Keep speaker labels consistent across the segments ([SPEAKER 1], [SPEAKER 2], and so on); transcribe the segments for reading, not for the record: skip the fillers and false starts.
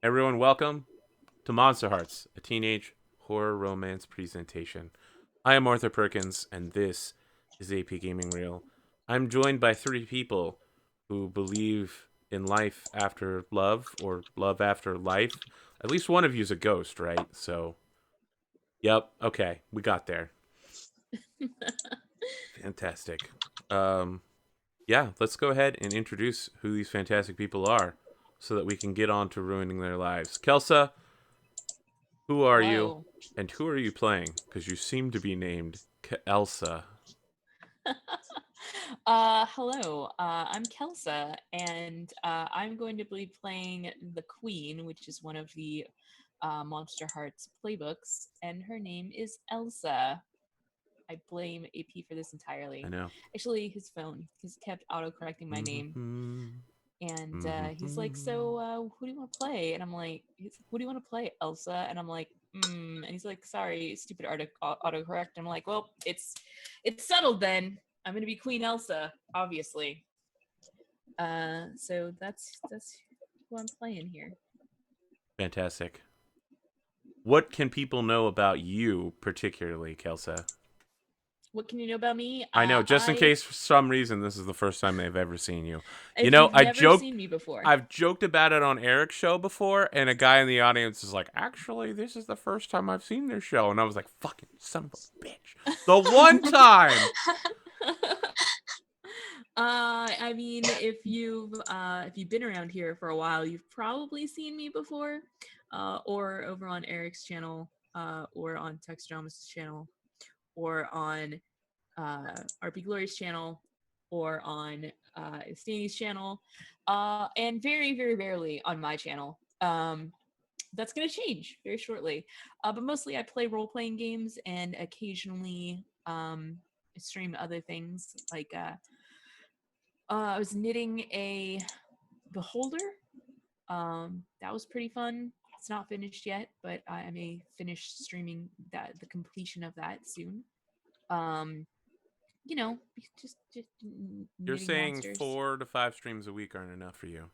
[SPEAKER 1] Everyone, welcome to Monsterhearts, a teenage horror romance presentation. I am Arthur Perkins, and this is APGamingREAL. I'm joined by three people who believe in life after love or love after life. At least one of you's a ghost, right? So, yep, okay, we got there. Fantastic. Um, yeah, let's go ahead and introduce who these fantastic people are so that we can get on to ruining their lives. Kelsa, who are you,
[SPEAKER 2] Hello.
[SPEAKER 1] and who are you playing? Because you seem to be named Elsa.
[SPEAKER 2] Hello. I'm Kelsa, and I'm going to be playing the Queen, which is one of the Monster Hearts playbooks, and her name is Elsa. I blame AP for this
[SPEAKER 1] I
[SPEAKER 2] entirely.
[SPEAKER 1] know.
[SPEAKER 2] Actually, his phone, he's kept auto-correcting my name, and he's like, "So, who do you want to play?" And I'm like, "Who do you want to play, Elsa?" And I'm like, And he's like, "Sorry, stupid autocorrect." And I'm like, "Well, it's settled then. I'm gonna be Queen Elsa, obviously." So that's who I'm playing here.
[SPEAKER 1] Fantastic. What can people know about you, particularly, Kelsa?
[SPEAKER 2] What can you know about me?
[SPEAKER 1] I know, just in
[SPEAKER 2] I
[SPEAKER 1] case for some reason this is the first time they've ever seen you. You
[SPEAKER 2] If
[SPEAKER 1] know,
[SPEAKER 2] you've never seen me before,
[SPEAKER 1] I've joked about it on Eric's show before, and a guy in the audience is like, "Actually, this is the first time I've seen their show," and I was like, "Fucking son of a bitch!" The one time.
[SPEAKER 2] I mean, if you've been around here for a while, you've probably seen me before, or over on Eric's channel, or on Text Drama's channel, or on RP Glory's channel, or on Asteyni's channel, and very, very rarely on my channel. That's going to change very shortly. But mostly I play role playing games and occasionally stream other things. Like I was knitting a beholder. That was pretty fun. It's not finished yet, but I may finish streaming the completion of that soon. Um, just
[SPEAKER 1] You're
[SPEAKER 2] knitting
[SPEAKER 1] saying
[SPEAKER 2] monsters.
[SPEAKER 1] 4 to 5 streams a week aren't enough for you.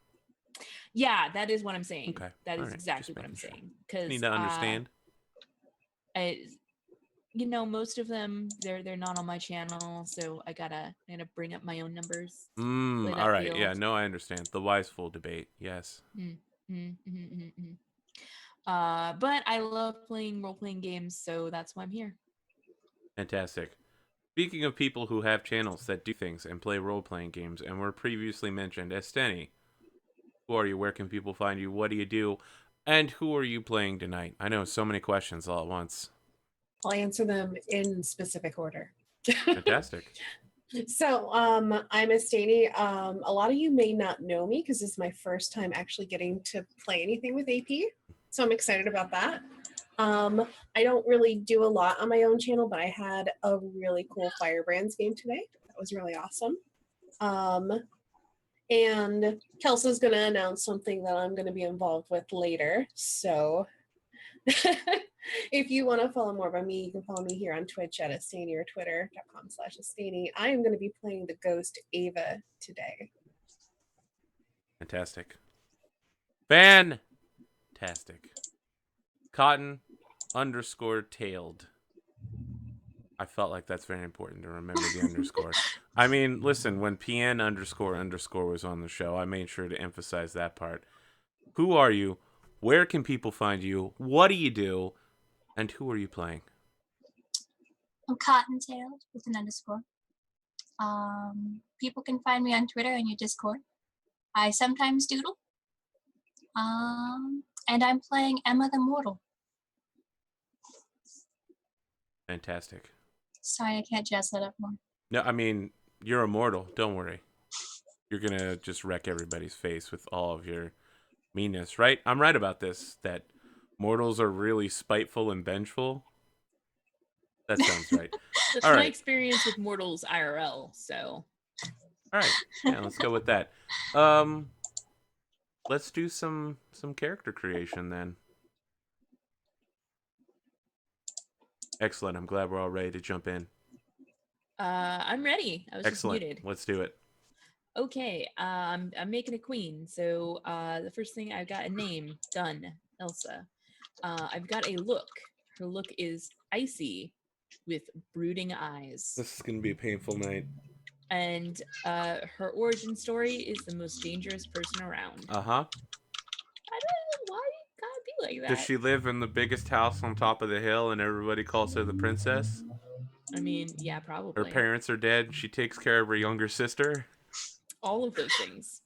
[SPEAKER 2] Yeah, that is what I'm saying.
[SPEAKER 1] Okay.
[SPEAKER 2] That
[SPEAKER 1] All
[SPEAKER 2] is
[SPEAKER 1] right.
[SPEAKER 2] exactly
[SPEAKER 1] Just
[SPEAKER 2] what I'm
[SPEAKER 1] making sure.
[SPEAKER 2] saying.
[SPEAKER 1] Just need
[SPEAKER 2] Because
[SPEAKER 1] to understand.
[SPEAKER 2] I, most of them they're not on my channel, so I gotta bring up my own numbers, play
[SPEAKER 1] All
[SPEAKER 2] that
[SPEAKER 1] right. Yeah,
[SPEAKER 2] field.
[SPEAKER 1] no, I understand. The wise fool debate. Yes.
[SPEAKER 2] Mm, mm, mm, mm, mm. But I love playing role playing games, so that's why I'm here.
[SPEAKER 1] Fantastic. Speaking of people who have channels that do things and play role playing games and were previously mentioned, Asteyni, who are you? Where can people find you? What do you do? And who are you playing tonight? I know so many questions all at once.
[SPEAKER 3] I'll answer them in specific order.
[SPEAKER 1] Fantastic.
[SPEAKER 3] I'm Asteyni. A lot of you may not know me because this is my first time actually getting to play anything with AP. So I'm excited about that. I don't really do a lot on my own channel, but I had a really cool Firebrands game today. That was really awesome. And Kelsa's going to announce something that I'm going to be involved with later. So if you want to follow more about me, you can follow me here on Twitch at Asteyni or twitter.com/Asteyni. I am going to be playing the ghost Ava today.
[SPEAKER 1] Fantastic. Fantastic. Cotton underscore tailed. I felt like that's very important to remember the underscore. I mean, listen, when PN underscore was on the show, I made sure to emphasize that part. Who are you? Where can people find you? What do you do? And who are you playing?
[SPEAKER 4] I'm Cottontailed with an underscore. People can find me on Twitter and your Discord. I sometimes doodle. And I'm playing Emma the Mortal.
[SPEAKER 1] Fantastic.
[SPEAKER 4] Sorry, I can't jazz that up more.
[SPEAKER 1] No, I mean, you're immortal. Don't worry. You're going to just wreck everybody's face with all of your meanness, right? I'm right about this, that mortals are really spiteful and vengeful. That sounds right.
[SPEAKER 2] That's
[SPEAKER 1] All
[SPEAKER 2] my
[SPEAKER 1] right.
[SPEAKER 2] experience with Mortals IRL. So
[SPEAKER 1] All right. Yeah, let's go with that. Let's do some character creation then. Excellent. I'm glad we're all ready to jump in.
[SPEAKER 2] I'm ready. I was just
[SPEAKER 1] Excellent.
[SPEAKER 2] muted.
[SPEAKER 1] Let's do it.
[SPEAKER 2] Okay, I'm making a queen. So the first thing I've got a name done, Elsa. I've got a look. Her look is icy, with brooding eyes,
[SPEAKER 1] This is gonna be a painful night.
[SPEAKER 2] and her origin story is the most dangerous person around.
[SPEAKER 1] Uh huh.
[SPEAKER 2] I don't know why you gotta be like
[SPEAKER 1] Does
[SPEAKER 2] that.
[SPEAKER 1] she live in the biggest house on top of the hill, and everybody calls her the princess?
[SPEAKER 2] I mean, yeah,
[SPEAKER 1] Her
[SPEAKER 2] probably
[SPEAKER 1] parents are dead. She takes care of her younger sister.
[SPEAKER 2] all of those things.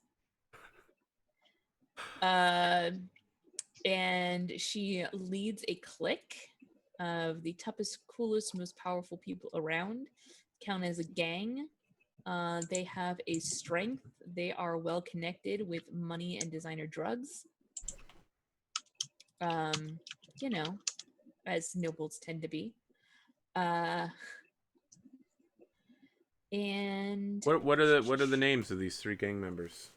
[SPEAKER 2] Uh, and she leads a clique of the toughest, coolest, most powerful people around. Count as a gang. They have a strength. They are well connected with money and designer drugs. Um, you know, as nobles tend to be. Uh, and
[SPEAKER 1] What are the names of these three gang members?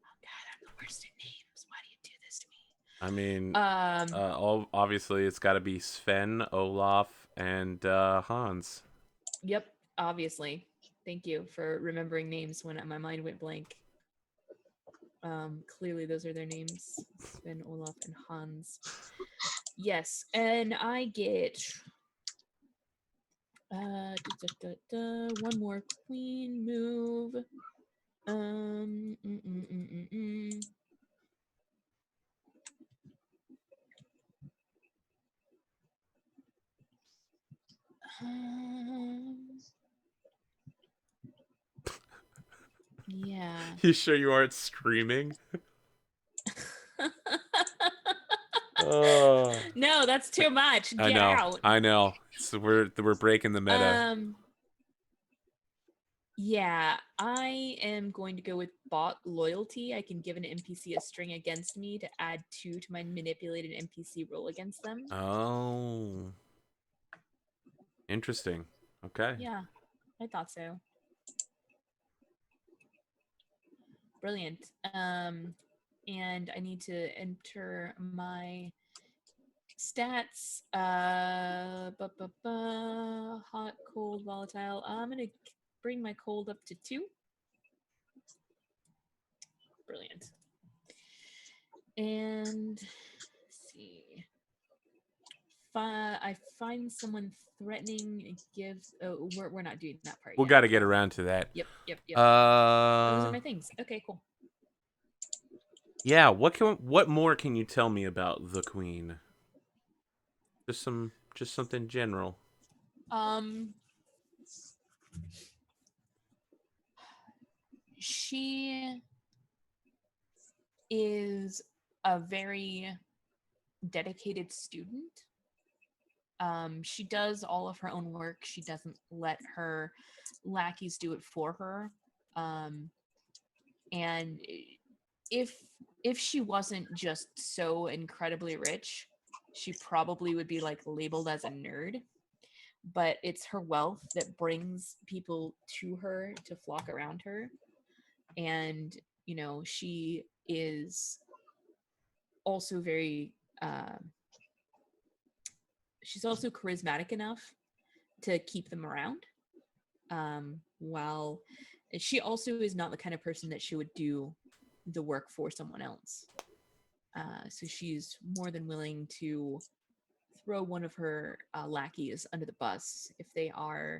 [SPEAKER 2] oh God, I'm the worst at names. Why do you do this to me?
[SPEAKER 1] I mean,
[SPEAKER 2] Um,
[SPEAKER 1] obviously it's got to be Sven, Olaf, and Hans.
[SPEAKER 2] Yep, obviously. Thank you for remembering names when my mind went blank. Clearly those are their names, Sven, Olaf, and Hans. Yes, and I get one more queen move. Um, mm, mm, mm, mm, mm. Um, yeah.
[SPEAKER 1] You sure you aren't screaming? Oh,
[SPEAKER 2] No, that's too much.
[SPEAKER 1] I
[SPEAKER 2] Get
[SPEAKER 1] know.
[SPEAKER 2] out.
[SPEAKER 1] I know. So we're breaking the meta.
[SPEAKER 2] Yeah, I am going to go with bot loyalty. I can give an NPC a string against me to add 2 to my manipulated NPC roll against them.
[SPEAKER 1] Oh, interesting. Okay.
[SPEAKER 2] Yeah, I thought so. Brilliant. And I need to enter my stats. Hot, cold, volatile. I'm gonna bring my cold up to 2. Brilliant. And let's see. I find someone threatening. It gives. Oh, we're not doing that part
[SPEAKER 1] We'll
[SPEAKER 2] yet.
[SPEAKER 1] got to get around to that.
[SPEAKER 2] Yep. Those are
[SPEAKER 1] Uh,
[SPEAKER 2] my things. Okay, cool.
[SPEAKER 1] yeah. What more can you tell me about the queen? Just something general.
[SPEAKER 2] She is a very dedicated student. She does all of her own work. She doesn't let her lackeys do it for her. And if she wasn't just so incredibly rich, she probably would be like labeled as a nerd. But it's her wealth that brings people to her to flock around her. And she is also very she's also charismatic enough to keep them around, while she also is not the kind of person that she would do the work for someone else. So she's more than willing to throw one of her lackeys under the bus if they are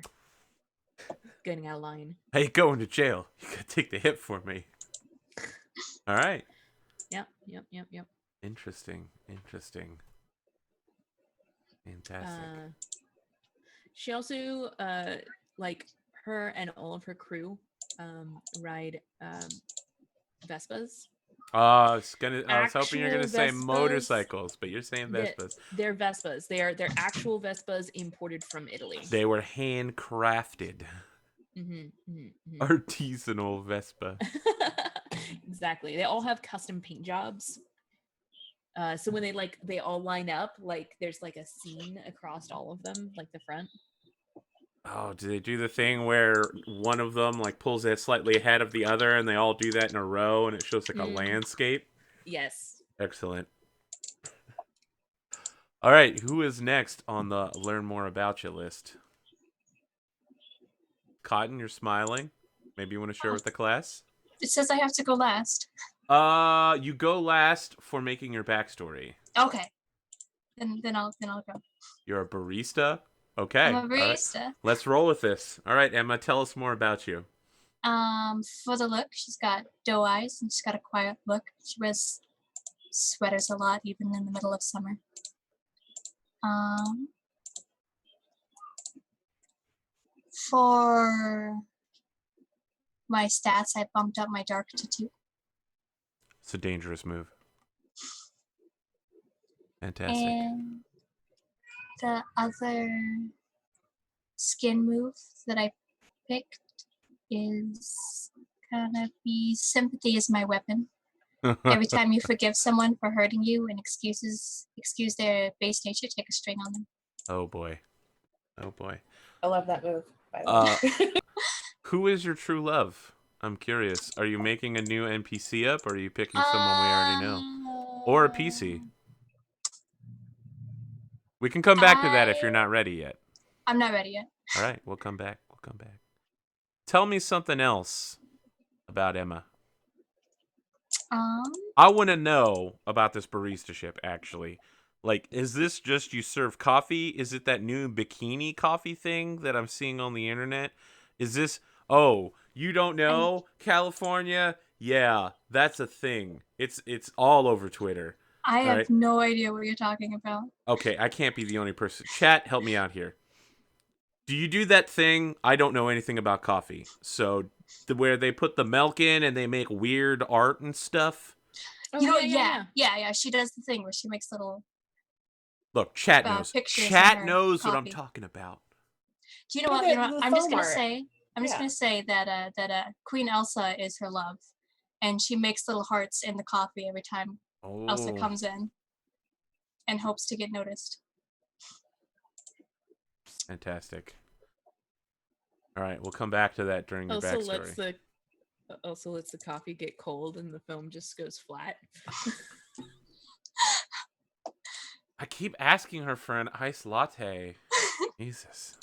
[SPEAKER 2] getting out of line.
[SPEAKER 1] Hey, going to jail. You gotta take the hit for me. All right.
[SPEAKER 2] Yep.
[SPEAKER 1] Interesting. Fantastic.
[SPEAKER 2] She also like her and all of her crew ride Vespas.
[SPEAKER 1] I was hoping you're
[SPEAKER 2] Actual
[SPEAKER 1] gonna say
[SPEAKER 2] Vespas.
[SPEAKER 1] motorcycles, but you're saying Vespas.
[SPEAKER 2] They're Vespas. They're actual Vespas imported from Italy.
[SPEAKER 1] They were handcrafted. Artisanal Vespa.
[SPEAKER 2] Exactly. They all have custom paint jobs. So when they all line up, like there's like a scene across all of them, like the front.
[SPEAKER 1] Oh, do they do the thing where one of them like pulls it slightly ahead of the other, and they all do that in a row, and it shows like a landscape?
[SPEAKER 2] Yes.
[SPEAKER 1] Excellent. All right, who is next on the learn more about you list? Cotton, you're smiling. Maybe you want to share with the class?
[SPEAKER 4] It says I have to go last.
[SPEAKER 1] You go last for making your backstory.
[SPEAKER 4] Okay. Then I'll go.
[SPEAKER 1] You're a barista? Okay.
[SPEAKER 4] I'm a
[SPEAKER 1] All right.
[SPEAKER 4] barista.
[SPEAKER 1] Let's roll with this. All right, Emma, tell us more about you.
[SPEAKER 4] For the look, she's got doe eyes and she's got a quiet look. She wears sweaters a lot, even in the middle of summer. For my stats, I bumped up my dark to 2.
[SPEAKER 1] It's a dangerous move. Fantastic.
[SPEAKER 4] And the other skin move that I picked is gonna be sympathy is my weapon. Every time you forgive someone for hurting you and excuse their base nature, take a string on them.
[SPEAKER 1] Oh boy. Oh boy.
[SPEAKER 3] I love that move, by the way.
[SPEAKER 1] Who is your true love? I'm curious. Are you making a new NPC up, or are you picking someone we already know? Or a PC? We can come back to that if you're not ready yet.
[SPEAKER 4] I'm not ready yet.
[SPEAKER 1] All right, we'll come back. Tell me something else about Emma. I want to know about this barista ship, actually. Like, is this just you serve coffee? Is it that new bikini coffee thing that I'm seeing on the internet? Is this, oh, you don't know? California? Yeah, that's a thing. It's all over Twitter.
[SPEAKER 4] I have no idea what you're talking about.
[SPEAKER 1] Okay, I can't be the only person. Chat, help me out here. Do you do that thing? I don't know anything about coffee. So, where they put the milk in and they make weird art and stuff?
[SPEAKER 2] Oh,
[SPEAKER 4] yeah. She does the thing where she makes little...
[SPEAKER 1] Look, chat knows. Chat knows what I'm talking about.
[SPEAKER 4] Do you know what? I'm just gonna say that Queen Elsa is her love, and she makes little hearts in the coffee every time Elsa comes in, and hopes to get noticed.
[SPEAKER 1] Fantastic. All right, we'll come back to that during your backstory.
[SPEAKER 2] Also lets the coffee get cold and the film just goes flat.
[SPEAKER 1] I keep asking her for an iced latte. Jesus.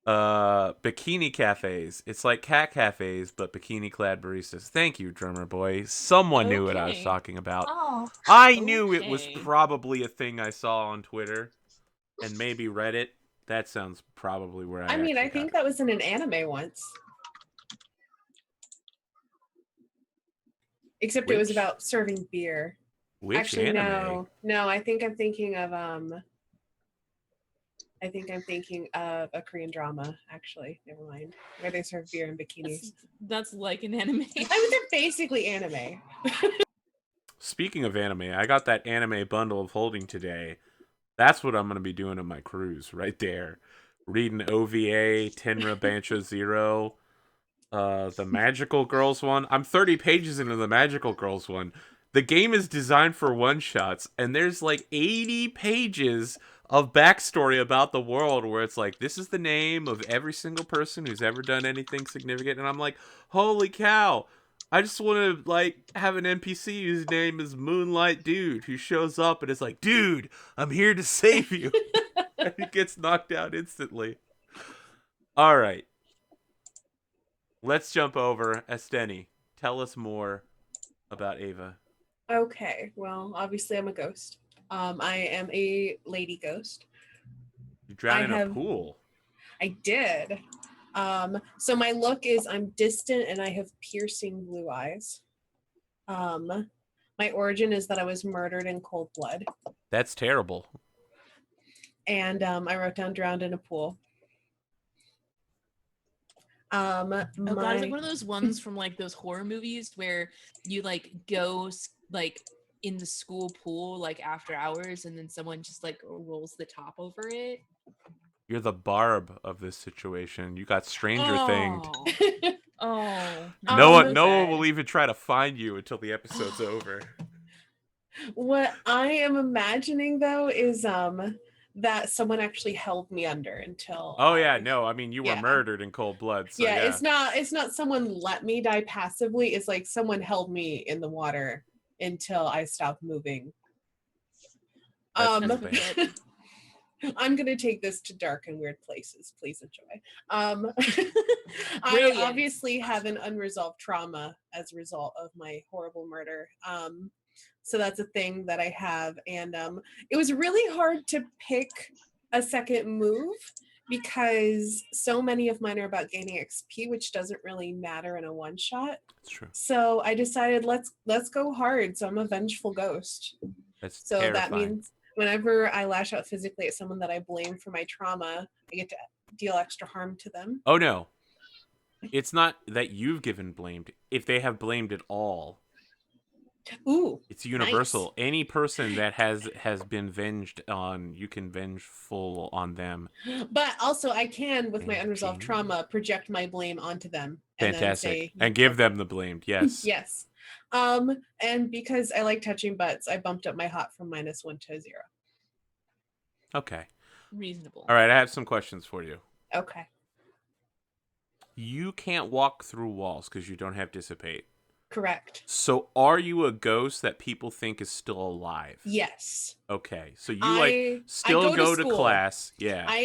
[SPEAKER 1] Bikini cafes. It's like cat cafes, but bikini-clad baristas. Thank you, drummer boy. Someone knew what I was talking about.
[SPEAKER 4] Oh.
[SPEAKER 1] I knew it was probably a thing I saw on Twitter and maybe Reddit. That sounds probably where I
[SPEAKER 3] think that was in an anime once. Except it was about serving beer.
[SPEAKER 1] Which anime?
[SPEAKER 3] No, I think I'm thinking of a Korean drama, actually. Never mind. Where they serve beer in bikinis.
[SPEAKER 2] That's like an anime.
[SPEAKER 3] I mean, they're basically anime.
[SPEAKER 1] Speaking of anime, I got that anime bundle of holding today. That's what I'm going to be doing on my cruise, right there. Reading OVA, Tenra Bancho Zero, the Magical Girls one. I'm 30 pages into the Magical Girls one. The game is designed for one-shots, and there's like 80 pages of backstory about the world where it's like, this is the name of every single person who's ever done anything significant. And I'm like, holy cow. I just want to like have an NPC whose name is Moonlight Dude who shows up and is like, dude, I'm here to save you. And he gets knocked out instantly. All right. Let's jump over. Asteyni, tell us more about Ava.
[SPEAKER 3] Okay, well, obviously I'm a ghost. I am a lady ghost.
[SPEAKER 1] You drowned in a pool.
[SPEAKER 3] I did. So my look is I'm distant and I have piercing blue eyes. My origin is that I was murdered in cold blood.
[SPEAKER 1] That's terrible.
[SPEAKER 3] And I wrote down drowned in a pool.
[SPEAKER 2] Oh god, is it one of those ones from like those horror movies where you like go like in the school pool like after hours and then someone just like rolls the top over it?
[SPEAKER 1] You're the Barb of this situation. You got Stranger Thinged. No one will even try to find you until the episode's over.
[SPEAKER 3] What I am imagining though is that someone actually held me under until
[SPEAKER 1] you were murdered in cold blood. So
[SPEAKER 3] it's not someone let me die passively. It's like someone held me in the water until I stopped moving. I'm gonna take this to dark and weird places. Please enjoy. I
[SPEAKER 2] Brilliant.
[SPEAKER 3] obviously have an unresolved trauma as a result of my horrible murder. So that's a thing that I have, and it was really hard to pick a second move because so many of mine are about gaining XP, which doesn't really matter in a one shot.
[SPEAKER 1] That's true.
[SPEAKER 3] So I decided let's go hard. So I'm a vengeful ghost.
[SPEAKER 1] That's
[SPEAKER 3] So
[SPEAKER 1] terrifying.
[SPEAKER 3] that means whenever I lash out physically at someone that I blame for my trauma, I get to deal extra harm to them.
[SPEAKER 1] Oh no. It's not that you've given blamed. If they have blamed it all,
[SPEAKER 3] Ooh,
[SPEAKER 1] it's universal. Any person that has been venged on, you can venge full on them.
[SPEAKER 3] but also I can, with my
[SPEAKER 1] And
[SPEAKER 3] unresolved
[SPEAKER 1] Jamie.
[SPEAKER 3] trauma, project my blame onto them and
[SPEAKER 1] Fantastic.
[SPEAKER 3] then say,
[SPEAKER 1] And give them the blamed. Yes.
[SPEAKER 3] yes. And because I like touching butts, I bumped up my hot from -1 to 0.
[SPEAKER 1] Okay.
[SPEAKER 2] Reasonable.
[SPEAKER 1] All right. I have some questions for you.
[SPEAKER 3] Okay.
[SPEAKER 1] You can't walk through walls because you don't have dissipate.
[SPEAKER 3] Correct.
[SPEAKER 1] So are you a ghost that people think is still alive?
[SPEAKER 3] Yes.
[SPEAKER 1] Okay. So you
[SPEAKER 3] I
[SPEAKER 1] still go to
[SPEAKER 3] school.
[SPEAKER 1] class. Yeah.
[SPEAKER 3] I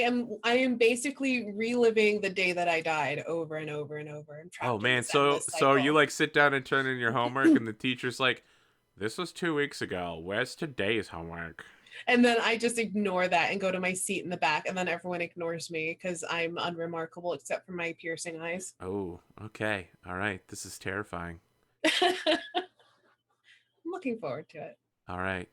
[SPEAKER 3] am basically reliving the day that I died over and over and over. I'm trapped
[SPEAKER 1] Oh
[SPEAKER 3] in
[SPEAKER 1] man,
[SPEAKER 3] this
[SPEAKER 1] so
[SPEAKER 3] endless
[SPEAKER 1] so you
[SPEAKER 3] cycle.
[SPEAKER 1] sit down and turn in your homework and the teacher's like, "This was 2 weeks ago. Where's today's homework?"
[SPEAKER 3] And then I just ignore that and go to my seat in the back, and then everyone ignores me because I'm unremarkable except for my piercing eyes.
[SPEAKER 1] Oh, okay. All right. This is terrifying.
[SPEAKER 3] I'm looking forward to it.
[SPEAKER 1] All right.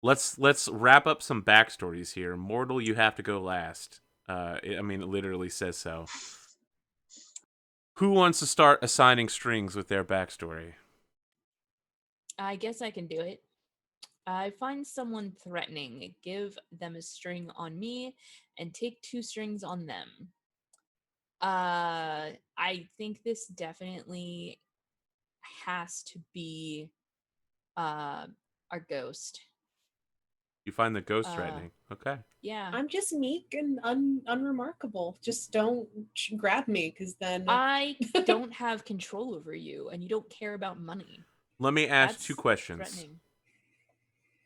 [SPEAKER 1] Let's wrap up some backstories here. Mortal, you have to go last. I mean, it literally says so. Who wants to start assigning strings with their backstory?
[SPEAKER 2] I guess I can do it. I find someone threatening, give them a string on me, and take 2 strings on them. I think this definitely has to be our ghost.
[SPEAKER 1] You find the ghost threatening. Okay.
[SPEAKER 2] Yeah.
[SPEAKER 3] I'm just meek and unremarkable. Just don't grab me, because then
[SPEAKER 2] I don't have control over you, and you don't care about money.
[SPEAKER 1] Let me ask
[SPEAKER 2] That's
[SPEAKER 1] 2 questions.
[SPEAKER 2] threatening.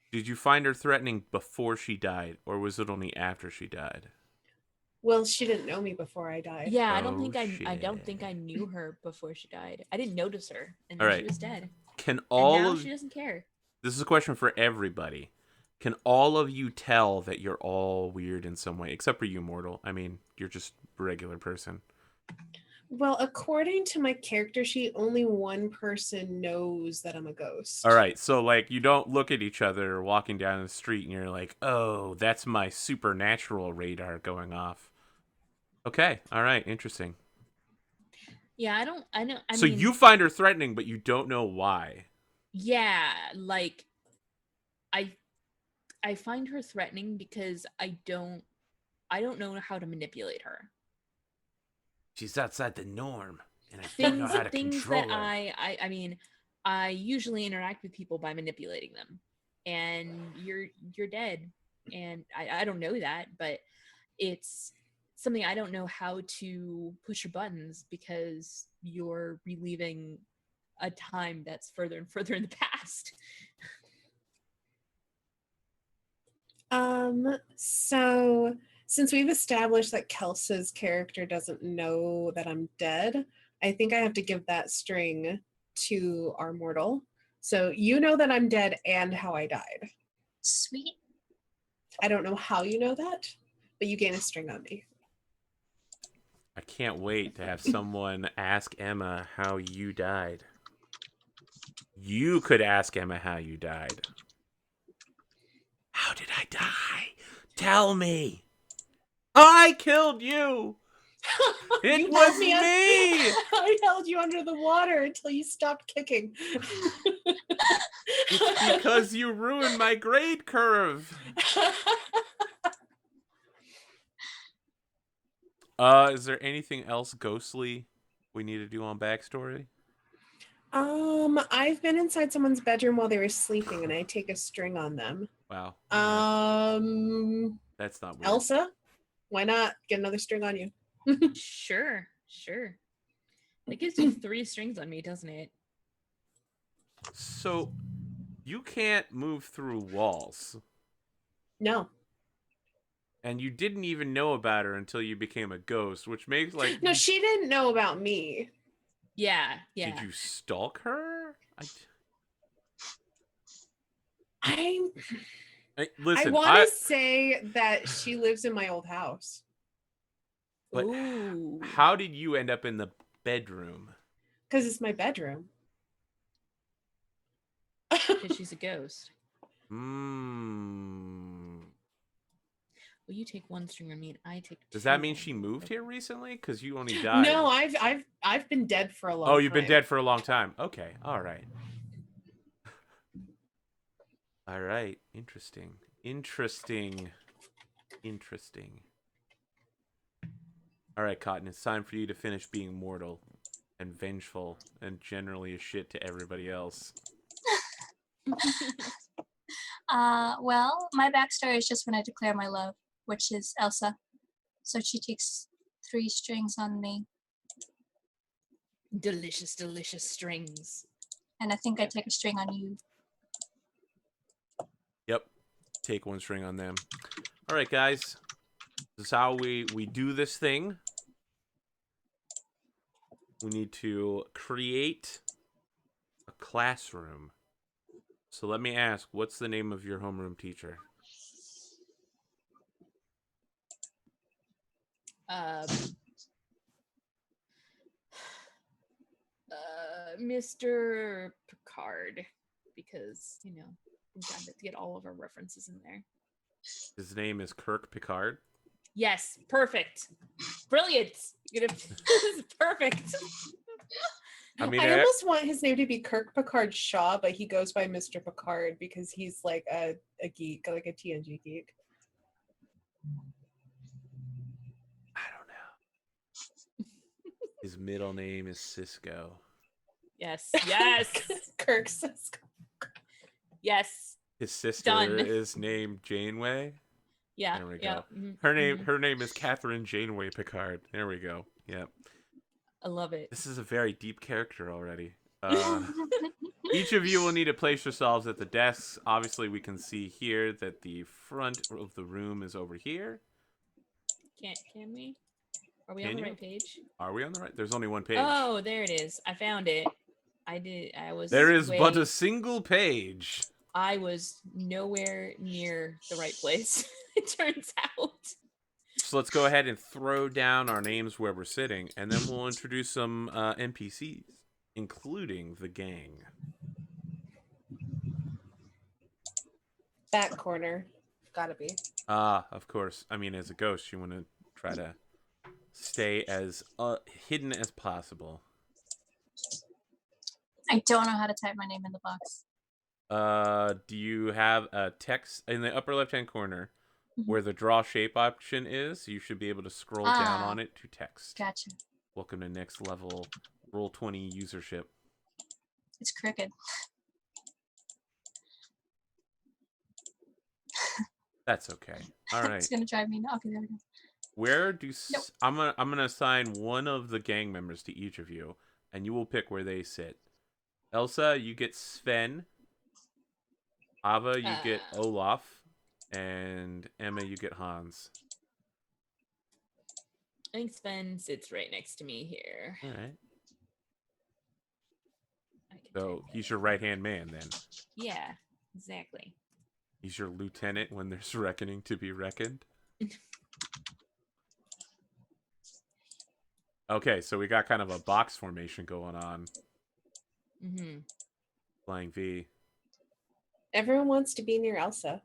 [SPEAKER 1] Did you find her threatening before she died, or was it only after she died?
[SPEAKER 3] well, she didn't know me before I died.
[SPEAKER 2] Yeah, I
[SPEAKER 1] Oh,
[SPEAKER 2] don't think I
[SPEAKER 1] shit.
[SPEAKER 2] knew her before she died. I didn't notice her, and
[SPEAKER 1] All
[SPEAKER 2] then she
[SPEAKER 1] right.
[SPEAKER 2] was dead.
[SPEAKER 1] Can
[SPEAKER 2] And
[SPEAKER 1] all
[SPEAKER 2] now
[SPEAKER 1] of
[SPEAKER 2] she doesn't care.
[SPEAKER 1] This is a question for everybody. Can all of you tell that you're all weird in some way, except for you, Mortal? I mean, you're just a regular person.
[SPEAKER 3] Well, according to my character sheet, only one person knows that I'm a ghost.
[SPEAKER 1] All right, so you don't look at each other walking down the street and you're like, "Oh, that's my supernatural radar going off." Okay, all right, interesting.
[SPEAKER 2] Yeah, I know. I
[SPEAKER 1] So
[SPEAKER 2] mean,
[SPEAKER 1] you find her threatening, but you don't know why.
[SPEAKER 2] yeah, I find her threatening because I don't know how to manipulate her.
[SPEAKER 1] She's outside the norm, and I don't know how to
[SPEAKER 2] Things
[SPEAKER 1] control
[SPEAKER 2] that
[SPEAKER 1] her.
[SPEAKER 2] I mean, I usually interact with people by manipulating them, and you're dead, and I don't know that, but it's something I don't know how to push your buttons because you're reliving a time that's further and further in the past.
[SPEAKER 3] So since we've established that Kelsa's character doesn't know that I'm dead, I think I have to give that string to our mortal. So you know that I'm dead and how I died.
[SPEAKER 4] Sweet.
[SPEAKER 3] I don't know how you know that, but you gain a string on me.
[SPEAKER 1] I can't wait to have someone ask Emma how you died. You could ask Emma how you died. How did I die? Tell me. I killed you. It
[SPEAKER 3] You
[SPEAKER 1] was
[SPEAKER 3] held me
[SPEAKER 1] me.
[SPEAKER 3] I held you under the water until you stopped kicking.
[SPEAKER 1] It's because you ruined my grade curve. Is there anything else ghostly we need to do on backstory?
[SPEAKER 3] I've been inside someone's bedroom while they were sleeping, and I take a string on them.
[SPEAKER 1] Wow. All right. That's not weird.
[SPEAKER 3] Elsa, why not get another string on you?
[SPEAKER 2] Sure. That gives you 3 strings on me, doesn't it?
[SPEAKER 1] So you can't move through walls.
[SPEAKER 3] No.
[SPEAKER 1] And you didn't even know about her until you became a ghost, which makes like
[SPEAKER 3] No, she didn't know about me.
[SPEAKER 2] Yeah, yeah.
[SPEAKER 1] Did you stalk her?
[SPEAKER 3] I
[SPEAKER 1] Listen,
[SPEAKER 3] want to say that she lives in my old house.
[SPEAKER 1] but
[SPEAKER 2] Ooh.
[SPEAKER 1] how did you end up in the bedroom?
[SPEAKER 3] Because it's my bedroom.
[SPEAKER 2] Because she's a ghost.
[SPEAKER 1] Hmm.
[SPEAKER 2] Well, you take one string of meat. I take.
[SPEAKER 1] Does
[SPEAKER 2] two.
[SPEAKER 1] that mean she moved here recently? Because you only died.
[SPEAKER 3] No, I've been dead for a long time.
[SPEAKER 1] Oh, you've been dead for a long time. Okay. All right. All right. Interesting. Interesting. Interesting. All right, Cotton. It's time for you to finish being mortal and vengeful and generally a shit to everybody else.
[SPEAKER 4] Well, my backstory is just when I declare my love, which is Elsa. So she takes 3 strings on me,
[SPEAKER 2] Delicious, delicious strings.
[SPEAKER 4] and I think I take a string on you.
[SPEAKER 1] Yep. Take 1 string on them. All right, guys. This is how we do this thing. We need to create a classroom. So let me ask, what's the name of your homeroom teacher?
[SPEAKER 2] Mr. Picard, because we got to get all of our references in there.
[SPEAKER 1] His name is Kirk Picard.
[SPEAKER 2] Yes, perfect, brilliant. Perfect.
[SPEAKER 1] I mean,
[SPEAKER 3] I almost want his name to be Kirk Picard Shaw, but he goes by Mr. Picard because he's like a geek, like a TNG geek.
[SPEAKER 1] I don't know. His middle name is Cisco.
[SPEAKER 2] Yes, yes,
[SPEAKER 3] Kirk Cisco.
[SPEAKER 2] yes.
[SPEAKER 1] His sister
[SPEAKER 2] Done.
[SPEAKER 1] is named Janeway.
[SPEAKER 2] Yeah,
[SPEAKER 1] There we
[SPEAKER 2] yeah.
[SPEAKER 1] go.
[SPEAKER 2] Mm-hmm.
[SPEAKER 1] Her name is Catherine Janeway Picard. There we go. Yep.
[SPEAKER 2] I love it.
[SPEAKER 1] This is a very deep character already. Each of you will need to place yourselves at the desks. Obviously, we can see here that the front of the room is over here.
[SPEAKER 2] Can we? Are we
[SPEAKER 1] Can
[SPEAKER 2] on the
[SPEAKER 1] you?
[SPEAKER 2] right page?
[SPEAKER 1] Are we on the right? There's only 1 page.
[SPEAKER 2] Oh, there it is. I found it. I was.
[SPEAKER 1] There is but a single page.
[SPEAKER 2] I was nowhere near the right place. It turns out.
[SPEAKER 1] So let's go ahead and throw down our names where we're sitting, and then we'll introduce some NPCs, including the gang.
[SPEAKER 3] That corner. Gotta be.
[SPEAKER 1] Of course. I mean, as a ghost, you want to try to stay as hidden as possible.
[SPEAKER 4] I don't know how to type my name in the box.
[SPEAKER 1] Do you have a text in the upper left-hand corner
[SPEAKER 4] Mhm.
[SPEAKER 1] where the draw shape option is? You should be able to scroll down on it to text.
[SPEAKER 4] Gotcha.
[SPEAKER 1] Welcome to next level Roll20 usership.
[SPEAKER 4] It's crooked.
[SPEAKER 1] That's okay. All right.
[SPEAKER 4] It's gonna drive me. Okay, there we go.
[SPEAKER 1] Where do
[SPEAKER 4] Nope.
[SPEAKER 1] I'm gonna assign one of the gang members to each of you, and you will pick where they sit. Elsa, you get Sven. Ava, you get Olaf, and Emma, you get Hans.
[SPEAKER 2] I think Sven sits right next to me here.
[SPEAKER 1] All right.
[SPEAKER 2] I can
[SPEAKER 1] So
[SPEAKER 2] type
[SPEAKER 1] he's
[SPEAKER 2] that.
[SPEAKER 1] your right-hand man then.
[SPEAKER 2] Yeah, exactly.
[SPEAKER 1] He's your lieutenant when there's reckoning to be reckoned. Okay, so we got kind of a box formation going on.
[SPEAKER 2] Mm-hmm.
[SPEAKER 1] Flying V.
[SPEAKER 3] Everyone wants to be near Elsa.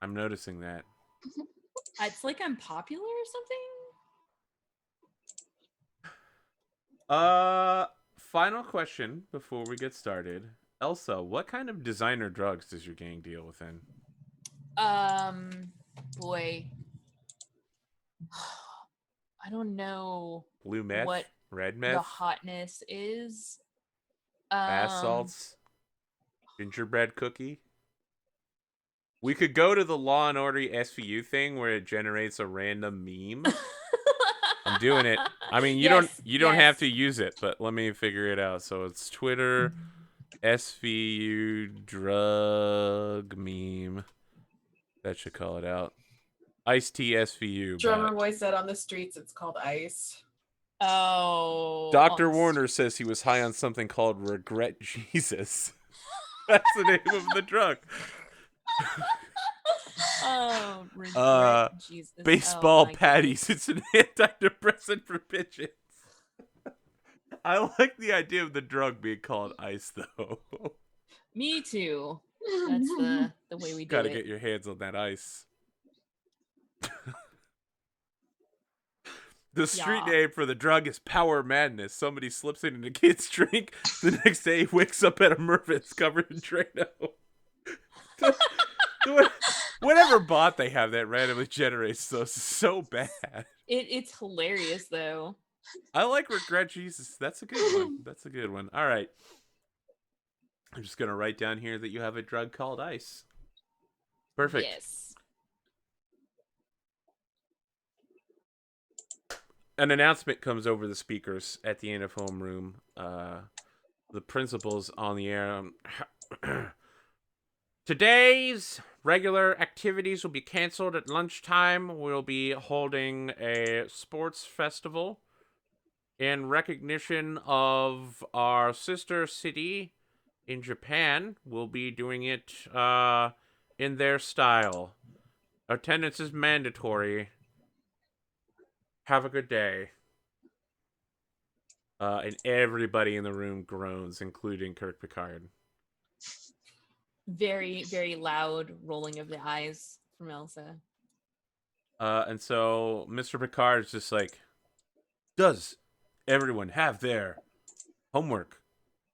[SPEAKER 1] I'm noticing that.
[SPEAKER 2] It's like I'm popular or something.
[SPEAKER 1] Final question before we get started. Elsa, what kind of designer drugs does your gang deal with in?
[SPEAKER 2] Boy. I don't know
[SPEAKER 1] Blue meth?
[SPEAKER 2] what
[SPEAKER 1] Red
[SPEAKER 2] the
[SPEAKER 1] meth?
[SPEAKER 2] hotness is.
[SPEAKER 1] Bath salts? Gingerbread cookie? We could go to the Law and Order SVU thing where it generates a random meme. I'm doing it. I mean, you don't have to use it, but let me figure it out. So it's Twitter SVU drug meme. That should call it out. Ice-T SVU.
[SPEAKER 3] Drummer
[SPEAKER 1] but
[SPEAKER 3] boy said on the streets it's called ice.
[SPEAKER 2] Oh.
[SPEAKER 1] Dr. Warner says he was high on something called Regret Jesus. That's the name of the drug.
[SPEAKER 2] Oh, regret Jesus.
[SPEAKER 1] Baseball
[SPEAKER 2] Oh, my
[SPEAKER 1] patties.
[SPEAKER 2] goodness.
[SPEAKER 1] It's an antidepressant for bitches. I like the idea of the drug being called ice, though.
[SPEAKER 2] Me too. That's the way we do
[SPEAKER 1] Gotta
[SPEAKER 2] it.
[SPEAKER 1] get your hands on that ice. The street
[SPEAKER 2] Yeah.
[SPEAKER 1] name for the drug is Power Madness. Somebody slips it in a kid's drink. The next day, he wakes up at a Mervin's covered in Drano. Whatever bot they have that randomly generates those is so bad.
[SPEAKER 2] It's hilarious though.
[SPEAKER 1] I like Regret Jesus. That's a good one. That's a good one. All right. I'm just going to write down here that you have a drug called ice. Perfect.
[SPEAKER 2] Yes.
[SPEAKER 1] An announcement comes over the speakers at the end of homeroom. The principal's on the air. Today's regular activities will be canceled at lunchtime. We'll be holding a sports festival in recognition of our sister city in Japan. We'll be doing it in their style. Attendance is mandatory. Have a good day. And everybody in the room groans, including Kirk Picard.
[SPEAKER 2] Very, very loud rolling of the eyes from Elsa.
[SPEAKER 1] And so Mr. Picard is just like, does everyone have their homework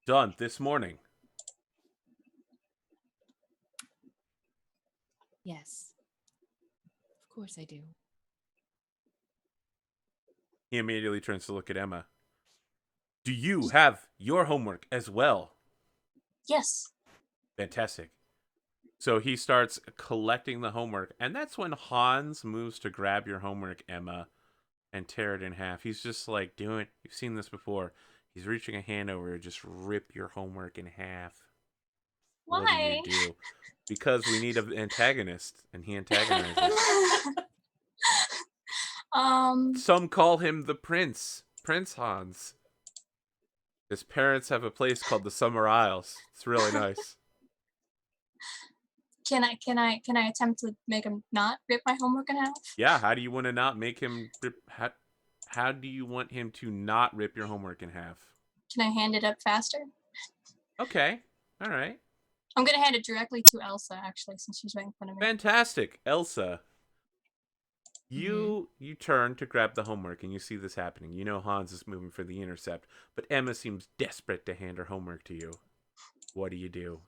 [SPEAKER 1] done this morning?
[SPEAKER 2] Yes. Of course I do.
[SPEAKER 1] He immediately turns to look at Emma. Do you have your homework as well?
[SPEAKER 4] Yes.
[SPEAKER 1] Fantastic. So he starts collecting the homework, and that's when Hans moves to grab your homework, Emma, and tear it in half. He's just like doing, you've seen this before. He's reaching a hand over to just rip your homework in half.
[SPEAKER 4] Why?
[SPEAKER 1] What do you do? Because we need an antagonist, and he antagonizes. Some call him the Prince Hans. His parents have a place called the Summer Isles. It's really nice.
[SPEAKER 4] Can I attempt to make him not rip my homework in half?
[SPEAKER 1] Yeah, how do you want to not make him rip? How do you want him to not rip your homework in half?
[SPEAKER 4] Can I hand it up faster?
[SPEAKER 1] Okay, all right.
[SPEAKER 4] I'm gonna hand it directly to Elsa, actually, since she's right in front of me.
[SPEAKER 1] Fantastic, Elsa. You turn to grab the homework, and you see this happening. You know Hans is moving for the intercept, but Emma seems desperate to hand her homework to you. What do you do?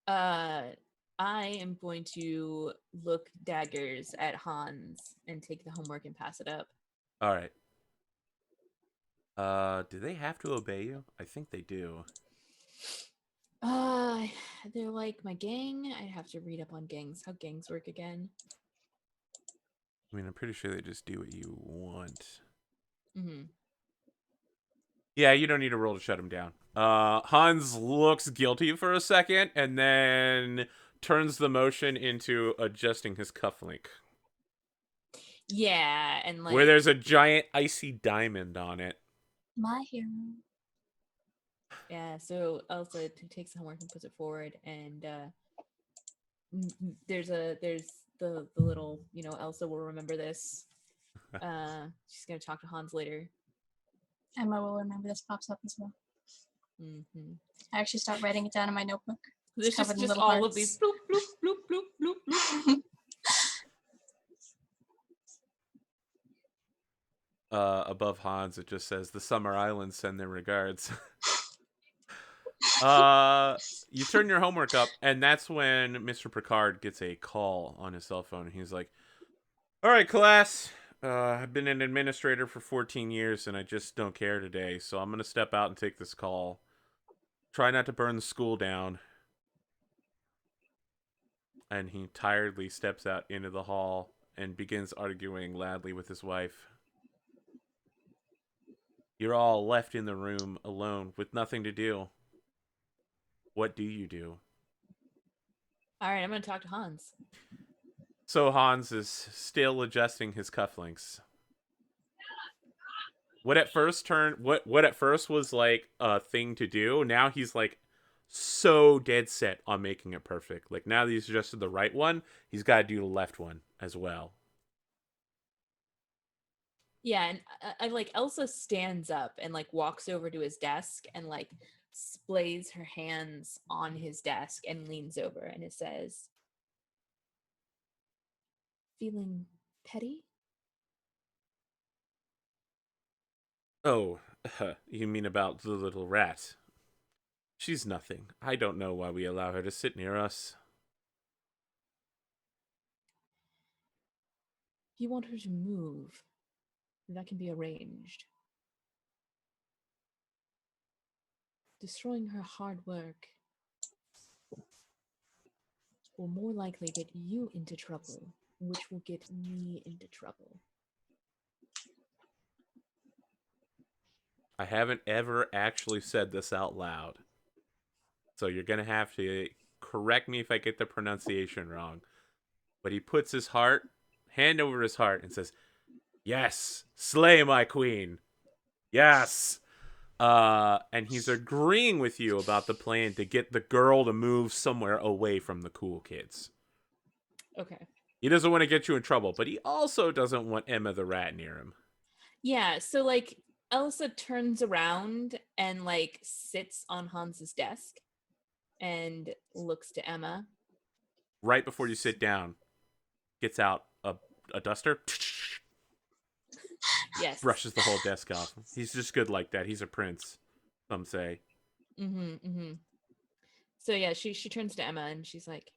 [SPEAKER 2] I am going to look daggers at Hans and take the homework and pass it up.
[SPEAKER 1] All right. Do they have to obey you? I think they do.
[SPEAKER 2] They're like my gang. I have to read up on gangs, how gangs work again.
[SPEAKER 1] I mean, I'm pretty sure they just do what you want.
[SPEAKER 2] Mm-hmm.
[SPEAKER 1] Yeah, you don't need to roll to shut him down. Hans looks guilty for a second and then turns the motion into adjusting his cufflink.
[SPEAKER 2] Yeah, and like
[SPEAKER 1] where there's a giant icy diamond on it.
[SPEAKER 4] My hero.
[SPEAKER 2] Yeah, so Elsa takes the homework and puts it forward, and there's the little, Elsa will remember this. She's gonna talk to Hans later.
[SPEAKER 4] Emma will remember this pops up as well.
[SPEAKER 2] Mm-hmm.
[SPEAKER 4] I actually start writing it down in my notebook.
[SPEAKER 2] There's
[SPEAKER 4] covered in
[SPEAKER 2] just
[SPEAKER 4] little
[SPEAKER 2] all
[SPEAKER 4] hearts.
[SPEAKER 2] of these bloop bloop bloop bloop bloop bloop.
[SPEAKER 1] Above Hans, it just says the Summer Islands send their regards. You turn your homework up, and that's when Mr. Picard gets a call on his cell phone. He's like, all right, class, I've been an administrator for 14 years, and I just don't care today, so I'm going to step out and take this call. Try not to burn the school down. And he tiredly steps out into the hall and begins arguing loudly with his wife. You're all left in the room alone with nothing to do. What do you do?
[SPEAKER 2] All right, I'm gonna talk to Hans.
[SPEAKER 1] So Hans is still adjusting his cufflinks. What at first was like a thing to do, now he's like so dead set on making it perfect. Like now that he's adjusted the right one, he's got to do the left one as well.
[SPEAKER 2] Yeah, and I like Elsa stands up and like walks over to his desk and like splays her hands on his desk and leans over and it says, "Feeling petty?"
[SPEAKER 1] Oh, you mean about the little rat? She's nothing. I don't know why we allow her to sit near us.
[SPEAKER 2] If you want her to move, that can be arranged. Destroying her hard work will more likely get you into trouble, which will get me into trouble.
[SPEAKER 1] I haven't ever actually said this out loud. So you're going to have to correct me if I get the pronunciation wrong. But he puts his hand over his heart and says, "Yes, slay my queen. Yes." And he's agreeing with you about the plan to get the girl to move somewhere away from the cool kids.
[SPEAKER 2] Okay.
[SPEAKER 1] He doesn't want to get you in trouble, but he also doesn't want Emma the rat near him.
[SPEAKER 2] Yeah, so like Elsa turns around and like sits on Hans's desk and looks to Emma.
[SPEAKER 1] Right before you sit down, gets out a duster,
[SPEAKER 2] Yes.
[SPEAKER 1] brushes the whole desk off. He's just good like that. He's a prince, some say.
[SPEAKER 2] So yeah, she turns to Emma and she's like,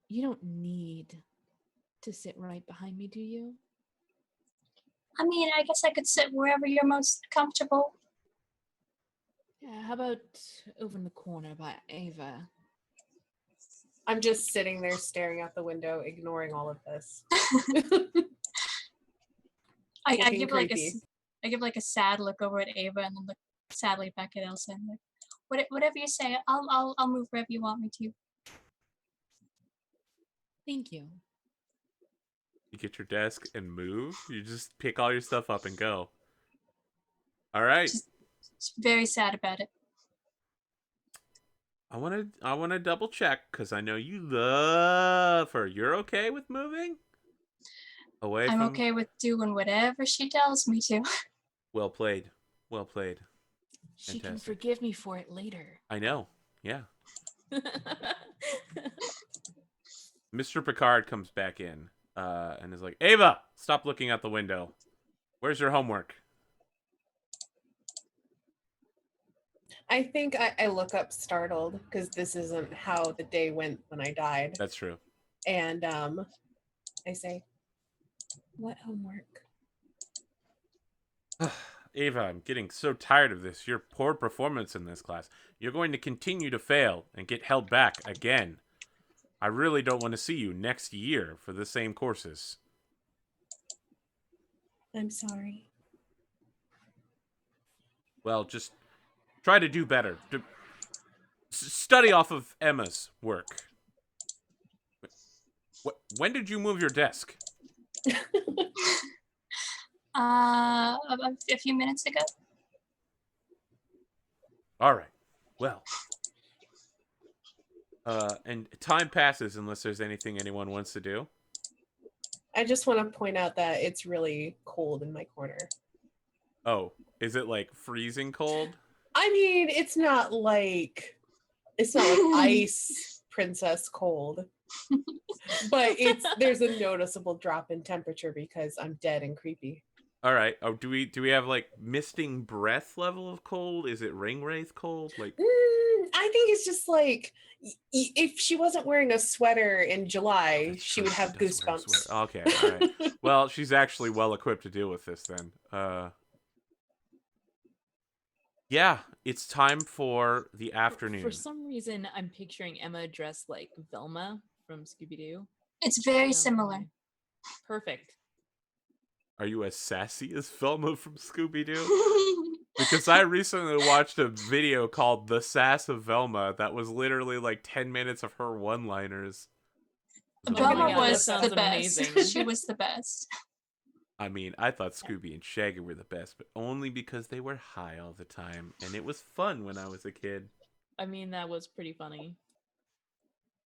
[SPEAKER 2] "You don't need to sit right behind me, do you?"
[SPEAKER 4] I mean, I guess I could sit wherever you're most comfortable.
[SPEAKER 2] Yeah, how about over in the corner by Ava?
[SPEAKER 3] I'm just sitting there staring out the window, ignoring all of this.
[SPEAKER 4] I
[SPEAKER 3] Looking
[SPEAKER 4] give
[SPEAKER 3] creepy.
[SPEAKER 4] like a sad look over at Ava and then look sadly back at Elsa and like, whatever you say, I'll move wherever you want me to.
[SPEAKER 2] Thank you.
[SPEAKER 1] You get your desk and move. You just pick all your stuff up and go. All right.
[SPEAKER 4] Just very sad about it.
[SPEAKER 1] I want to double check because I know you love her. You're okay with moving away
[SPEAKER 4] I'm
[SPEAKER 1] from?
[SPEAKER 4] okay with doing whatever she tells me to.
[SPEAKER 1] Well played. Well played.
[SPEAKER 2] She can
[SPEAKER 1] Fantastic.
[SPEAKER 2] forgive me for it later.
[SPEAKER 1] I know. Yeah. Mr. Picard comes back in and is like, "Ava, stop looking out the window. Where's your homework?"
[SPEAKER 3] I think I look up startled because this isn't how the day went when I died.
[SPEAKER 1] That's true.
[SPEAKER 3] And I say, "What homework?"
[SPEAKER 1] Ava, I'm getting so tired of this. Your poor performance in this class. You're going to continue to fail and get held back again. I really don't want to see you next year for the same courses.
[SPEAKER 3] I'm sorry.
[SPEAKER 1] Well, just try to do better. Study off of Emma's work. When did you move your desk?
[SPEAKER 4] A few minutes ago.
[SPEAKER 1] All right. Well. And time passes unless there's anything anyone wants to do.
[SPEAKER 3] I just want to point out that it's really cold in my corner.
[SPEAKER 1] Oh, is it like freezing cold?
[SPEAKER 3] I mean, it's not like ice princess cold. But there's a noticeable drop in temperature because I'm dead and creepy.
[SPEAKER 1] All right. Oh, do we have like misting breath level of cold? Is it ring wraith cold? Like
[SPEAKER 3] I think it's just like if she wasn't wearing a sweater in July, she would have goosebumps.
[SPEAKER 1] Okay, all right. Well, she's actually well equipped to deal with this then. Yeah, it's time for the afternoon.
[SPEAKER 2] For some reason, I'm picturing Emma dressed like Velma from Scooby-Doo.
[SPEAKER 4] It's very similar.
[SPEAKER 2] Perfect.
[SPEAKER 1] Are you as sassy as Velma from Scooby-Doo? Because I recently watched a video called The Sass of Velma that was literally like 10 minutes of her one-liners. It was
[SPEAKER 2] Oh my
[SPEAKER 4] Velma
[SPEAKER 2] God, that
[SPEAKER 1] amazing.
[SPEAKER 4] was
[SPEAKER 2] sounds
[SPEAKER 4] the best.
[SPEAKER 2] amazing.
[SPEAKER 4] She was the best.
[SPEAKER 1] I mean, I thought Scooby and Shaggy were the best, but only because they were high all the time, and it was fun when I was a kid.
[SPEAKER 2] I mean, that was pretty funny.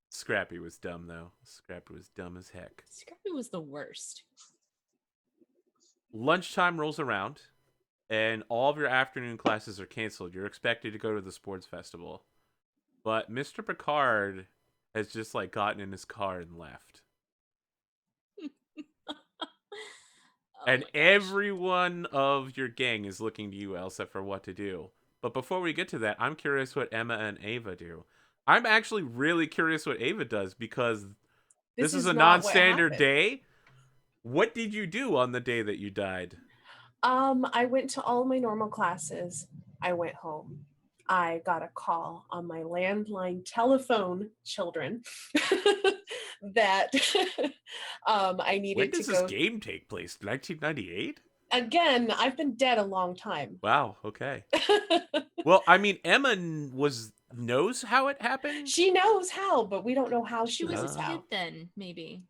[SPEAKER 1] Scrappy was dumb, though. Scrappy was dumb as heck.
[SPEAKER 2] Scrappy was the worst.
[SPEAKER 1] Lunchtime rolls around, and all of your afternoon classes are canceled. You're expected to go to the sports festival. But Mr. Picard has just, like, gotten in his car and left.
[SPEAKER 2] Oh
[SPEAKER 1] And
[SPEAKER 2] my gosh.
[SPEAKER 1] everyone of your gang is looking to you, Elsa, for what to do. But before we get to that, I'm curious what Emma and Ava do. I'm actually really curious what Ava does because this is a
[SPEAKER 3] not what
[SPEAKER 1] non-standard
[SPEAKER 3] happened.
[SPEAKER 1] day. What did you do on the day that you died?
[SPEAKER 3] I went to all my normal classes. I went home. I got a call on my landline telephone, children, that I
[SPEAKER 1] When
[SPEAKER 3] needed to
[SPEAKER 1] does this
[SPEAKER 3] go.
[SPEAKER 1] game take place? 1998?
[SPEAKER 3] Again, I've been dead a long time.
[SPEAKER 1] Wow, okay. Well, I mean, Emma knows how it happened.
[SPEAKER 3] She knows how, but we don't know how
[SPEAKER 2] She was
[SPEAKER 3] knows
[SPEAKER 2] a
[SPEAKER 3] how.
[SPEAKER 2] kid then, maybe.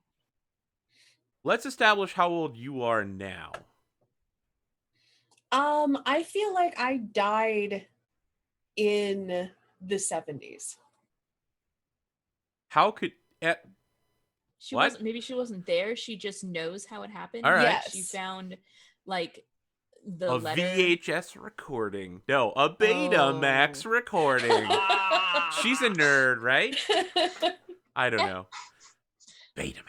[SPEAKER 1] Let's establish how old you are now.
[SPEAKER 3] I feel like I died in the 70s.
[SPEAKER 1] How could
[SPEAKER 2] She
[SPEAKER 1] What?
[SPEAKER 2] wasn't. Maybe she wasn't there. She just knows how it happened.
[SPEAKER 1] All right.
[SPEAKER 3] Yes.
[SPEAKER 2] She found like the
[SPEAKER 1] a
[SPEAKER 2] letter.
[SPEAKER 1] VHS recording? No, a Betamax recording.
[SPEAKER 2] Ah!
[SPEAKER 1] She's a nerd, right? I don't
[SPEAKER 4] Yeah.
[SPEAKER 1] know. Betamax.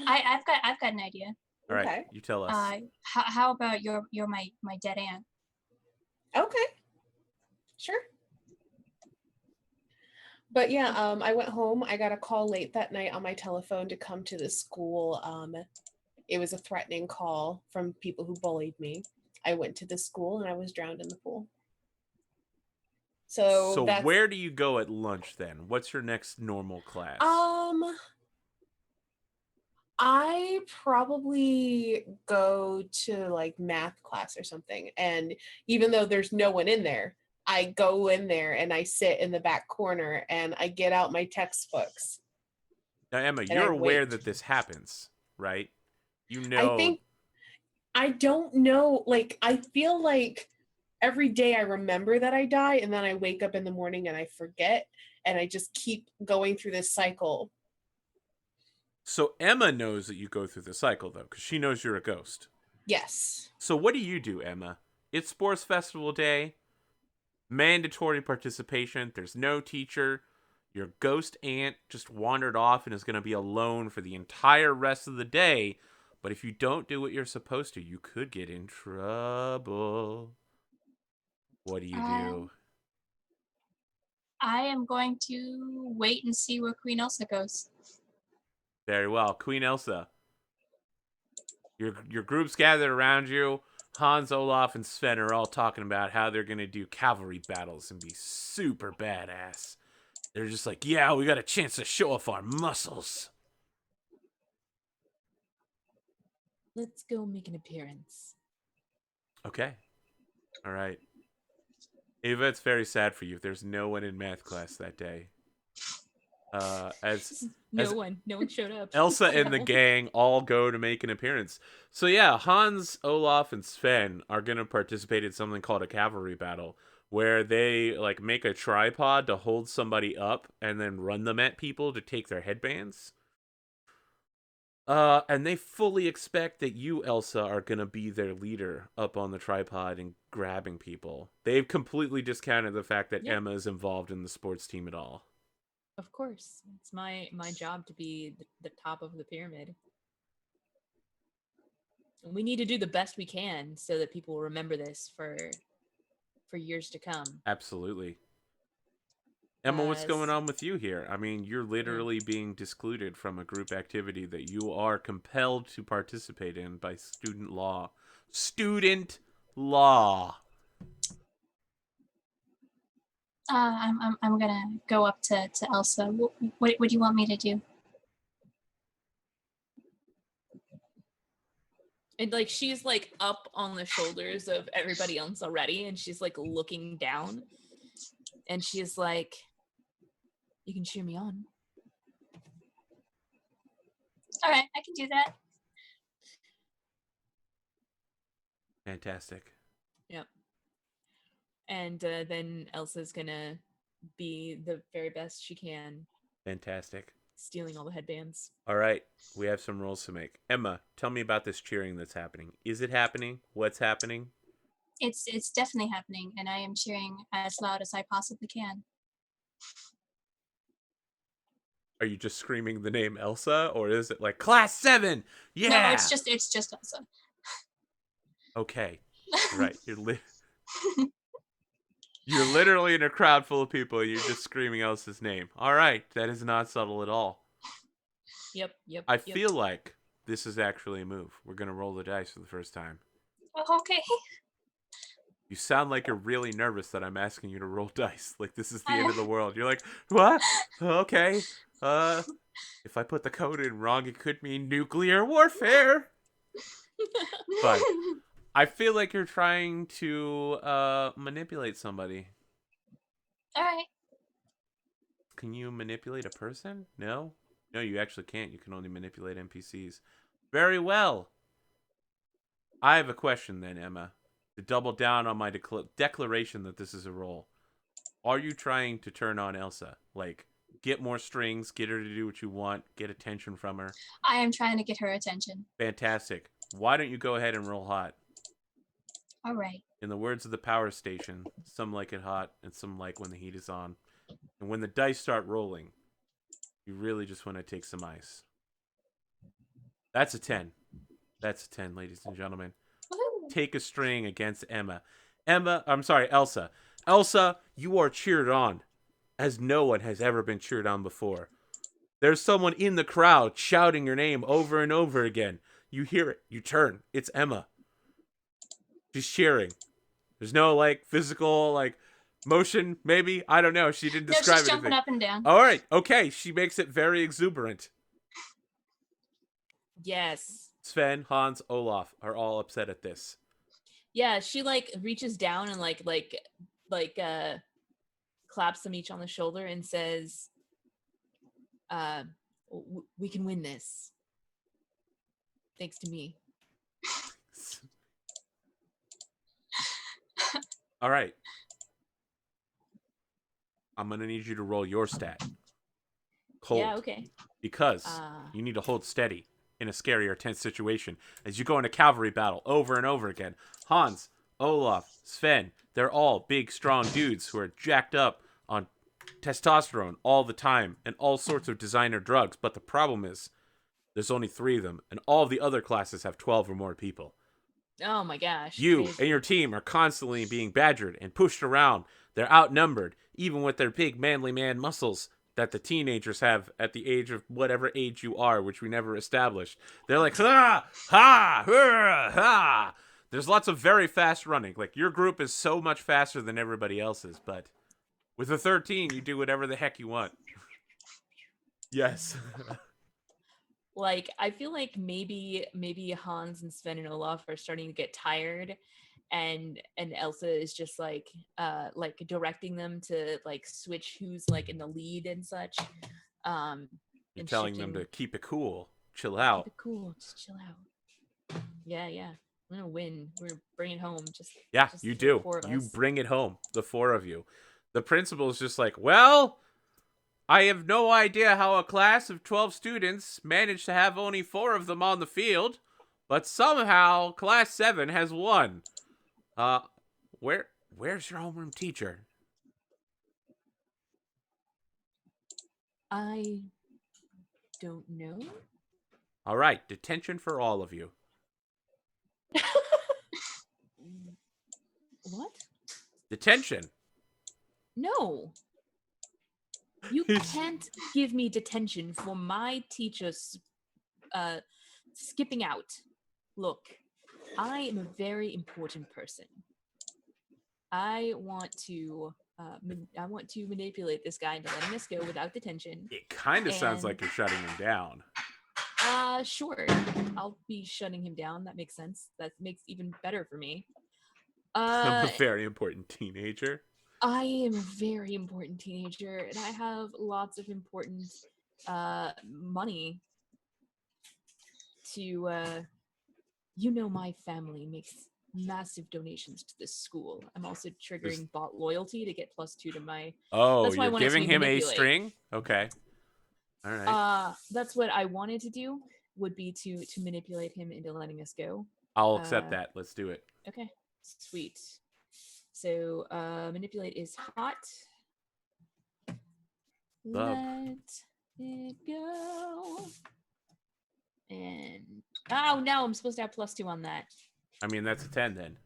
[SPEAKER 4] I've got an idea.
[SPEAKER 1] All right,
[SPEAKER 3] Okay.
[SPEAKER 1] you tell us.
[SPEAKER 4] How about you're my dead aunt?
[SPEAKER 3] Okay. Sure. But yeah, I went home. I got a call late that night on my telephone to come to the school. It was a threatening call from people who bullied me. I went to the school and I was drowned in the pool. So that's
[SPEAKER 1] where do you go at lunch then? What's your next normal class?
[SPEAKER 3] I probably go to like math class or something. And even though there's no one in there, I go in there and I sit in the back corner and I get out my textbooks.
[SPEAKER 1] Now, Emma,
[SPEAKER 3] and
[SPEAKER 1] you're
[SPEAKER 3] I
[SPEAKER 1] aware
[SPEAKER 3] wait.
[SPEAKER 1] that this happens, right? You know.
[SPEAKER 3] I don't know. Like, I feel like every day I remember that I die and then I wake up in the morning and I forget and I just keep going through this cycle.
[SPEAKER 1] So Emma knows that you go through the cycle, though, because she knows you're a ghost.
[SPEAKER 3] Yes.
[SPEAKER 1] So what do, Emma? It's sports festival day. Mandatory participation. There's no teacher. Your ghost aunt just wandered off and is going to be alone for the entire rest of the day. But if you don't do what you're supposed to, you could get in trouble. What do you do?
[SPEAKER 4] I am going to wait and see where Queen Elsa goes.
[SPEAKER 1] Very well. Queen Elsa. Your group's gathered around you. Hans, Olaf, and Sven are all talking about how they're going to do cavalry battles and be super badass. They're just like, yeah, we got a chance to show off our muscles.
[SPEAKER 2] Let's go make an appearance.
[SPEAKER 1] Okay. All right. Ava, it's very sad for you. There's no one in math class that day.
[SPEAKER 2] No one showed up.
[SPEAKER 1] Elsa and the
[SPEAKER 2] No.
[SPEAKER 1] gang all go to make an appearance. So yeah, Hans, Olaf, and Sven are going to participate in something called a cavalry battle, where they like make a tripod to hold somebody up and then run them at people to take their headbands. And they fully expect that you, Elsa, are going to be their leader up on the tripod and grabbing people. They've completely discounted the fact that
[SPEAKER 2] Yep.
[SPEAKER 1] Emma is involved in the sports team at all.
[SPEAKER 2] Of course, it's my job to be the top of the pyramid. And we need to do the best we can so that people will remember this for years to come.
[SPEAKER 1] Absolutely. Emma, what's going on with you here? I mean, you're literally being discluded from a group activity that you are compelled to participate in by student law. Student law.
[SPEAKER 4] I'm gonna go up to Elsa. What do you want me to do?
[SPEAKER 2] And like she's like up on the shoulders of everybody else already, and she's like looking down, and she's like, "You can cheer me on."
[SPEAKER 4] All right, I can do that.
[SPEAKER 1] Fantastic.
[SPEAKER 2] Yep. And then Elsa's gonna be the very best she can,
[SPEAKER 1] Fantastic.
[SPEAKER 2] stealing all the headbands.
[SPEAKER 1] All right, we have some rules to make. Emma, tell me about this cheering that's happening. Is it happening? What's happening?
[SPEAKER 4] It's definitely happening, and I am cheering as loud as I possibly can.
[SPEAKER 1] Are you just screaming the name Elsa, or is it like Class 7? Yeah.
[SPEAKER 4] No, it's just Elsa.
[SPEAKER 1] Okay. Right. You're literally in a crowd full of people. You're just screaming Elsa's name. All right, that is not subtle at all.
[SPEAKER 2] Yep.
[SPEAKER 1] I feel like this is actually a move. We're gonna roll the dice for the first time.
[SPEAKER 4] Oh, okay.
[SPEAKER 1] You sound like you're really nervous that I'm asking you to roll dice. Like this is the end of the world. You're like, what? Okay. If I put the code in wrong, it could mean nuclear warfare. But I feel like you're trying to manipulate somebody.
[SPEAKER 4] All right.
[SPEAKER 1] Can you manipulate a person? No? No, you actually can't. You can only manipulate NPCs. Very well. I have a question then, Emma. To double down on my declaration that this is a roll. Are you trying to turn on Elsa? Like, get more strings, get her to do what you want, get attention from her?
[SPEAKER 4] I am trying to get her attention.
[SPEAKER 1] Fantastic. Why don't you go ahead and roll hot?
[SPEAKER 4] All right.
[SPEAKER 1] In the words of the power station, some like it hot and some like when the heat is on. And when the dice start rolling, you really just want to take some ice. That's a 10. That's a 10, ladies and gentlemen.
[SPEAKER 4] Woohoo.
[SPEAKER 1] Take a string against Emma. Elsa. Elsa, you are cheered on as no one has ever been cheered on before. There's someone in the crowd shouting your name over and over again. You hear it. You turn. It's Emma. She's cheering. There's no, like, physical, like, motion, maybe? I don't know. She didn't describe
[SPEAKER 4] No, she's
[SPEAKER 1] anything.
[SPEAKER 4] jumping up and down.
[SPEAKER 1] All right. Okay. She makes it very exuberant.
[SPEAKER 2] Yes.
[SPEAKER 1] Sven, Hans, Olaf are all upset at this.
[SPEAKER 2] Yeah, she like reaches down and like claps them each on the shoulder and says, we can win this. Thanks to me.
[SPEAKER 1] All right. I'm going to need you to roll your stat. Cold.
[SPEAKER 2] Yeah, okay.
[SPEAKER 1] Because you need to hold steady in a scary or tense situation as you go into cavalry battle over and over again. Hans, Olaf, Sven, they're all big, strong dudes who are jacked up on testosterone all the time and all sorts of designer drugs. But the problem is there's only 3 of them, and all of the other classes have 12 or more people.
[SPEAKER 2] Oh my gosh.
[SPEAKER 1] You
[SPEAKER 2] crazy.
[SPEAKER 1] and your team are constantly being badgered and pushed around. They're outnumbered, even with their big manly man muscles that the teenagers have at the age of whatever age you are, which we never established. They're like, ha, ha, ha, ha. There's lots of very fast running. Like, your group is so much faster than everybody else's, but with a 13, you do whatever the heck you want. Yes.
[SPEAKER 2] Like, I feel like maybe Hans and Sven and Olaf are starting to get tired, and Elsa is just like directing them to like switch who's like in the lead and such.
[SPEAKER 1] You're
[SPEAKER 2] and
[SPEAKER 1] telling them to keep it cool, chill out.
[SPEAKER 2] Keep it cool, just chill out. Yeah. We're gonna win. We're bringing it home. Just
[SPEAKER 1] You
[SPEAKER 2] the
[SPEAKER 1] do.
[SPEAKER 2] 4 of
[SPEAKER 1] You
[SPEAKER 2] us.
[SPEAKER 1] bring it home, the 4 of you. The principal is just like, well, I have no idea how a class of 12 students managed to have only 4 of them on the field, but somehow class 7 has won. Where's your homeroom teacher?
[SPEAKER 2] I don't know.
[SPEAKER 1] All right, detention for all of you.
[SPEAKER 2] What?
[SPEAKER 1] Detention.
[SPEAKER 2] No. You can't give me detention for my teachers skipping out. Look, I am a very important person. I want to manipulate this guy into letting us go without detention.
[SPEAKER 1] It kind of sounds
[SPEAKER 2] And-
[SPEAKER 1] like you're shutting him down.
[SPEAKER 2] Sure. I'll be shutting him down. That makes sense. That makes even better for me.
[SPEAKER 1] I'm a very important teenager.
[SPEAKER 2] I am a very important teenager, and I have lots of important money to my family makes massive donations to this school. I'm also triggering bot loyalty to get +2 to my.
[SPEAKER 1] Oh,
[SPEAKER 2] That's why I
[SPEAKER 1] you're
[SPEAKER 2] want it to
[SPEAKER 1] giving
[SPEAKER 2] be
[SPEAKER 1] him a
[SPEAKER 2] manipulate.
[SPEAKER 1] string? Okay. All right.
[SPEAKER 2] That's what I wanted to do, would be to manipulate him into letting us go.
[SPEAKER 1] I'll accept that. Let's do it.
[SPEAKER 2] Okay, sweet. So manipulate is hot.
[SPEAKER 1] Love.
[SPEAKER 2] Let it go. And now I'm supposed to have +2 on that.
[SPEAKER 1] I mean, that's a 10 then.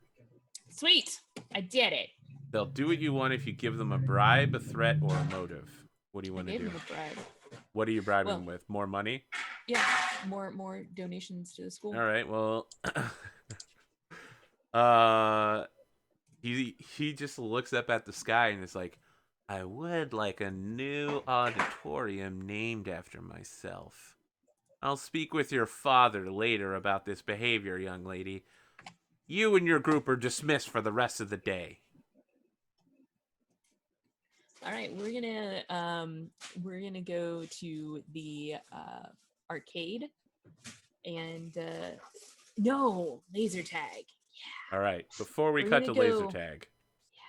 [SPEAKER 2] Sweet, I did it.
[SPEAKER 1] They'll do what you want if you give them a bribe, a threat, or a motive. What do you want to
[SPEAKER 2] I gave
[SPEAKER 1] do?
[SPEAKER 2] him a bribe.
[SPEAKER 1] What are you bribing them with? More money?
[SPEAKER 2] Yeah, more donations to the school.
[SPEAKER 1] All right. Well, he just looks up at the sky and is like, I would like a new auditorium named after myself. I'll speak with your father later about this behavior, young lady. You and your group are dismissed for the rest of the day.
[SPEAKER 2] All right, we're gonna go to the arcade, and no laser tag.
[SPEAKER 1] All right. Before we
[SPEAKER 2] We're
[SPEAKER 1] cut to
[SPEAKER 2] gonna
[SPEAKER 1] laser
[SPEAKER 2] go-
[SPEAKER 1] tag,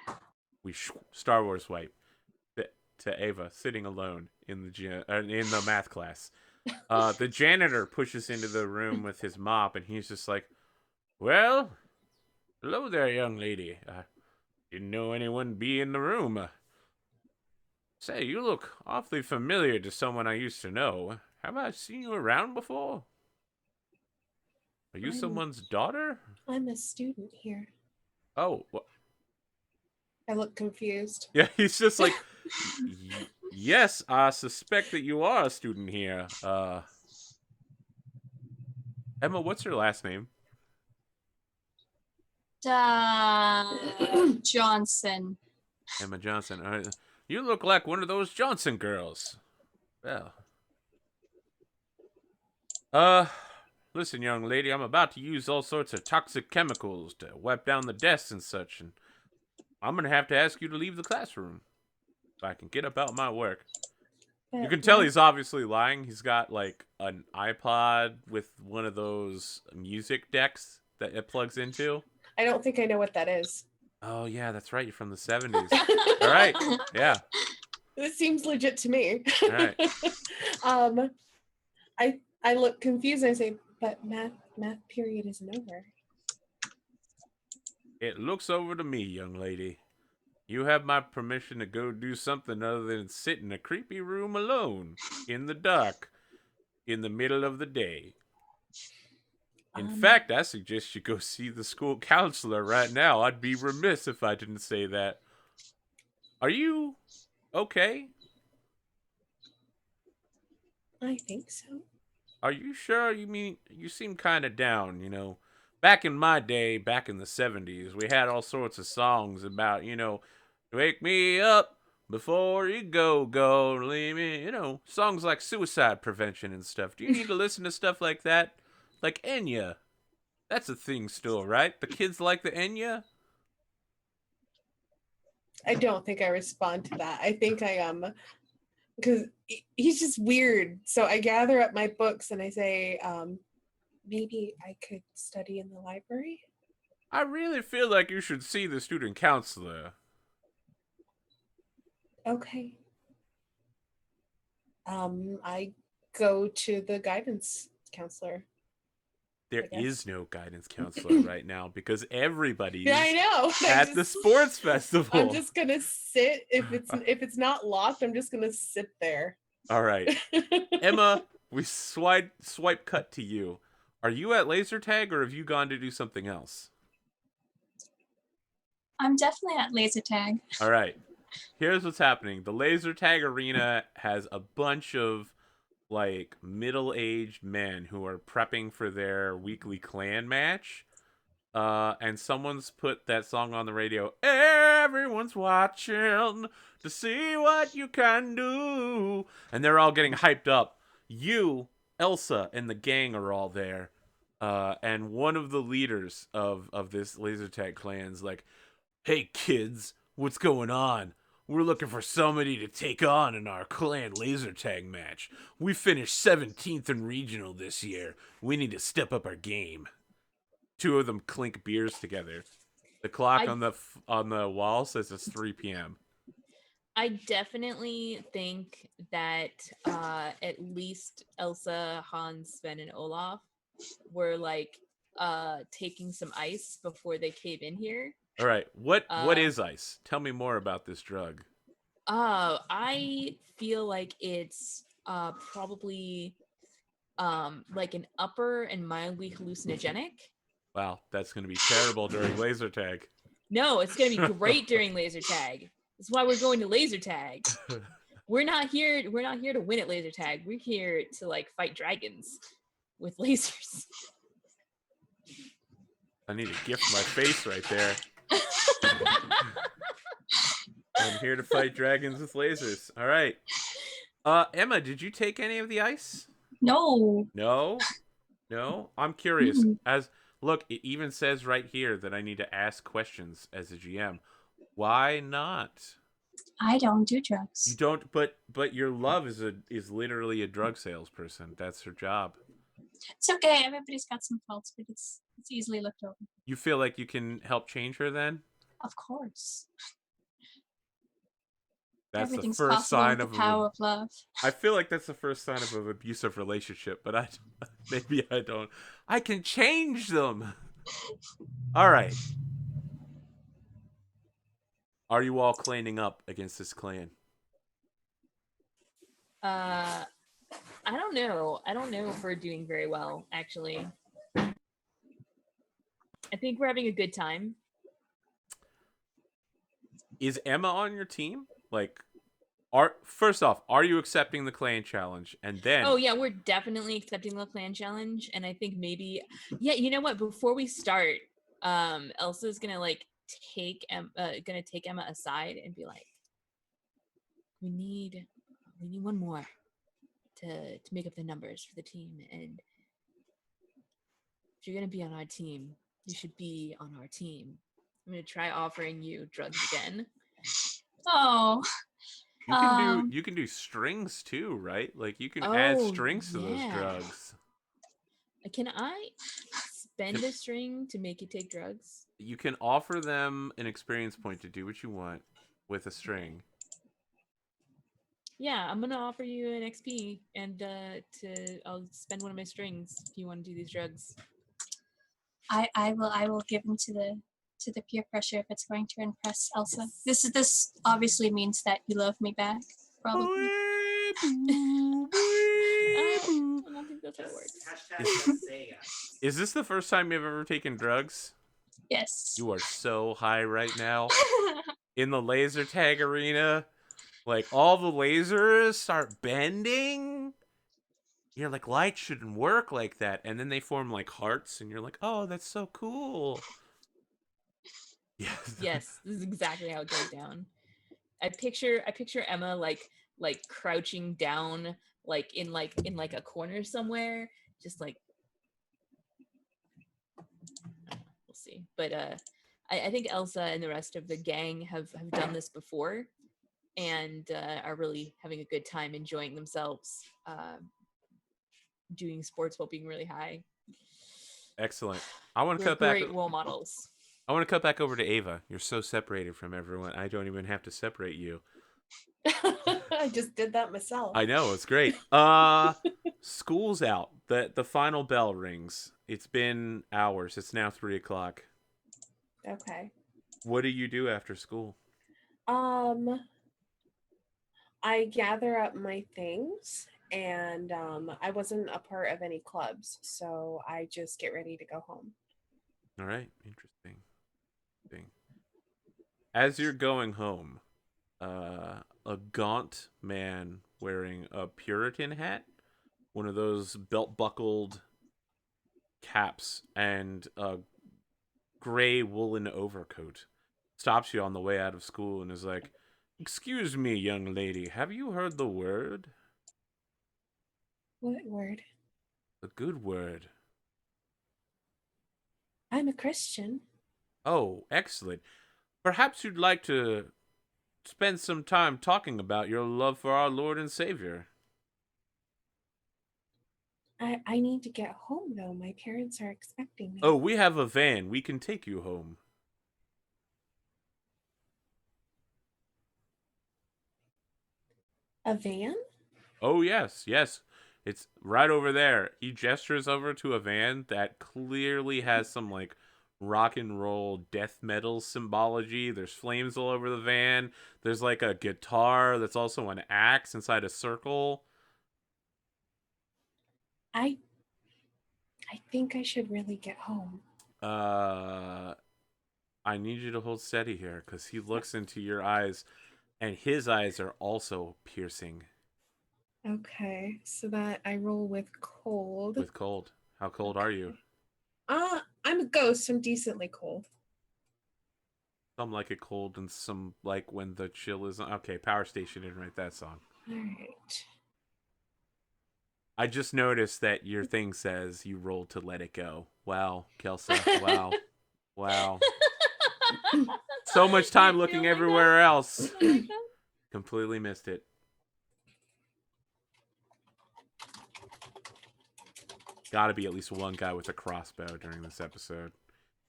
[SPEAKER 2] Yeah.
[SPEAKER 1] we Star Wars wipe to Ava sitting alone in the math class. The janitor pushes into the room with his mop, and he's just like, "Well, hello there, young lady. Didn't know anyone be in the room. Say, you look awfully familiar to someone I used to know. Have I seen you around before? Are you someone's daughter?"
[SPEAKER 3] I'm a student here.
[SPEAKER 1] Oh, what?
[SPEAKER 3] I look confused.
[SPEAKER 1] Yeah, he's just like, yes, I suspect that you are a student here. Emma, what's your last name?
[SPEAKER 4] Johnson.
[SPEAKER 1] Emma Johnson. You look like one of those Johnson girls. Well. Listen, young lady, I'm about to use all sorts of toxic chemicals to wipe down the desks and such, and I'm gonna have to ask you to leave the classroom so I can get about my work. You can tell he's obviously lying. He's got like an iPod with one of those music decks that it plugs into.
[SPEAKER 3] I don't think I know what that is.
[SPEAKER 1] Oh yeah, that's right. You're from the 70s. All right. Yeah.
[SPEAKER 3] This seems legit to me.
[SPEAKER 1] All right.
[SPEAKER 3] I look confused and I say, but math period isn't over.
[SPEAKER 1] It looks over to me, young lady. You have my permission to go do something other than sit in a creepy room alone, in the dark, in the middle of the day. In fact, I suggest you go see the school counselor right now. I'd be remiss if I didn't say that. Are you okay?
[SPEAKER 3] I think so.
[SPEAKER 1] Are you sure? You seem kind of down, you know. Back in my day, back in the 70s, we had all sorts of songs about, wake me up before you go, leave me, songs like suicide prevention and stuff. Do you need to listen to stuff like that? Like Enya. That's a thing still, right? The kids like the Enya?
[SPEAKER 3] I don't think I respond to that. I think I because he's just weird. So I gather up my books and I say, maybe I could study in the library.
[SPEAKER 1] I really feel like you should see the student counselor.
[SPEAKER 3] Okay. I go to the guidance counselor.
[SPEAKER 1] There is no guidance counselor right now because everybody's
[SPEAKER 3] Yeah, I know.
[SPEAKER 1] at the sports festival.
[SPEAKER 3] I'm just gonna sit. If it's not locked, I'm just gonna sit there.
[SPEAKER 1] All right, Emma. We swipe cut to you. Are you at laser tag or have you gone to do something else?
[SPEAKER 4] I'm definitely at laser tag.
[SPEAKER 1] All right. Here's what's happening. The laser tag arena has a bunch of like middle-aged men who are prepping for their weekly clan match. And someone's put that song on the radio. Everyone's watching to see what you can do. And they're all getting hyped up. You, Elsa and the gang are all there. And one of the leaders of this laser tag clan's like, "Hey kids, what's going on? We're looking for somebody to take on in our clan laser tag match. We finished 17th in regional this year. We need to step up our game." Two of them clink beers together. The clock
[SPEAKER 2] I-
[SPEAKER 1] on the wall says it's 3 p.m.
[SPEAKER 2] I definitely think that at least Elsa, Hans, Sven, and Olaf were like taking some ice before they came in here.
[SPEAKER 1] All right, what
[SPEAKER 2] Uh,
[SPEAKER 1] is ice? Tell me more about this drug.
[SPEAKER 2] I feel like it's probably like an upper and mildly hallucinogenic.
[SPEAKER 1] Wow, that's going to be terrible during laser tag.
[SPEAKER 2] No, it's gonna be great during laser tag. That's why we're going to laser tag. We're not here to win at laser tag. We're here to like fight dragons with lasers.
[SPEAKER 1] I need to gift my face right there. I'm here to fight dragons with lasers. All right. Emma, did you take any of the ice?
[SPEAKER 4] No.
[SPEAKER 1] No? No? I'm curious.
[SPEAKER 4] Mm.
[SPEAKER 1] Look, it even says right here that I need to ask questions as a GM. Why not?
[SPEAKER 4] I don't do
[SPEAKER 1] You
[SPEAKER 4] drugs.
[SPEAKER 1] don't, but your love is literally a drug salesperson. That's her job.
[SPEAKER 4] It's okay. Everybody's got some faults, but it's easily looked over.
[SPEAKER 1] You feel like you can help change her then?
[SPEAKER 4] Of course.
[SPEAKER 1] That's the
[SPEAKER 4] Everything's
[SPEAKER 1] first
[SPEAKER 4] possible
[SPEAKER 1] sign
[SPEAKER 4] with
[SPEAKER 1] of
[SPEAKER 4] the power of love.
[SPEAKER 1] I feel like that's the first sign of an abusive relationship, but maybe I don't. I can change them. All right. Are you all clanning up against this clan?
[SPEAKER 2] I don't know. I don't know if we're doing very well, actually. I think we're having a good time.
[SPEAKER 1] Is Emma on your team? Like, first off, are you accepting the clan challenge? And then,
[SPEAKER 2] Oh yeah, we're definitely accepting the clan challenge, and I think maybe, yeah, you know what? Before we start, Elsa's gonna like take Emma aside and be like, we need one more to make up the numbers for the team, and if you're gonna be on our team, you should be on our team. I'm gonna try offering you drugs again.
[SPEAKER 4] Oh.
[SPEAKER 1] you can do strings too, right? Like you can add
[SPEAKER 2] Oh,
[SPEAKER 1] strings to those
[SPEAKER 2] yeah.
[SPEAKER 1] drugs.
[SPEAKER 2] Can I spend a string to make you take drugs?
[SPEAKER 1] You can offer them an experience point to do what you want with a string.
[SPEAKER 2] Yeah, I'm gonna offer you an XP, and I'll spend one of my strings if you want to do these drugs.
[SPEAKER 4] I will give in to the peer pressure if it's going to impress Elsa. This obviously means that you love me back, probably.
[SPEAKER 2] I don't think that's how it works.
[SPEAKER 1] Is this the first time you've ever taken drugs?
[SPEAKER 4] Yes.
[SPEAKER 1] You are so high right now. In the laser tag arena, like all the lasers start bending. You're like, light shouldn't work like that. And then they form like hearts, and you're like, oh, that's so cool. Yes.
[SPEAKER 2] Yes, this is exactly how it goes down. I picture Emma like crouching down in a corner somewhere, just like, we'll see. But I think Elsa and the rest of the gang have done this before, and are really having a good time, enjoying themselves, doing sports while being really high.
[SPEAKER 1] Excellent. I want to
[SPEAKER 2] We're
[SPEAKER 1] cut back.
[SPEAKER 2] great role models.
[SPEAKER 1] I want to cut back over to Ava. You're so separated from everyone. I don't even have to separate you.
[SPEAKER 3] I just did that myself.
[SPEAKER 1] I know, it's great. School's out. The final bell rings. It's been hours. It's now 3:00.
[SPEAKER 3] Okay.
[SPEAKER 1] What do you do after school?
[SPEAKER 3] I gather up my things, and I wasn't a part of any clubs, so I just get ready to go home.
[SPEAKER 1] All right, interesting. As you're going home, a gaunt man wearing a Puritan hat, one of those belt-buckled caps, and a gray woolen overcoat, stops you on the way out of school and is like, "Excuse me, young lady, have you heard the word?"
[SPEAKER 3] What word?
[SPEAKER 1] A good word.
[SPEAKER 3] I'm a Christian.
[SPEAKER 1] Oh, excellent. Perhaps you'd like to spend some time talking about your love for our Lord and Savior.
[SPEAKER 3] I need to get home though. My parents are expecting me.
[SPEAKER 1] Oh, we have a van. We can take you home.
[SPEAKER 3] A van?
[SPEAKER 1] Oh, yes, yes. It's right over there. He gestures over to a van that clearly has some, like, rock and roll death metal symbology. There's flames all over the van. There's, like, a guitar that's also an axe inside a circle.
[SPEAKER 3] I think I should really get home.
[SPEAKER 1] I need you to hold steady here, because he looks into your eyes, and his eyes are also piercing.
[SPEAKER 3] Okay, so that I roll with cold.
[SPEAKER 1] With cold. How cold are you?
[SPEAKER 3] I'm a ghost. I'm decently cold.
[SPEAKER 1] Some like it cold and some like when the chill is on. Okay, Power Station didn't write that song.
[SPEAKER 3] All right.
[SPEAKER 1] I just noticed that your thing says you rolled to let it go. Wow, Kelsa. Wow. Wow. So much time looking everywhere else.
[SPEAKER 2] Oh my God.
[SPEAKER 1] Completely missed it. Gotta be at least one guy with a crossbow during this episode.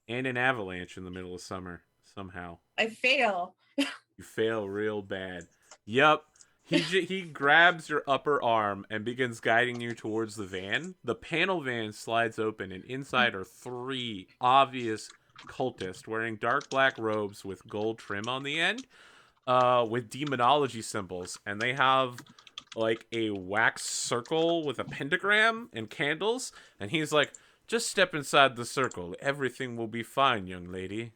[SPEAKER 1] And an avalanche in the middle of summer. Somehow.
[SPEAKER 3] I fail.
[SPEAKER 1] You fail real bad. Yup. He grabs your upper arm and begins guiding you towards the van. The panel van slides open, and inside are 3 obvious cultists wearing dark black robes with gold trim on the end, with demonology symbols, and they have like a wax circle with a pentagram and candles. And he's like, "Just step inside the circle. Everything will be fine, young lady."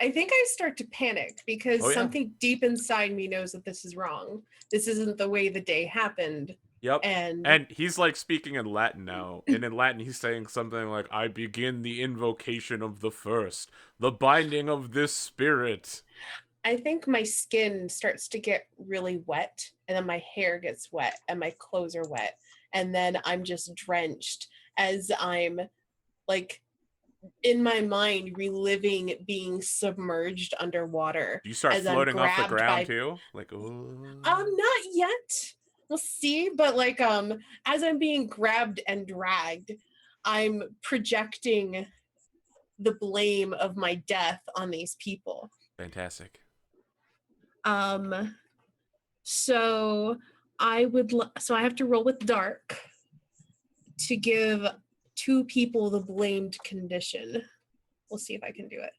[SPEAKER 3] I think I start to panic because
[SPEAKER 1] Oh, yeah.
[SPEAKER 3] something deep inside me knows that this is wrong. This isn't the way the day happened.
[SPEAKER 1] Yep.
[SPEAKER 3] And
[SPEAKER 1] he's like speaking in Latin now. And in Latin, he's saying something like, "I begin the invocation of the first, the binding of this spirit."
[SPEAKER 3] I think my skin starts to get really wet, and then my hair gets wet, and my clothes are wet. And then I'm just drenched as I'm like in my mind reliving being submerged underwater.
[SPEAKER 1] Do you start
[SPEAKER 3] as I'm
[SPEAKER 1] floating off the
[SPEAKER 3] grabbed
[SPEAKER 1] ground
[SPEAKER 3] by-
[SPEAKER 1] too? Like, ooh.
[SPEAKER 3] Not yet. We'll see, but like as I'm being grabbed and dragged, I'm projecting the blame of my death on these people.
[SPEAKER 1] Fantastic.
[SPEAKER 3] So so I have to roll with dark to give 2 people the blamed condition. We'll see if I can do it.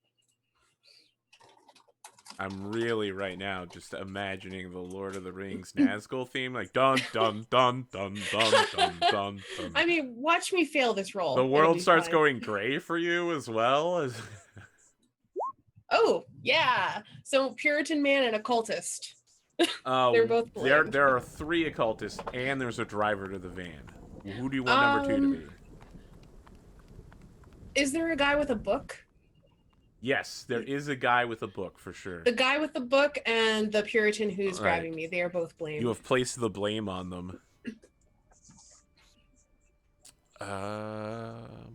[SPEAKER 1] I'm really right now just imagining the Lord of the Rings Nazgul theme, like dun dun dun dun dun dun dun dun.
[SPEAKER 3] I mean, watch me fail this roll.
[SPEAKER 1] The
[SPEAKER 3] It'll
[SPEAKER 1] world
[SPEAKER 3] be
[SPEAKER 1] starts
[SPEAKER 3] fine.
[SPEAKER 1] going gray for you as well as.
[SPEAKER 3] Oh, yeah. So Puritan man and occultist. They're both blamed.
[SPEAKER 1] There are 3 occultists, and there's a driver to the van. Who do you want number 2 to be?
[SPEAKER 3] Is there a guy with a book?
[SPEAKER 1] Yes, there is a guy with a book for sure.
[SPEAKER 3] The guy with the book and the Puritan who's
[SPEAKER 1] All right.
[SPEAKER 3] grabbing me. They are both blamed.
[SPEAKER 1] You have placed the blame on them.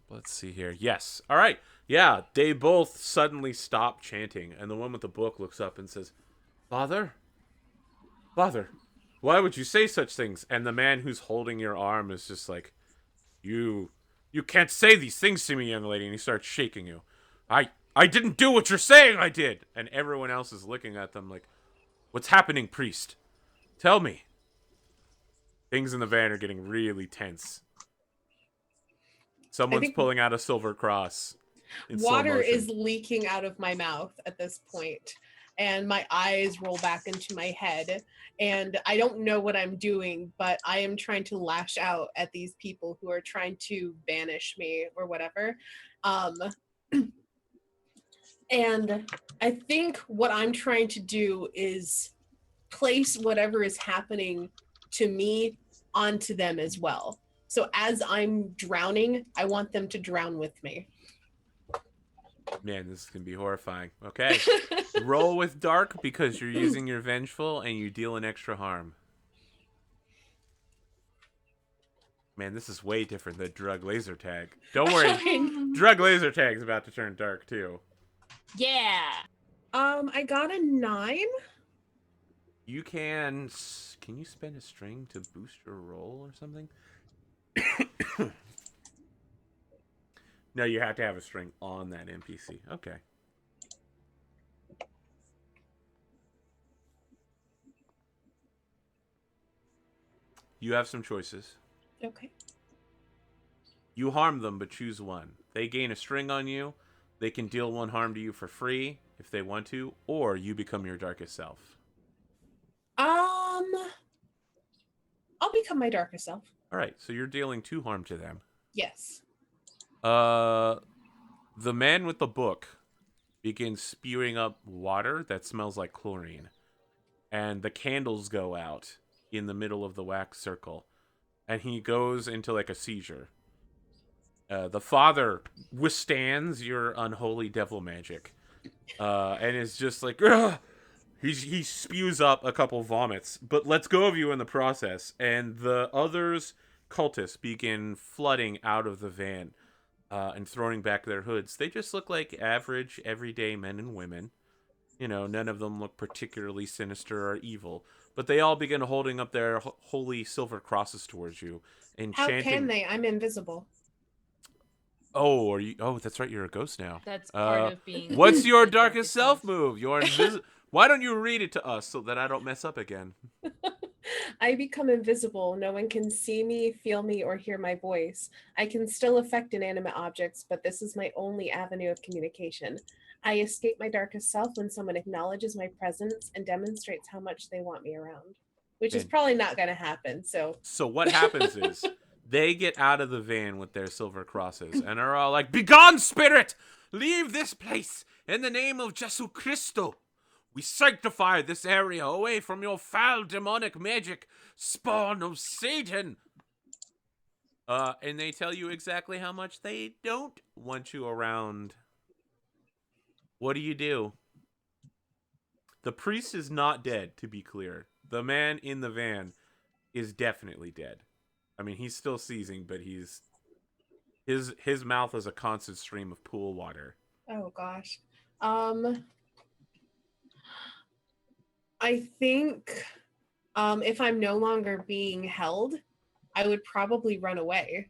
[SPEAKER 1] Let's see here. Yes. All right. Yeah, they both suddenly stop chanting, and the one with the book looks up and says, "Father? Father, why would you say such things?" And the man who's holding your arm is just like, You can't say these things to me, young lady." And he starts shaking you. I didn't do what you're saying I did. And everyone else is looking at them like, "What's happening, priest? Tell me." Things in the van are getting really tense. Someone's pulling out a silver cross.
[SPEAKER 3] Water is leaking out of my mouth at this point, and my eyes roll back into my head, and I don't know what I'm doing, but I am trying to lash out at these people who are trying to banish me or whatever. And I think what I'm trying to do is place whatever is happening to me onto them as well. So as I'm drowning, I want them to drown with me.
[SPEAKER 1] Man, this is going to be horrifying. Okay. Roll with dark because you're using your vengeful and you deal an extra harm. Man, this is way different than drug laser tag. Don't worry, drug laser tag's about to turn dark too.
[SPEAKER 2] Yeah.
[SPEAKER 3] I got a 9.
[SPEAKER 1] You can you spend a string to boost your roll or something? No, you have to have a string on that NPC. Okay. You have some choices.
[SPEAKER 3] Okay.
[SPEAKER 1] You harm them, but choose one. They gain a string on you. They can deal 1 harm to you for free if they want to, or you become your darkest self.
[SPEAKER 3] I'll become my darkest self.
[SPEAKER 1] All right, so you're dealing 2 harm to them.
[SPEAKER 3] Yes.
[SPEAKER 1] The man with the book begins spewing up water that smells like chlorine, and the candles go out in the middle of the wax circle, and he goes into like a seizure. The father withstands your unholy devil magic, and is just like, ugh! He spews up a couple vomits, but lets go of you in the process, and the others cultists begin flooding out of the van and throwing back their hoods. They just look like average, everyday men and women. You know, none of them look particularly sinister or evil, but they all begin holding up their holy silver crosses towards you and
[SPEAKER 3] How
[SPEAKER 1] chanting.
[SPEAKER 3] can they? I'm invisible.
[SPEAKER 1] Oh, are you? Oh, that's right. You're a ghost now.
[SPEAKER 2] That's part of being.
[SPEAKER 1] What's your
[SPEAKER 2] the
[SPEAKER 1] darkest self move? You're invisible. Why don't you read it to us so that I don't mess up again?
[SPEAKER 3] I become invisible. No one can see me, feel me, or hear my voice. I can still affect inanimate objects, but this is my only avenue of communication. I escape my darkest self when someone acknowledges my presence and demonstrates how much they want me around, which is
[SPEAKER 1] And-
[SPEAKER 3] probably not going to happen. So
[SPEAKER 1] what happens is they get out of the van with their silver crosses and are all like, "Begone, spirit! Leave this place in the name of Jesu Christo. We sanctify this area away from your foul demonic magic, spawn of Satan." And they tell you exactly how much they don't want you around. What do you do? The priest is not dead, to be clear. The man in the van is definitely dead. I mean, he's still seizing, but his mouth is a constant stream of pool water.
[SPEAKER 3] oh gosh. I think if I'm no longer being held, I would probably run away.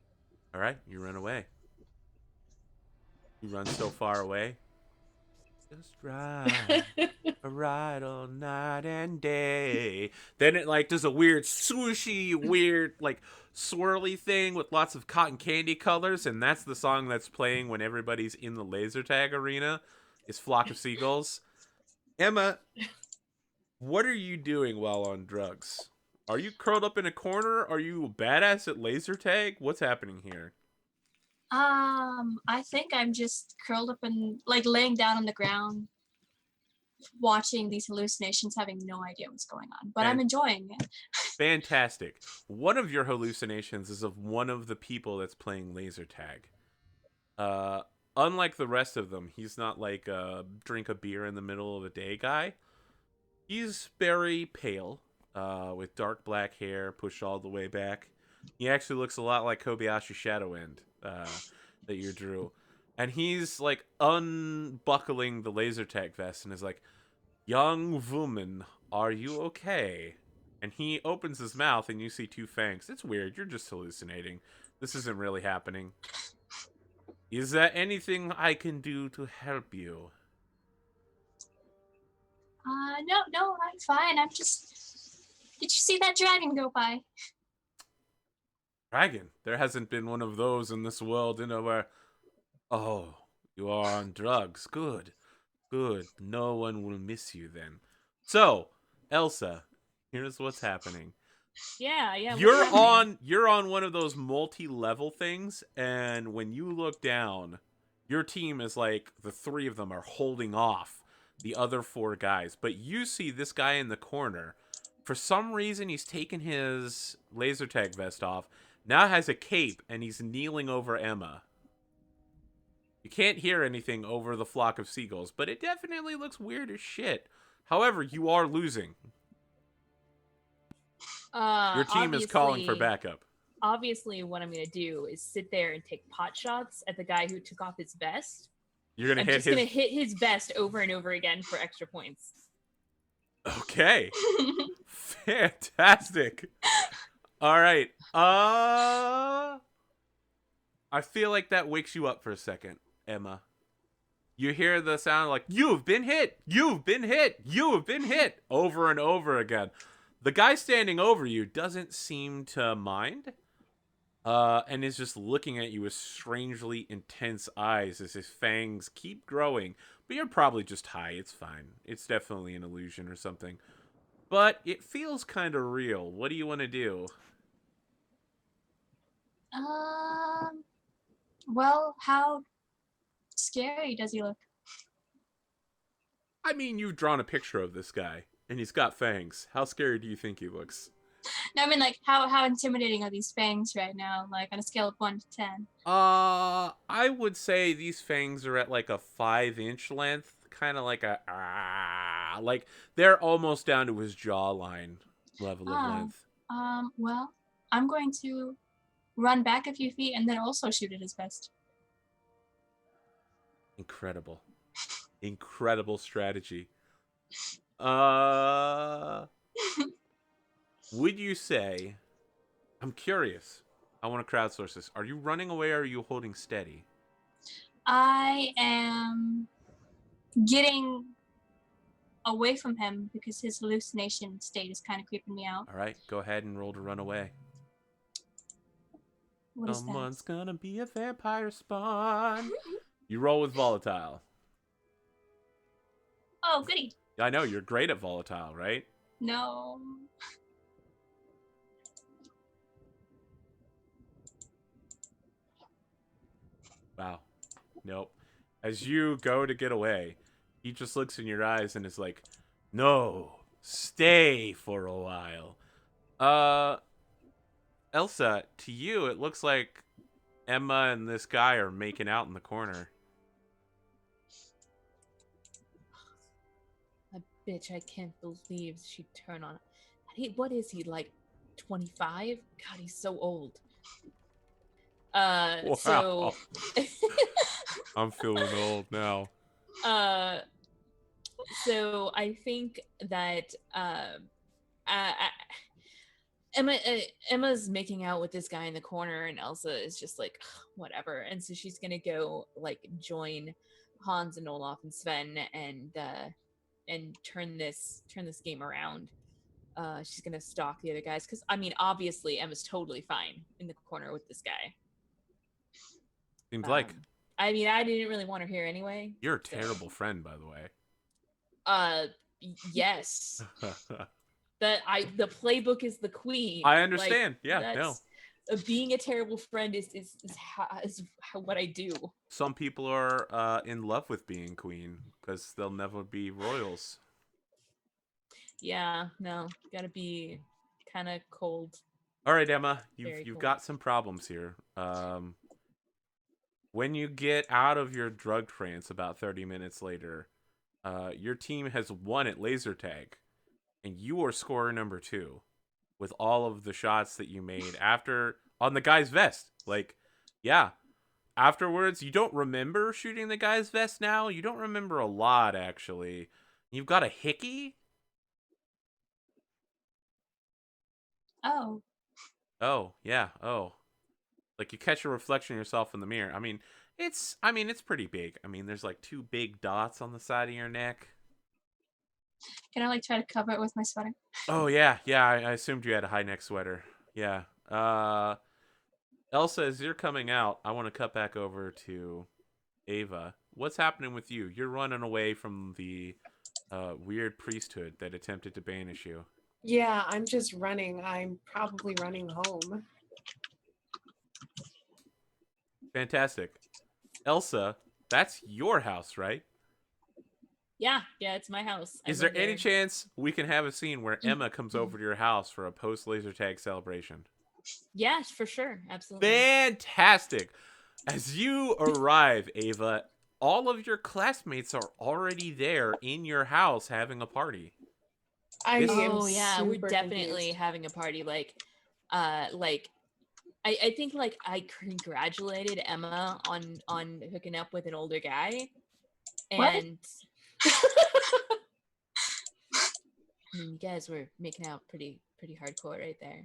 [SPEAKER 1] All right, you run away. You run so far away. Just ride, ride all night and day. Then it like does a weird swooshy, weird like swirly thing with lots of cotton candy colors, and that's the song that's playing when everybody's in the laser tag arena. Is Flock of Seagulls. Emma, what are you doing while on drugs? Are you curled up in a corner? Are you a badass at laser tag? What's happening here?
[SPEAKER 4] I think I'm just curled up and like laying down on the ground, watching these hallucinations, having no idea what's going on, but I'm enjoying it.
[SPEAKER 1] Fantastic. One of your hallucinations is of one of the people that's playing laser tag. Unlike the rest of them, he's not like a drink a beer in the middle of the day guy. He's very pale, with dark black hair pushed all the way back. He actually looks a lot like Kobayashi Shadow End that you drew. And he's like unbuckling the laser tag vest and is like, "Young woman, are you okay?" And he opens his mouth and you see 2 fangs. It's weird. You're just hallucinating. This isn't really happening. Is there anything I can do to help you?
[SPEAKER 4] No, I'm fine. I'm just. Did you see that dragon go by?
[SPEAKER 1] Dragon? There hasn't been one of those in this world in over... Oh, you are on drugs. Good. Good. No one will miss you then. So, Elsa, here's what's happening.
[SPEAKER 2] Yeah. what's
[SPEAKER 1] You're
[SPEAKER 2] happening?
[SPEAKER 1] on one of those multi-level things, and when you look down, your team is like the 3 of them are holding off the other 4 guys, but you see this guy in the corner. For some reason, he's taken his laser tag vest off, now has a cape, and he's kneeling over Emma. You can't hear anything over the flock of seagulls, but it definitely looks weird as shit. However, you are losing. Your team is calling for backup.
[SPEAKER 2] obviously what I'm gonna do is sit there and take pot shots at the guy who took off his vest.
[SPEAKER 1] You're gonna
[SPEAKER 2] I'm
[SPEAKER 1] hit
[SPEAKER 2] just
[SPEAKER 1] his.
[SPEAKER 2] gonna hit his vest over and over again for extra points.
[SPEAKER 1] Okay. Fantastic. All right. I feel like that wakes you up for a second, Emma. You hear the sound like, "You've been hit! You've been hit! You've been hit!" over and over again. The guy standing over you doesn't seem to mind, and is just looking at you with strangely intense eyes as his fangs keep growing. But you're probably just high. It's fine. It's definitely an illusion or something. But it feels kind of real. What do you want to do?
[SPEAKER 4] Well, how scary does he look?
[SPEAKER 1] I mean, you've drawn a picture of this guy, and he's got fangs. How scary do you think he looks?
[SPEAKER 4] No, I mean, like, how intimidating are these fangs right now? Like, on a scale of 1 to 10.
[SPEAKER 1] I would say these fangs are at like a 5-inch length, kind of like like they're almost down to his jawline level of
[SPEAKER 4] Oh.
[SPEAKER 1] length.
[SPEAKER 4] Well, I'm going to run back a few feet and then also shoot at his vest.
[SPEAKER 1] Incredible. Incredible strategy. Would you say, I'm curious, I want to crowdsource this. Are you running away or are you holding steady?
[SPEAKER 4] I am getting away from him because his hallucination state is kind of creeping me out.
[SPEAKER 1] All right, go ahead and roll to run away.
[SPEAKER 4] What is
[SPEAKER 1] Someone's
[SPEAKER 4] that?
[SPEAKER 1] gonna be a vampire spawn. You roll with volatile.
[SPEAKER 4] Oh, goody.
[SPEAKER 1] I know, you're great at volatile, right?
[SPEAKER 4] No.
[SPEAKER 1] Wow. Nope. As you go to get away, he just looks in your eyes and is like, "No, stay for a while." Elsa, to you, it looks like Emma and this guy are making out in the corner.
[SPEAKER 2] A bitch, I can't believe she turned on. What is he, like 25? God, he's so old.
[SPEAKER 1] Wow.
[SPEAKER 2] So
[SPEAKER 1] I'm feeling old now.
[SPEAKER 2] So I think that Emma's making out with this guy in the corner, and Elsa is just like, whatever. And so she's gonna go like join Hans and Olaf and Sven and turn this game around. She's gonna stalk the other guys because I mean, obviously Emma's totally fine in the corner with this guy.
[SPEAKER 1] Seems like.
[SPEAKER 2] I mean, I didn't really want her here anyway.
[SPEAKER 1] You're a terrible friend, by the way.
[SPEAKER 2] Yes. The playbook is the queen.
[SPEAKER 1] I understand.
[SPEAKER 2] Like,
[SPEAKER 1] yeah, no.
[SPEAKER 2] Being a terrible friend is what I do.
[SPEAKER 1] Some people are in love with being queen because they'll never be royals.
[SPEAKER 2] Yeah, no, gotta be kind of cold.
[SPEAKER 1] All right, Emma,
[SPEAKER 2] Very
[SPEAKER 1] you've
[SPEAKER 2] cold.
[SPEAKER 1] got some problems here. When you get out of your drug trance about 30 minutes later, your team has won at laser tag, and you are scorer number 2 with all of the shots that you made after on the guy's vest. Like, yeah. Afterwards, you don't remember shooting the guy's vest now. You don't remember a lot, actually. You've got a hickey?
[SPEAKER 4] Oh.
[SPEAKER 1] Oh, yeah. Oh. Like you catch a reflection of yourself in the mirror. I mean, it's pretty big. I mean, there's like 2 big dots on the side of your neck.
[SPEAKER 4] Can I like try to cover it with my sweater?
[SPEAKER 1] Oh yeah, yeah. I assumed you had a high neck sweater. Yeah. Elsa, as you're coming out, I want to cut back over to Ava. What's happening with you? You're running away from the weird priesthood that attempted to banish you.
[SPEAKER 3] Yeah, I'm just running. I'm probably running home.
[SPEAKER 1] Fantastic. Elsa, that's your house, right?
[SPEAKER 2] Yeah, it's my house. I
[SPEAKER 1] Is there
[SPEAKER 2] live
[SPEAKER 1] any chance we can have a scene where Emma comes over to your house for a post laser tag celebration?
[SPEAKER 2] Yeah, for sure, absolutely.
[SPEAKER 1] Fantastic. As you arrive, Ava, all of your classmates are already there in your house having a party.
[SPEAKER 3] I am
[SPEAKER 2] Oh yeah, we're
[SPEAKER 3] super
[SPEAKER 2] definitely
[SPEAKER 3] confused.
[SPEAKER 2] having a party. Like I think like I congratulated Emma on hooking up with an older guy,
[SPEAKER 4] What?
[SPEAKER 2] and I mean, you guys were making out pretty hardcore right there.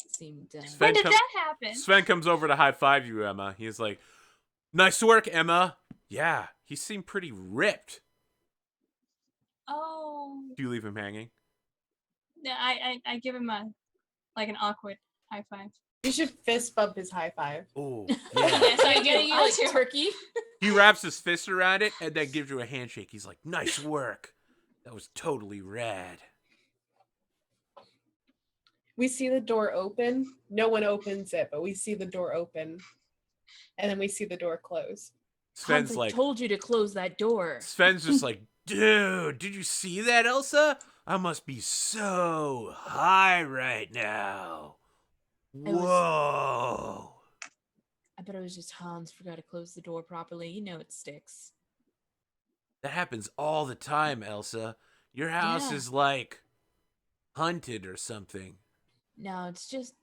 [SPEAKER 2] Seemed
[SPEAKER 4] When did that happen?
[SPEAKER 1] Sven comes over to high five you, Emma. He's like, "Nice work, Emma." Yeah, he seemed pretty ripped.
[SPEAKER 4] Oh,
[SPEAKER 1] Do you leave him hanging?
[SPEAKER 4] yeah. I give him an awkward high five.
[SPEAKER 3] You should fist bump his high five.
[SPEAKER 1] Oh,
[SPEAKER 4] Yes,
[SPEAKER 2] so
[SPEAKER 4] I
[SPEAKER 2] you're getting
[SPEAKER 4] do.
[SPEAKER 2] you
[SPEAKER 4] I
[SPEAKER 2] like
[SPEAKER 4] do.
[SPEAKER 2] turkey.
[SPEAKER 1] He wraps his fist around it and then gives you a handshake. He's like, "Nice work. That was totally rad."
[SPEAKER 3] We see the door open. No one opens it, but we see the door open. And then we see the door close.
[SPEAKER 1] Sven's
[SPEAKER 2] Hans, I
[SPEAKER 1] like,
[SPEAKER 2] told you to close that door.
[SPEAKER 1] Sven's just like, "Dude, did you see that, Elsa? I must be so high right now. Whoa."
[SPEAKER 2] I bet it was just Hans forgot to close the door properly. You know it sticks.
[SPEAKER 1] That happens all the time, Elsa. Your house
[SPEAKER 2] Yeah.
[SPEAKER 1] is like hunted or something.
[SPEAKER 2] No, it's just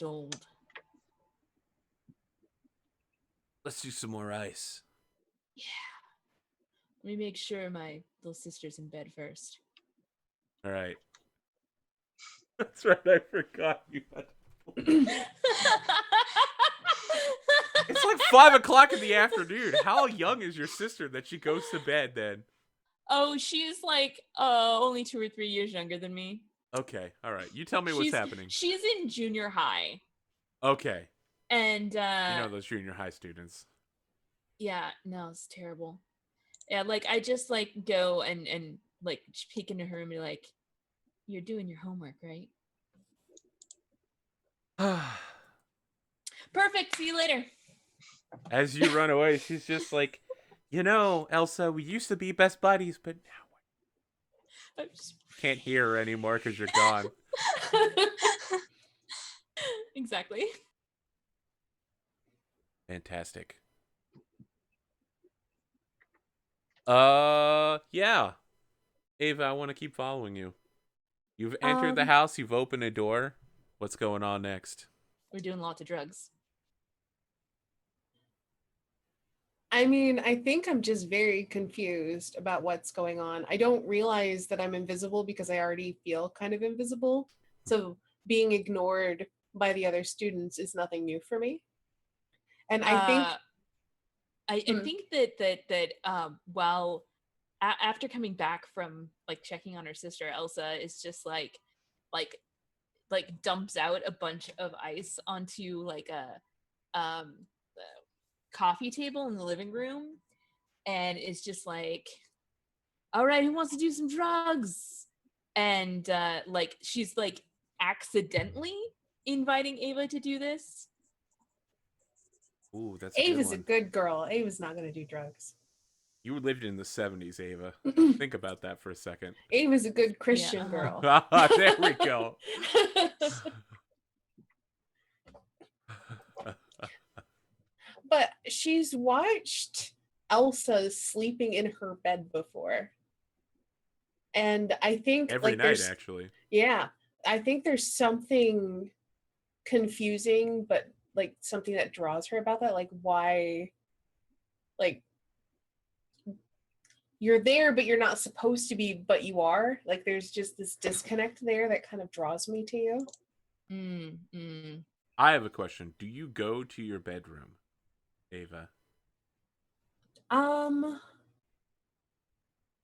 [SPEAKER 2] old.
[SPEAKER 1] Let's do some more ice.
[SPEAKER 2] Yeah. Let me make sure my little sister's in bed first.
[SPEAKER 1] All right. That's right. I forgot you had. It's like 5 o'clock in the afternoon. How young is your sister that she goes to bed then?
[SPEAKER 2] Oh, she's like only 2 or 3 years younger than me.
[SPEAKER 1] Okay. All right. You tell me what's happening.
[SPEAKER 2] She's in junior high.
[SPEAKER 1] Okay.
[SPEAKER 2] And
[SPEAKER 1] You know those junior high students.
[SPEAKER 2] yeah, no, it's terrible. Yeah, like I just like go and like peek into her room and be like, "You're doing your homework, right?" Perfect. See you later.
[SPEAKER 1] As you run away, she's just like, Elsa, we used to be best buddies, but now
[SPEAKER 2] I'm just...
[SPEAKER 1] can't hear her anymore because you're gone.
[SPEAKER 2] Exactly.
[SPEAKER 1] Fantastic. Yeah. Ava, I want to keep following you. You've entered the house, you've opened a door. What's going on next?
[SPEAKER 2] We're doing lots of drugs.
[SPEAKER 3] I mean, I think I'm just very confused about what's going on. I don't realize that I'm invisible because I already feel kind of invisible. So being ignored by the other students is nothing new for me. And I think
[SPEAKER 2] I think that while after coming back from like checking on her sister, Elsa is just like dumps out a bunch of ice onto like a coffee table in the living room and is just like, "All right, who wants to do some drugs?" And like she's like accidentally inviting Ava to do this.
[SPEAKER 1] Ooh, that's a
[SPEAKER 3] Ava's
[SPEAKER 1] good
[SPEAKER 3] a
[SPEAKER 1] one.
[SPEAKER 3] good girl. Ava's not going to do drugs.
[SPEAKER 1] You lived in the 70s, Ava. Think about that for a second.
[SPEAKER 3] Ava's a good Christian girl.
[SPEAKER 1] There we go.
[SPEAKER 3] But she's watched Elsa sleeping in her bed before. And I think
[SPEAKER 1] Every
[SPEAKER 3] like
[SPEAKER 1] night, actually.
[SPEAKER 3] Yeah, I think there's something confusing, but like something that draws her about that. Like why, like you're there, but you're not supposed to be, but you are. Like there's just this disconnect there that kind of draws me to you.
[SPEAKER 1] I have a question. Do you go to your bedroom, Ava?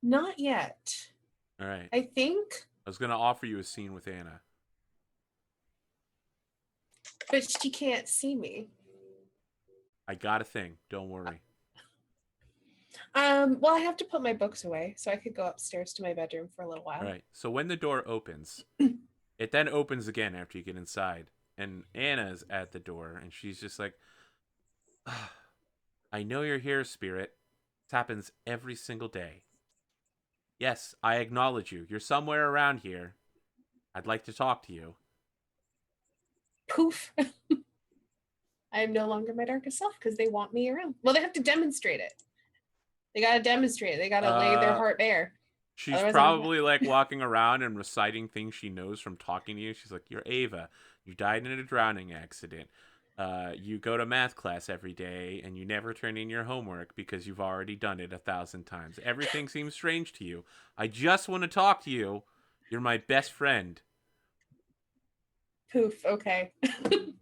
[SPEAKER 3] Not yet.
[SPEAKER 1] All right.
[SPEAKER 3] I think.
[SPEAKER 1] I was going to offer you a scene with Anna.
[SPEAKER 3] But she can't see me.
[SPEAKER 1] I got a thing. Don't worry.
[SPEAKER 3] Well, I have to put my books away, so I could go upstairs to my bedroom for a little while.
[SPEAKER 1] All right. So when the door opens, it then opens again after you get inside. And Anna's at the door, and she's just like, "I know you're here, Spirit. This happens every single day. Yes, I acknowledge you. You're somewhere around here. I'd like to talk to you."
[SPEAKER 3] Poof. I am no longer my darkest self because they want me around. Well, they have to demonstrate it. They got to demonstrate it. They got to lay their heart bare.
[SPEAKER 1] She's
[SPEAKER 3] Otherwise,
[SPEAKER 1] probably like walking around and reciting things she knows from talking to you. She's like, "You're Ava. You died in a drowning accident. You go to math class every day and you never turn in your homework because you've already done it 1,000 times. Everything seems strange to you. I just want to talk to you. You're my best friend.
[SPEAKER 3] Poof. Okay.
[SPEAKER 1] And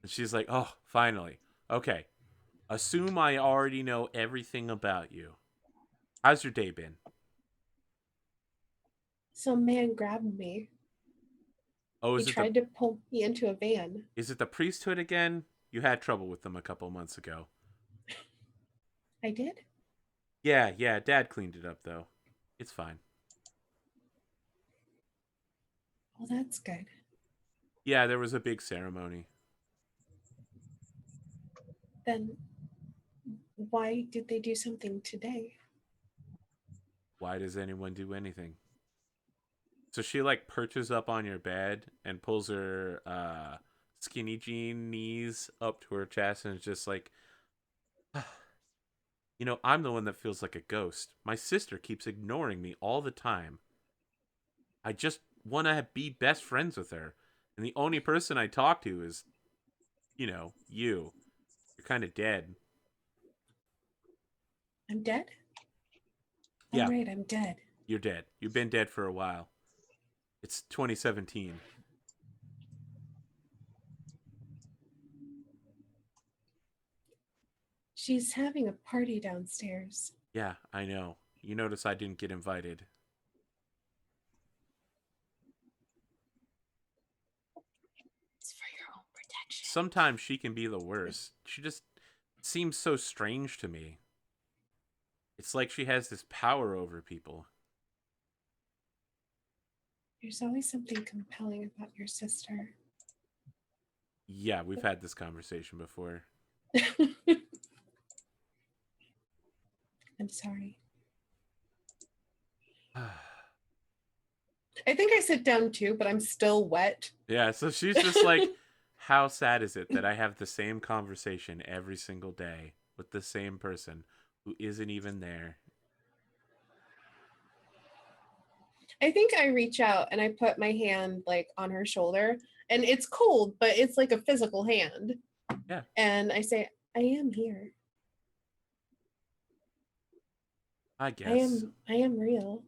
[SPEAKER 1] she's like, oh, finally. Okay. Assume I already know everything about you. How's your day been?
[SPEAKER 3] Some man grabbed me.
[SPEAKER 1] Oh,
[SPEAKER 3] He tried to pull me into a van.
[SPEAKER 1] is it the priesthood again? You had trouble with them a couple months ago.
[SPEAKER 3] I did?
[SPEAKER 1] Yeah, Dad cleaned it up though. It's fine.
[SPEAKER 3] Well, that's good.
[SPEAKER 1] Yeah, there was a big ceremony.
[SPEAKER 3] Then why did they do something today?
[SPEAKER 1] Why does anyone do anything? So she like perches up on your bed and pulls her skinny jean knees up to her chest and is just like, I'm the one that feels like a ghost. My sister keeps ignoring me all the time. I just want to be best friends with her. And the only person I talk to is, you. You're kind of dead.
[SPEAKER 3] I'm dead?
[SPEAKER 1] Yeah,
[SPEAKER 3] All right, I'm dead.
[SPEAKER 1] you're dead. You've been dead for a while. It's 2017.
[SPEAKER 3] She's having a party downstairs.
[SPEAKER 1] Yeah, I know. You notice I didn't get invited.
[SPEAKER 4] It's for your own protection.
[SPEAKER 1] Sometimes she can be the worst. She just seems so strange to me. It's like she has this power over people.
[SPEAKER 3] There's always something compelling about your sister.
[SPEAKER 1] Yeah, we've had this conversation before.
[SPEAKER 3] I'm sorry. I think I sit down too, but I'm still wet.
[SPEAKER 1] Yeah, so she's just like, how sad is it that I have the same conversation every single day with the same person who isn't even there?
[SPEAKER 3] I think I reach out and I put my hand like on her shoulder, and it's cold, but it's like a physical hand.
[SPEAKER 1] Yeah.
[SPEAKER 3] And I say, I am here.
[SPEAKER 1] I guess.
[SPEAKER 3] I am real.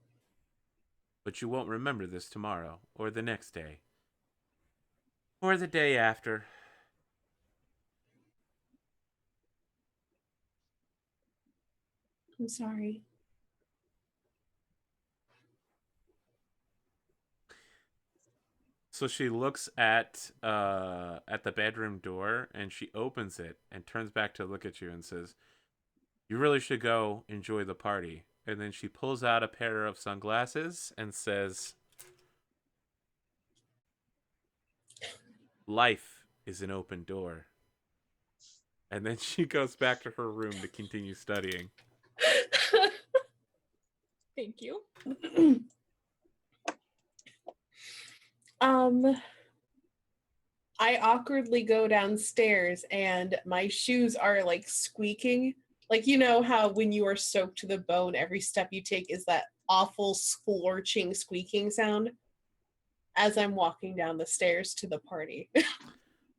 [SPEAKER 1] But you won't remember this tomorrow, or the next day, or the day after.
[SPEAKER 3] I'm sorry.
[SPEAKER 1] So she looks at the bedroom door and she opens it and turns back to look at you and says, "You really should go enjoy the party." And then she pulls out a pair of sunglasses and says, "Life is an open door." And then she goes back to her room to continue studying.
[SPEAKER 2] Thank you.
[SPEAKER 3] I awkwardly go downstairs and my shoes are like squeaking. Like, you know how when you are soaked to the bone, every step you take is that awful scorching squeaking sound as I'm walking down the stairs to the party.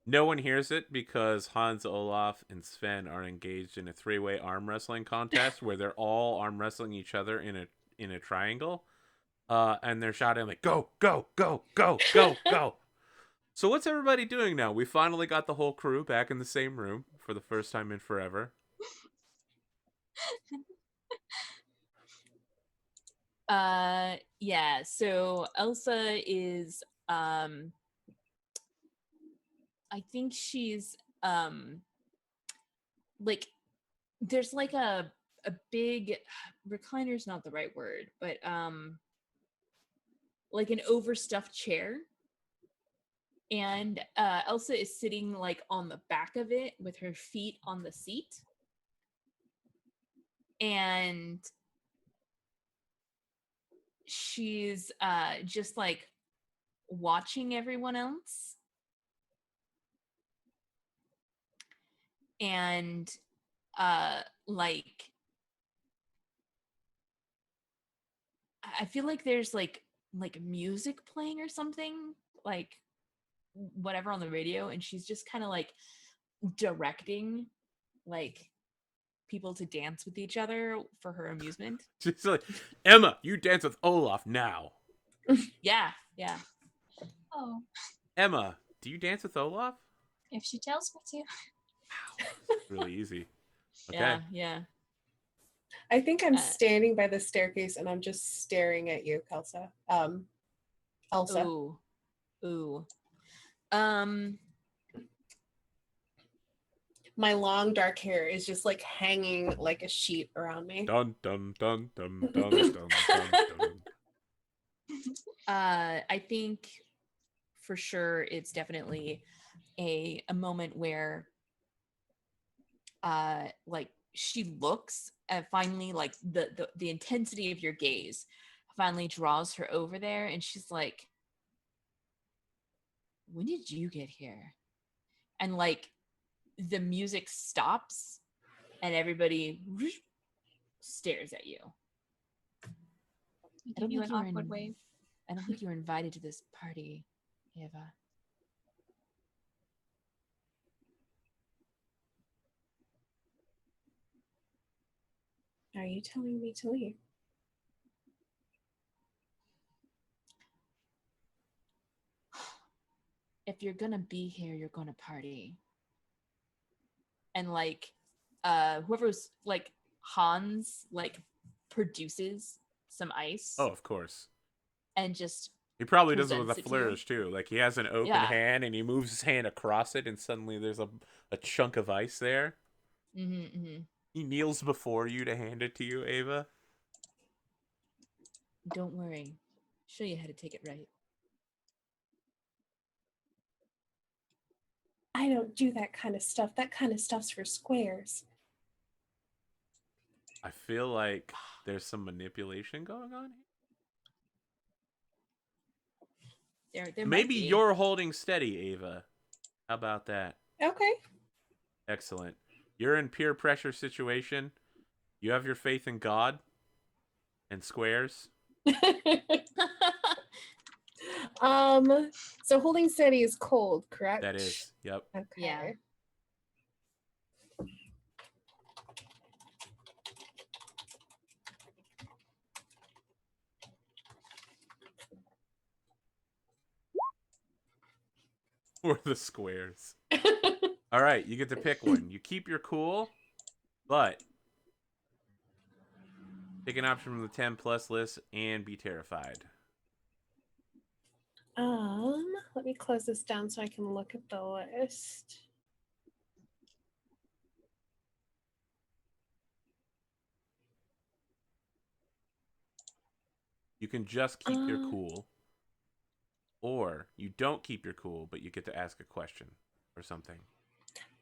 [SPEAKER 1] No one hears it because Hans, Olaf, and Sven are engaged in a three-way arm wrestling contest where they're all arm wrestling each other in a triangle. And they're shouting like, "Go, go, go, go, go, go." So what's everybody doing now? We finally got the whole crew back in the same room for the first time in forever.
[SPEAKER 2] Yeah, so Elsa is I think she's like there's like a big recliner is not the right word, but like an overstuffed chair, and Elsa is sitting like on the back of it with her feet on the seat, and she's just like watching everyone else, and like I feel like there's like music playing or something, like whatever on the radio, and she's just kind of like directing like people to dance with each other for her amusement.
[SPEAKER 1] She's like, Emma, you dance with Olaf now.
[SPEAKER 2] Yeah, yeah.
[SPEAKER 4] Oh,
[SPEAKER 1] Emma, do you dance with Olaf?
[SPEAKER 4] if she tells me to.
[SPEAKER 1] Wow, it's really easy. Okay.
[SPEAKER 2] Yeah, yeah.
[SPEAKER 3] I think I'm
[SPEAKER 2] Uh,
[SPEAKER 3] standing by the staircase and I'm just staring at you, Kelsa. Elsa.
[SPEAKER 2] Ooh. Ooh. Um
[SPEAKER 3] My long dark hair is just like hanging like a sheet around me.
[SPEAKER 1] Dun dun dun dun dun dun dun dun.
[SPEAKER 2] I think for sure it's definitely a moment where like she looks and finally like the intensity of your gaze finally draws her over there, and she's like, when did you get here? And like the music stops and everybody stares at you.
[SPEAKER 4] I give you an awkward wave.
[SPEAKER 2] I don't think you were invited to this party, Eva.
[SPEAKER 3] Are you telling me to leave?
[SPEAKER 2] If you're gonna be here, you're gonna party. And like whoever's like Hans like produces some ice
[SPEAKER 1] Oh, of course.
[SPEAKER 2] and just
[SPEAKER 1] He probably does it with a
[SPEAKER 2] presents it to you.
[SPEAKER 1] flourish too. Like he has an open
[SPEAKER 2] Yeah.
[SPEAKER 1] hand and he moves his hand across it, and suddenly there's a chunk of ice there.
[SPEAKER 2] Mm-hmm.
[SPEAKER 1] He kneels before you to hand it to you, Ava.
[SPEAKER 2] Don't worry. Show you how to take it right.
[SPEAKER 3] I don't do that kind of stuff. That kind of stuff's for squares.
[SPEAKER 1] I feel like there's some manipulation going on here.
[SPEAKER 2] There might
[SPEAKER 1] Maybe
[SPEAKER 2] be.
[SPEAKER 1] you're holding steady, Ava. How about that?
[SPEAKER 3] Okay.
[SPEAKER 1] Excellent. You're in peer pressure situation. You have your faith in God and squares.
[SPEAKER 3] So holding steady is cold, correct?
[SPEAKER 1] That is. Yep.
[SPEAKER 3] Okay.
[SPEAKER 2] Yeah.
[SPEAKER 1] Or the squares. All right, you get to pick one. You keep your cool, but pick an option from the 10 plus list and be terrified.
[SPEAKER 3] Let me close this down so I can look at the list.
[SPEAKER 1] You can just keep your cool, or you don't keep your cool, but you get to ask a question or something.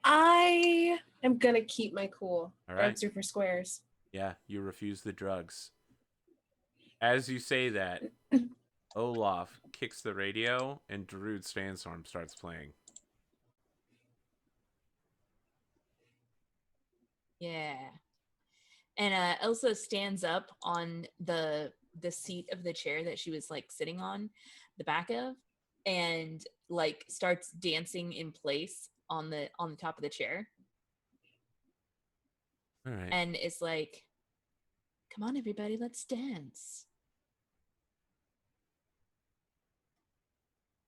[SPEAKER 3] I am gonna keep my cool.
[SPEAKER 1] All right.
[SPEAKER 3] Answer for squares.
[SPEAKER 1] Yeah, you refuse the drugs. As you say that, Olaf kicks the radio and Darude Sandstorm starts playing.
[SPEAKER 2] Yeah. And Elsa stands up on the seat of the chair that she was like sitting on the back of, and like starts dancing in place on the top of the chair.
[SPEAKER 1] All right.
[SPEAKER 2] And it's like, come on everybody, let's dance.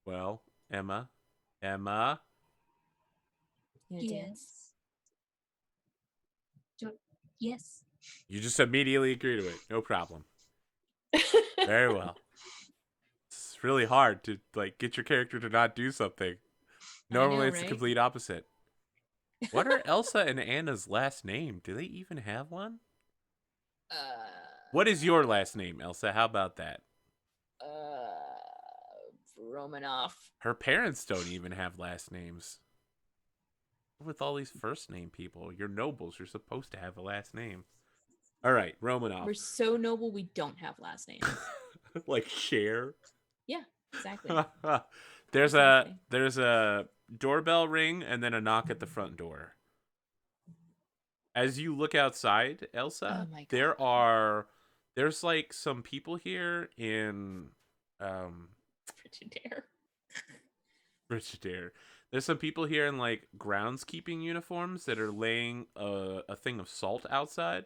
[SPEAKER 1] Well, Emma.
[SPEAKER 2] You gonna dance?
[SPEAKER 4] Yes.
[SPEAKER 1] You just immediately agree to it. No problem. Very well. It's really hard to like get your character to not do something. Normally it's the
[SPEAKER 2] right?
[SPEAKER 1] complete opposite. What are Elsa and Anna's last name? Do they even have one? What is your last name, Elsa? How about that?
[SPEAKER 2] Romanoff.
[SPEAKER 1] Her parents don't even have last names. With all these first name people, you're nobles. You're supposed to have a last name. All right, Romanoff.
[SPEAKER 2] We're so noble we don't have last names.
[SPEAKER 1] Like Cher.
[SPEAKER 2] Yeah, exactly.
[SPEAKER 1] There's
[SPEAKER 2] Exactly.
[SPEAKER 1] a doorbell ring and then a knock at the front door. As you look outside, Elsa,
[SPEAKER 2] Oh my
[SPEAKER 1] there's like some people here in
[SPEAKER 2] Frigid air.
[SPEAKER 1] Brigadier. There's some people here in like groundskeeping uniforms that are laying a thing of salt outside.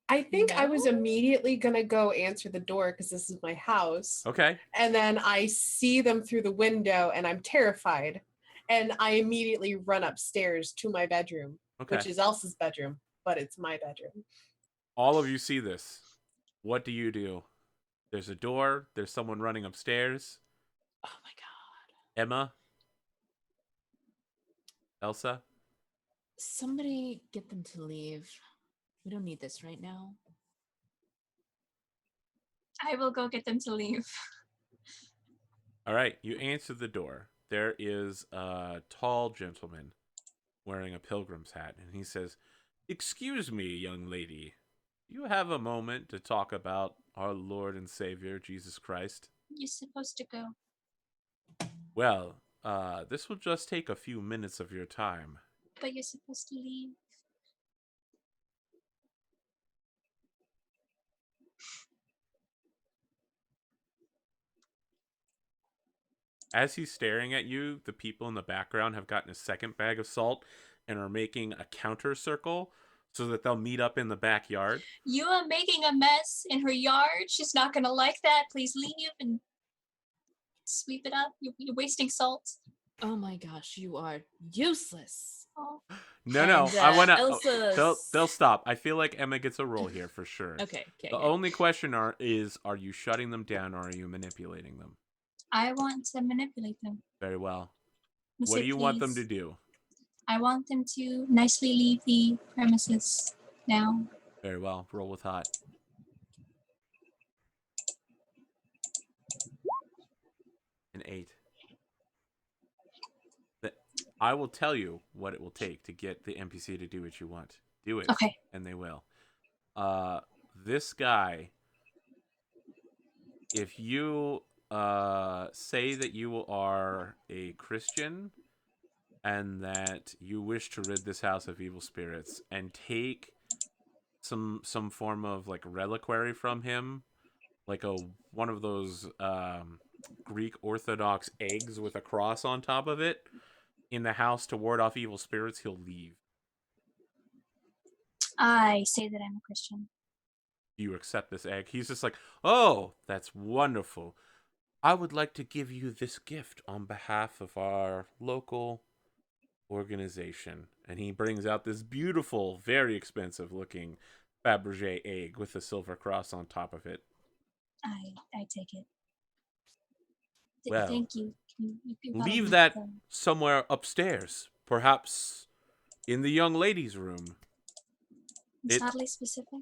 [SPEAKER 3] I think I was
[SPEAKER 2] No?
[SPEAKER 3] immediately gonna go answer the door because this is my house.
[SPEAKER 1] Okay.
[SPEAKER 3] And then I see them through the window and I'm terrified. And I immediately run upstairs to my bedroom,
[SPEAKER 1] Okay.
[SPEAKER 3] which is Elsa's bedroom, but it's my bedroom.
[SPEAKER 1] All of you see this. What do you do? There's a door. There's someone running upstairs.
[SPEAKER 2] Oh my god.
[SPEAKER 1] Emma? Elsa?
[SPEAKER 2] Somebody get them to leave. We don't need this right now.
[SPEAKER 4] I will go get them to leave.
[SPEAKER 1] All right. You answer the door. There is a tall gentleman wearing a pilgrim's hat, and he says, "Excuse me, young lady. Do you have a moment to talk about our Lord and Savior, Jesus Christ?"
[SPEAKER 4] You're supposed to go.
[SPEAKER 1] Well, this will just take a few minutes of your time.
[SPEAKER 4] But you're supposed to leave.
[SPEAKER 1] As he's staring at you, the people in the background have gotten a second bag of salt and are making a counter circle so that they'll meet up in the backyard.
[SPEAKER 4] You are making a mess in her yard. She's not gonna like that. Please leave and sweep it up. You're wasting salt.
[SPEAKER 2] Oh my gosh, you are useless.
[SPEAKER 4] Oh,
[SPEAKER 1] No,
[SPEAKER 2] And,
[SPEAKER 1] I want to.
[SPEAKER 2] Elsa.
[SPEAKER 1] They'll stop. I feel like Emma gets a roll here for sure.
[SPEAKER 2] Okay.
[SPEAKER 1] The only question is: are you shutting them down or are you manipulating them?
[SPEAKER 4] I want to manipulate them.
[SPEAKER 1] Very well.
[SPEAKER 4] You
[SPEAKER 1] What
[SPEAKER 4] say,
[SPEAKER 1] do you want them to
[SPEAKER 4] "Please."
[SPEAKER 1] do?
[SPEAKER 4] I want them to nicely leave the premises now.
[SPEAKER 1] Very well. Roll with hot. An 8. I will tell you what it will take to get the NPC to do what you want. Do it.
[SPEAKER 4] Okay.
[SPEAKER 1] And they will. This guy, if you say that you are a Christian and that you wish to rid this house of evil spirits and take some form of like reliquary from him, like one of those Greek Orthodox eggs with a cross on top of it, in the house to ward off evil spirits, he'll leave.
[SPEAKER 4] I say that I'm a Christian.
[SPEAKER 1] Do you accept this egg? He's just like, "Oh, that's wonderful. I would like to give you this gift on behalf of our local organization." And he brings out this beautiful, very expensive looking Fabergé egg with a silver cross on top of it.
[SPEAKER 4] I take it.
[SPEAKER 1] Well,
[SPEAKER 4] thank you. You can follow
[SPEAKER 1] leave
[SPEAKER 4] me
[SPEAKER 1] that
[SPEAKER 4] home.
[SPEAKER 1] somewhere upstairs, perhaps in the young lady's room.
[SPEAKER 4] It's oddly specific.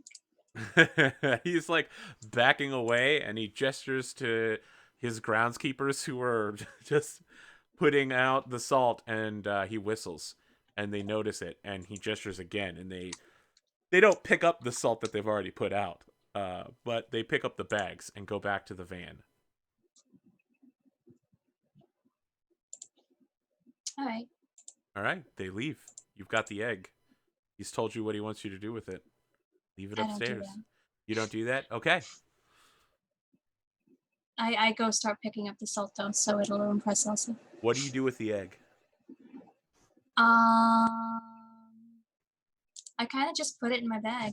[SPEAKER 1] He's like backing away and he gestures to his groundskeepers who are just putting out the salt, and he whistles and they notice it, and he gestures again, and they don't pick up the salt that they've already put out, but they pick up the bags and go back to the van. All right, they leave. You've got the egg. He's told you what he wants you to do with it. Leave it
[SPEAKER 4] I don't do
[SPEAKER 1] upstairs.
[SPEAKER 4] that.
[SPEAKER 1] You don't do that? Okay.
[SPEAKER 4] I go start picking up the salt though, so it'll impress Elsa.
[SPEAKER 1] What do you do with the egg?
[SPEAKER 4] I kind of just put it in my bag.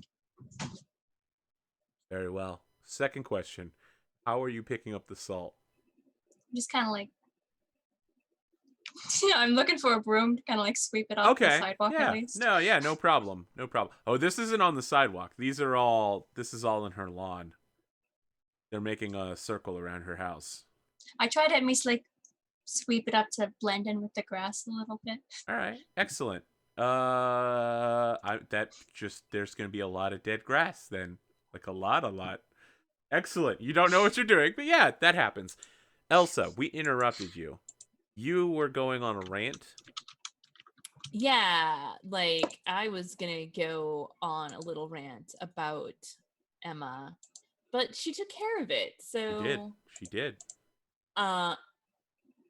[SPEAKER 1] Very well. Second question. How are you picking up the salt?
[SPEAKER 4] Just kind of like, I'm looking for a broom to kind of like sweep it off the sidewalk
[SPEAKER 1] yeah.
[SPEAKER 4] at least.
[SPEAKER 1] No problem. No problem. Oh, this isn't on the sidewalk. This is all in her lawn. They're making a circle around her house.
[SPEAKER 4] I try to at least like sweep it up to blend in with the grass a little bit.
[SPEAKER 1] All right. Excellent. There's going to be a lot of dead grass then. Like a lot. Excellent. You don't know what you're doing, but yeah, that happens. Elsa, we interrupted you. You were going on a rant.
[SPEAKER 2] Yeah, like I was gonna go on a little rant about Emma, but she took care of it. So
[SPEAKER 1] She did.
[SPEAKER 2] I'm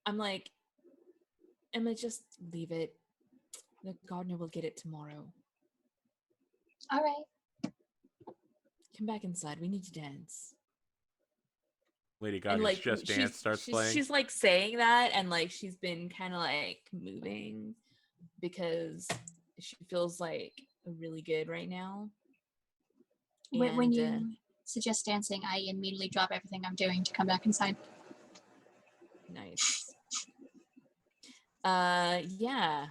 [SPEAKER 2] like, Emma, just leave it. The gardener will get it tomorrow.
[SPEAKER 4] All right.
[SPEAKER 2] Come back inside. We need to dance.
[SPEAKER 1] Lady
[SPEAKER 2] And
[SPEAKER 1] Gaga's Just Dance starts playing.
[SPEAKER 2] she's like saying that, and like she's been kind of like moving because she feels like really good right now.
[SPEAKER 4] When
[SPEAKER 2] And,
[SPEAKER 4] you suggest dancing, I immediately drop everything I'm doing to come back inside.
[SPEAKER 2] Nice. Yeah,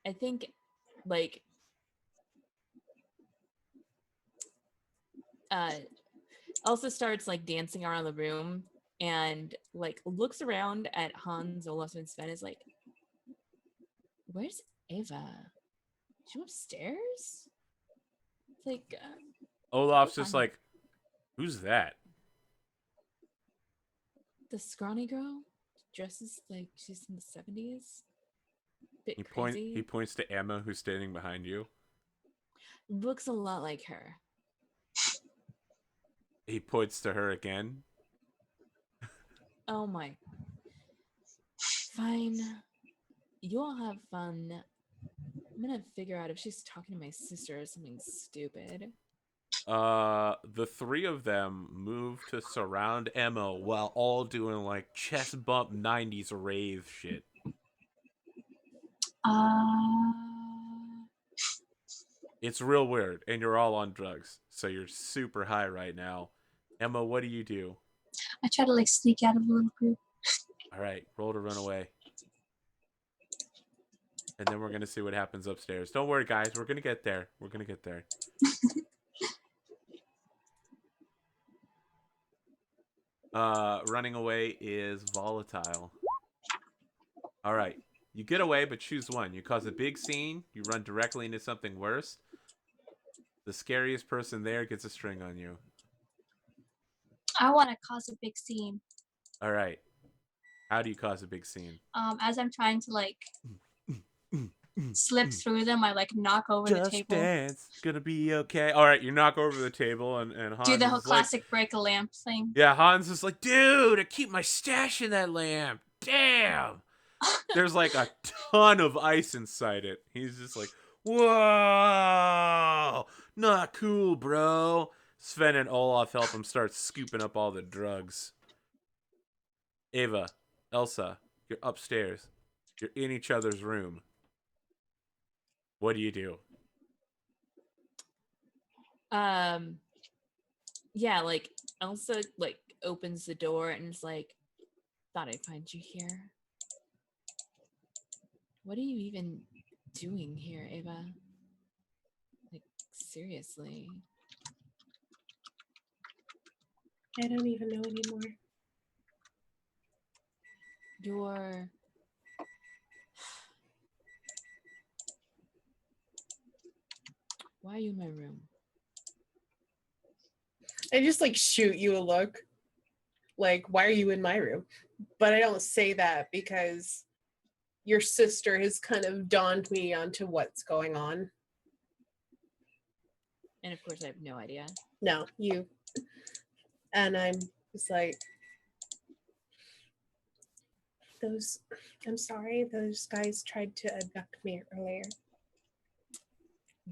[SPEAKER 2] I think like Elsa starts like dancing around the room and like looks around at Hans, Olaf, and Sven. Is like, where's Ava? She upstairs? It's like
[SPEAKER 1] Olaf's just like, who's that?
[SPEAKER 2] the scrawny girl dresses like she's in the 70s. Bit crazy.
[SPEAKER 1] He points to Emma, who's standing behind you.
[SPEAKER 2] Looks a lot like her.
[SPEAKER 1] He points to her again.
[SPEAKER 2] Oh my. Fine. You all have fun. I'm gonna figure out if she's talking to my sister or something stupid.
[SPEAKER 1] The three of them move to surround Emma while all doing like chest bump 90s rave shit. It's real weird, and you're all on drugs, so you're super high right now. Emma, what do you do?
[SPEAKER 4] I try to like sneak out of the little group.
[SPEAKER 1] All right, roll to run away. And then we're going to see what happens upstairs. Don't worry, guys. We're going to get there. We're going to get there. Running away is volatile. All right. You get away, but choose one. You cause a big scene. You run directly into something worse. The scariest person there gets a string on you.
[SPEAKER 4] I want to cause a big scene.
[SPEAKER 1] All right. How do you cause a big scene?
[SPEAKER 4] As I'm trying to like slip through them, I like knock over the table.
[SPEAKER 1] Just dance, gonna be okay. All right, you knock over the table and Hans
[SPEAKER 4] Do the whole
[SPEAKER 1] is
[SPEAKER 4] classic
[SPEAKER 1] like,
[SPEAKER 4] break a lamp thing.
[SPEAKER 1] yeah, Hans is like, dude, I keep my stash in that lamp. Damn. There's like a ton of ice inside it. He's just like, whoa, not cool, bro. Sven and Olaf help him start scooping up all the drugs. Ava, Elsa, you're upstairs. You're in each other's room. What do you do?
[SPEAKER 2] Yeah, like Elsa like opens the door and is like, thought I'd find you here. What are you even doing here, Ava? Like, seriously.
[SPEAKER 3] I don't even know anymore.
[SPEAKER 2] You're... Why are you in my room?
[SPEAKER 3] I just like shoot you a look. Like, why are you in my room? But I don't say that because your sister has kind of dawned me onto what's going on.
[SPEAKER 2] And of course I have no idea.
[SPEAKER 3] No, you. And I'm just like, I'm sorry, those guys tried to abduct me earlier.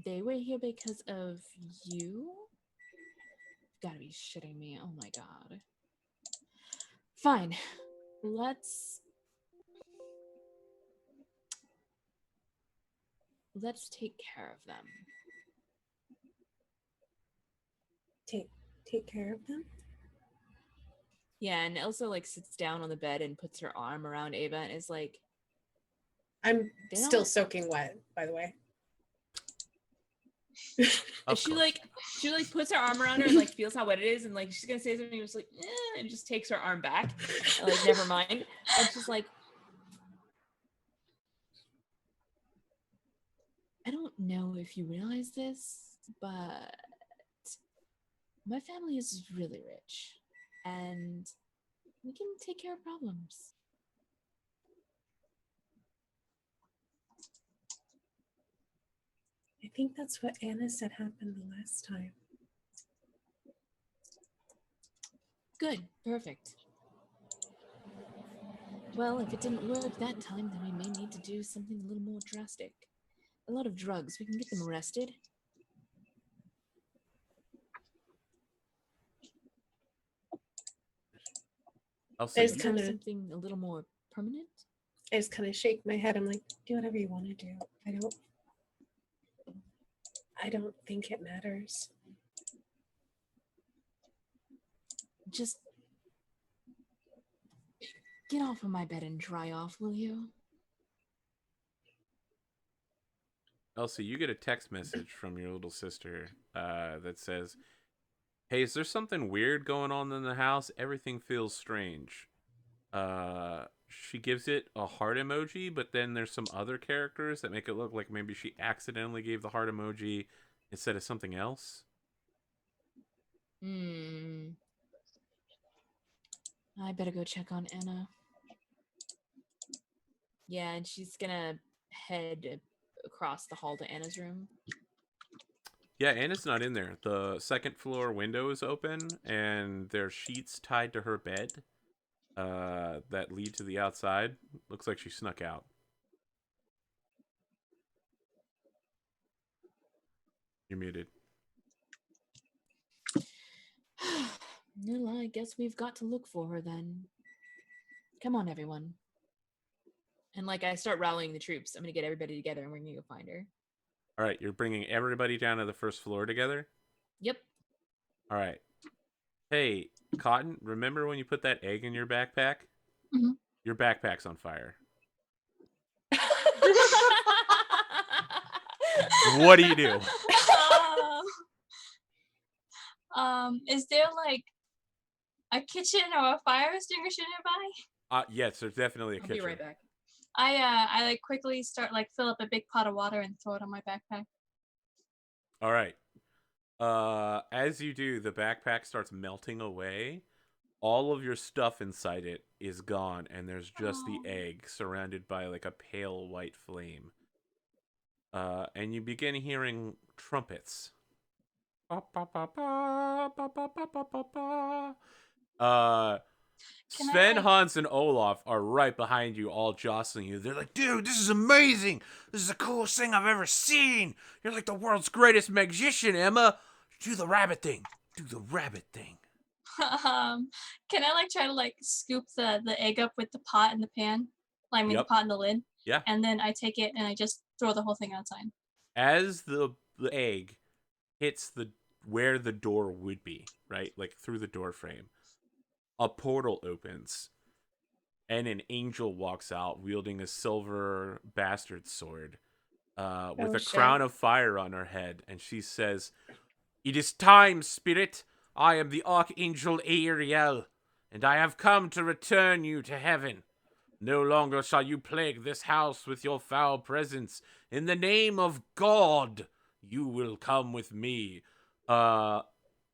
[SPEAKER 2] They were here because of you? You've gotta be shitting me. Oh my god. Fine. Let's take care of them.
[SPEAKER 3] Take care of them?
[SPEAKER 2] Yeah, and Elsa like sits down on the bed and puts her arm around Ava and is like,
[SPEAKER 3] I'm still soaking wet, by the way.
[SPEAKER 2] she like puts her arm around her and like feels how wet it is, and like she's gonna say something, and just like and just takes her arm back and like never mind. And she's like, I don't know if you realize this, but my family is really rich and we can take care of problems.
[SPEAKER 3] I think that's what Anna said happened the last time.
[SPEAKER 2] Good, perfect. Well, if it didn't work that time, then we may need to do something a little more drastic. A lot of drugs. We can get them arrested.
[SPEAKER 1] Elsa,
[SPEAKER 3] It's
[SPEAKER 1] you,
[SPEAKER 3] kind of
[SPEAKER 2] something a little more permanent.
[SPEAKER 3] I just kind of shake my head. I'm like, do whatever you want to do. I don't think it matters.
[SPEAKER 2] Just get off of my bed and dry off, will you?
[SPEAKER 1] Elsa, you get a text message from your little sister that says, "Hey, is there something weird going on in the house? Everything feels strange." She gives it a heart emoji, but then there's some other characters that make it look like maybe she accidentally gave the heart emoji instead of something else.
[SPEAKER 2] I better go check on Anna. Yeah, and she's gonna head across the hall to Anna's room.
[SPEAKER 1] Yeah, Anna's not in there. The second floor window is open, and there's sheets tied to her bed that lead to the outside. Looks like she snuck out. You're muted.
[SPEAKER 2] Well, I guess we've got to look for her then. Come on, everyone. And like I start rallying the troops. I'm gonna get everybody together and we're gonna go find her.
[SPEAKER 1] All right, you're bringing everybody down to the first floor together?
[SPEAKER 2] Yep.
[SPEAKER 1] All right. Hey, Cotton, remember when you put that egg in your backpack?
[SPEAKER 4] Mhm.
[SPEAKER 1] Your backpack's on fire. What do you do?
[SPEAKER 4] Is there like a kitchen or a fire extinguisher nearby?
[SPEAKER 1] Yes, there's definitely a
[SPEAKER 2] I'll
[SPEAKER 1] kitchen.
[SPEAKER 2] be right back.
[SPEAKER 4] I like quickly start like fill up a big pot of water and throw it on my backpack.
[SPEAKER 1] All right. As you do, the backpack starts melting away. All of your stuff inside it is gone, and there's just the egg surrounded by like a pale white flame. And you begin hearing trumpets. Sven, Hans, and Olaf are right behind you, all jostling you. They're like, dude, this is amazing. This is the coolest thing I've ever seen. You're like the world's greatest magician, Emma. Do the rabbit thing. Do the rabbit thing.
[SPEAKER 4] Can I like try to like scoop the egg up with the pot and the pan? I mean the pot and the lid.
[SPEAKER 1] Yeah.
[SPEAKER 4] And then I take it and I just throw the whole thing outside.
[SPEAKER 1] As the egg hits where the door would be, right? Like through the door frame, a portal opens and an angel walks out wielding a silver bastard sword with a crown of fire on her head, and she says, "It is time, spirit. I am the Archangel Ariel, and I have come to return you to heaven. No longer shall you plague this house with your foul presence. In the name of God, you will come with me."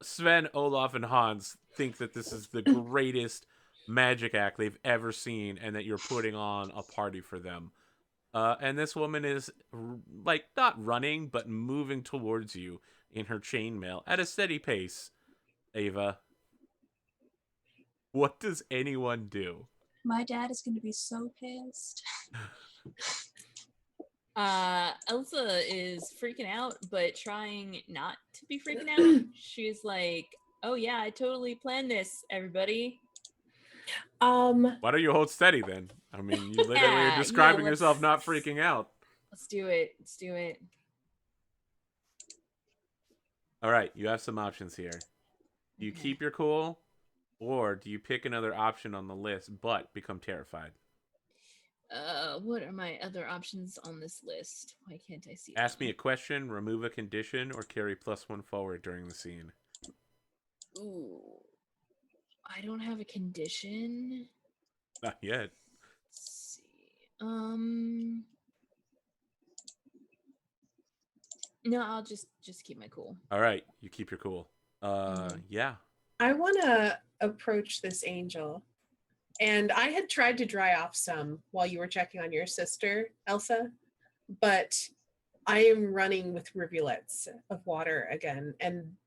[SPEAKER 1] Sven, Olaf, and Hans think that this is the greatest magic act they've ever seen, and that you're putting on a party for them. And this woman is like not running, but moving towards you in her chainmail at a steady pace. Ava, what does anyone do?
[SPEAKER 4] My dad is going to be so pissed.
[SPEAKER 2] Elsa is freaking out, but trying not to be freaking out. She's like, "Oh yeah, I totally planned this, everybody."
[SPEAKER 1] Why don't you hold steady then? I mean, you literally are describing yourself not freaking out.
[SPEAKER 2] Let's do it. Let's do it.
[SPEAKER 1] All right, you have some options here. Do you keep your cool, or do you pick another option on the list but become terrified?
[SPEAKER 2] What are my other options on this list? Why can't I see?
[SPEAKER 1] Ask me a question, remove a condition, or carry +1 forward during the scene.
[SPEAKER 2] Ooh, I don't have a condition.
[SPEAKER 1] Not yet.
[SPEAKER 2] Let's see. No, I'll just keep my cool.
[SPEAKER 1] All right, you keep your cool. Yeah.
[SPEAKER 3] I want to approach this angel. And I had tried to dry off some while you were checking on your sister, Elsa, but I am running with rivulets of water again. And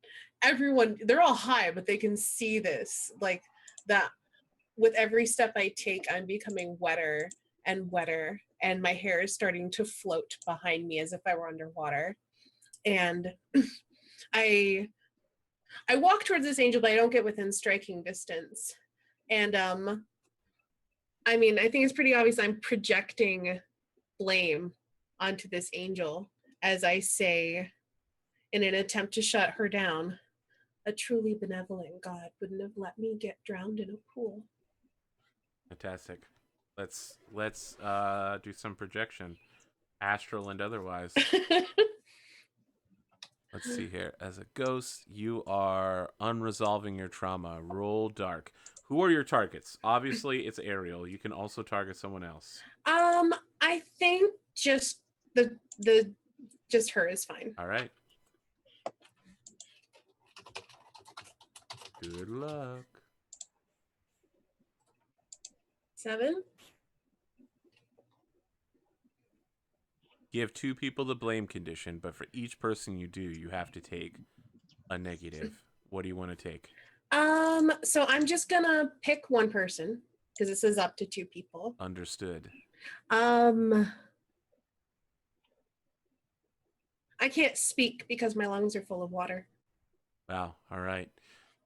[SPEAKER 3] everyone, they're all high, but they can see this. Like that, with every step I take, I'm becoming wetter and wetter, and my hair is starting to float behind me as if I were underwater. And I walk towards this angel, but I don't get within striking distance. And I mean, I think it's pretty obvious I'm projecting blame onto this angel as I say, in an attempt to shut her down, a truly benevolent God wouldn't have let me get drowned in a pool.
[SPEAKER 1] Fantastic. Let's do some projection, astral and otherwise. Let's see here. As a ghost, you are unresolving your trauma. Roll dark. Who are your targets? Obviously, it's Ariel. You can also target someone else.
[SPEAKER 3] I think just the just her is fine.
[SPEAKER 1] All right. Good luck.
[SPEAKER 3] 7.
[SPEAKER 1] Give 2 people the blame condition, but for each person you do, you have to take a negative. What do you want to take?
[SPEAKER 3] So I'm just gonna pick one person because this is up to 2 people.
[SPEAKER 1] Understood.
[SPEAKER 3] I can't speak because my lungs are full of water.
[SPEAKER 1] Wow. All right.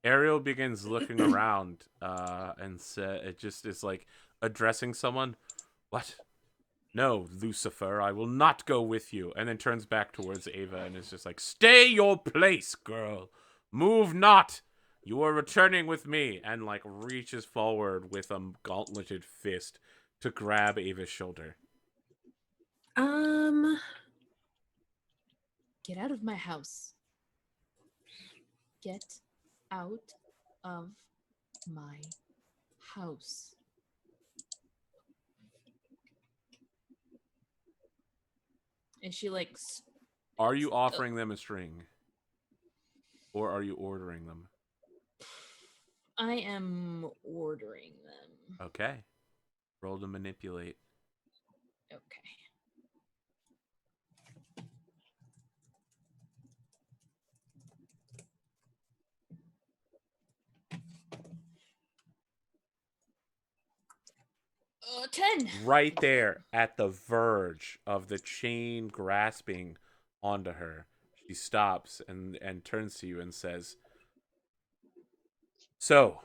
[SPEAKER 1] Ariel begins looking around and it just is like addressing someone. What? No, Lucifer, I will not go with you. And then turns back towards Ava and is just like, stay your place, girl. Move not. You are returning with me. And like reaches forward with a gauntleted fist to grab Ava's shoulder.
[SPEAKER 2] Get out of my house. Get out of my house. And she like
[SPEAKER 1] Are you offering them a string? Or are you ordering them?
[SPEAKER 2] I am ordering them.
[SPEAKER 1] Okay. Roll to manipulate.
[SPEAKER 2] Okay. Oh, 10.
[SPEAKER 1] Right there at the verge of the chain grasping onto her, she stops and turns to you and says, so,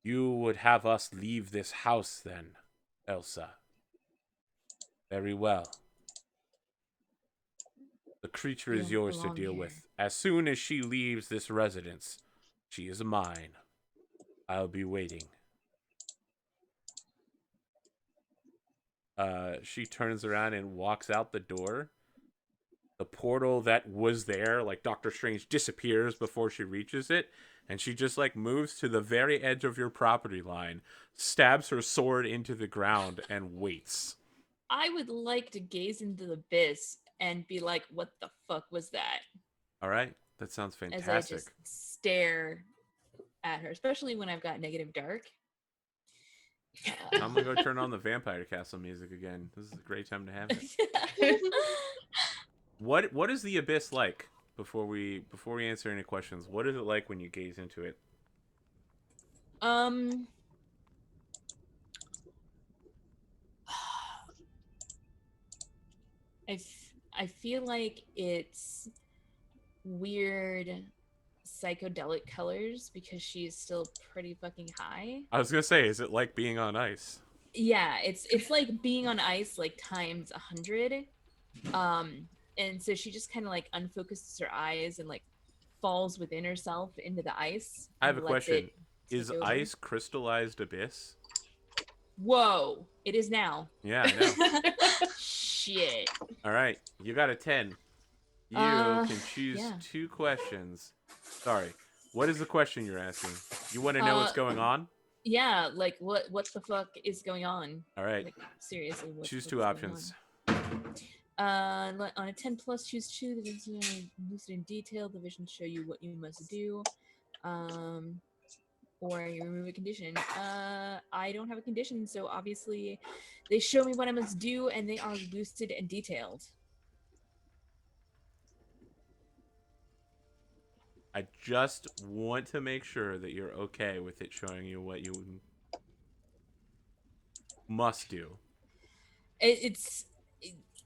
[SPEAKER 1] you would have us leave this house then, Elsa? Very well. The creature
[SPEAKER 2] You
[SPEAKER 1] is
[SPEAKER 2] don't
[SPEAKER 1] yours to
[SPEAKER 2] belong
[SPEAKER 1] deal
[SPEAKER 2] here.
[SPEAKER 1] with. As soon as she leaves this residence, she is mine. I'll be waiting. She turns around and walks out the door. The portal that was there, like Doctor Strange, disappears before she reaches it, and she just like moves to the very edge of your property line, stabs her sword into the ground, and waits.
[SPEAKER 2] I would like to gaze into the abyss and be like, what the fuck was that?
[SPEAKER 1] All right, that sounds
[SPEAKER 2] As I
[SPEAKER 1] fantastic.
[SPEAKER 2] just stare at her, especially when I've got negative dark.
[SPEAKER 1] I'm gonna go turn on the Vampire Castle music again. This is a great time to have it. What is the abyss like? Before we answer any questions, what is it like when you gaze into it?
[SPEAKER 2] I feel like it's weird psychedelic colors because she's still pretty fucking high.
[SPEAKER 1] I was gonna say, is it like being on ice?
[SPEAKER 2] Yeah, it's like being on ice like times 100. And so she just kind of like unfocuses her eyes and like falls within herself into the ice.
[SPEAKER 1] I have a
[SPEAKER 2] and lets
[SPEAKER 1] question.
[SPEAKER 2] it
[SPEAKER 1] Is
[SPEAKER 2] take over.
[SPEAKER 1] ice crystallized abyss?
[SPEAKER 2] Whoa! It is now.
[SPEAKER 1] Yeah, I know.
[SPEAKER 2] Shit.
[SPEAKER 1] All right, you got a 10. You can choose 2 questions. Sorry, what is the question you're asking? You want to know what's going on?
[SPEAKER 2] Yeah, like what the fuck is going on?
[SPEAKER 1] All right.
[SPEAKER 2] Like seriously,
[SPEAKER 1] choose 2 options.
[SPEAKER 2] On a 10 plus, choose 2. The vision lucid in detail. The vision show you what you must do. Or you remove a condition. I don't have a condition, so obviously they show me what I must do, and they are lucid and detailed.
[SPEAKER 1] I just want to make sure that you're okay with it showing you what you must do.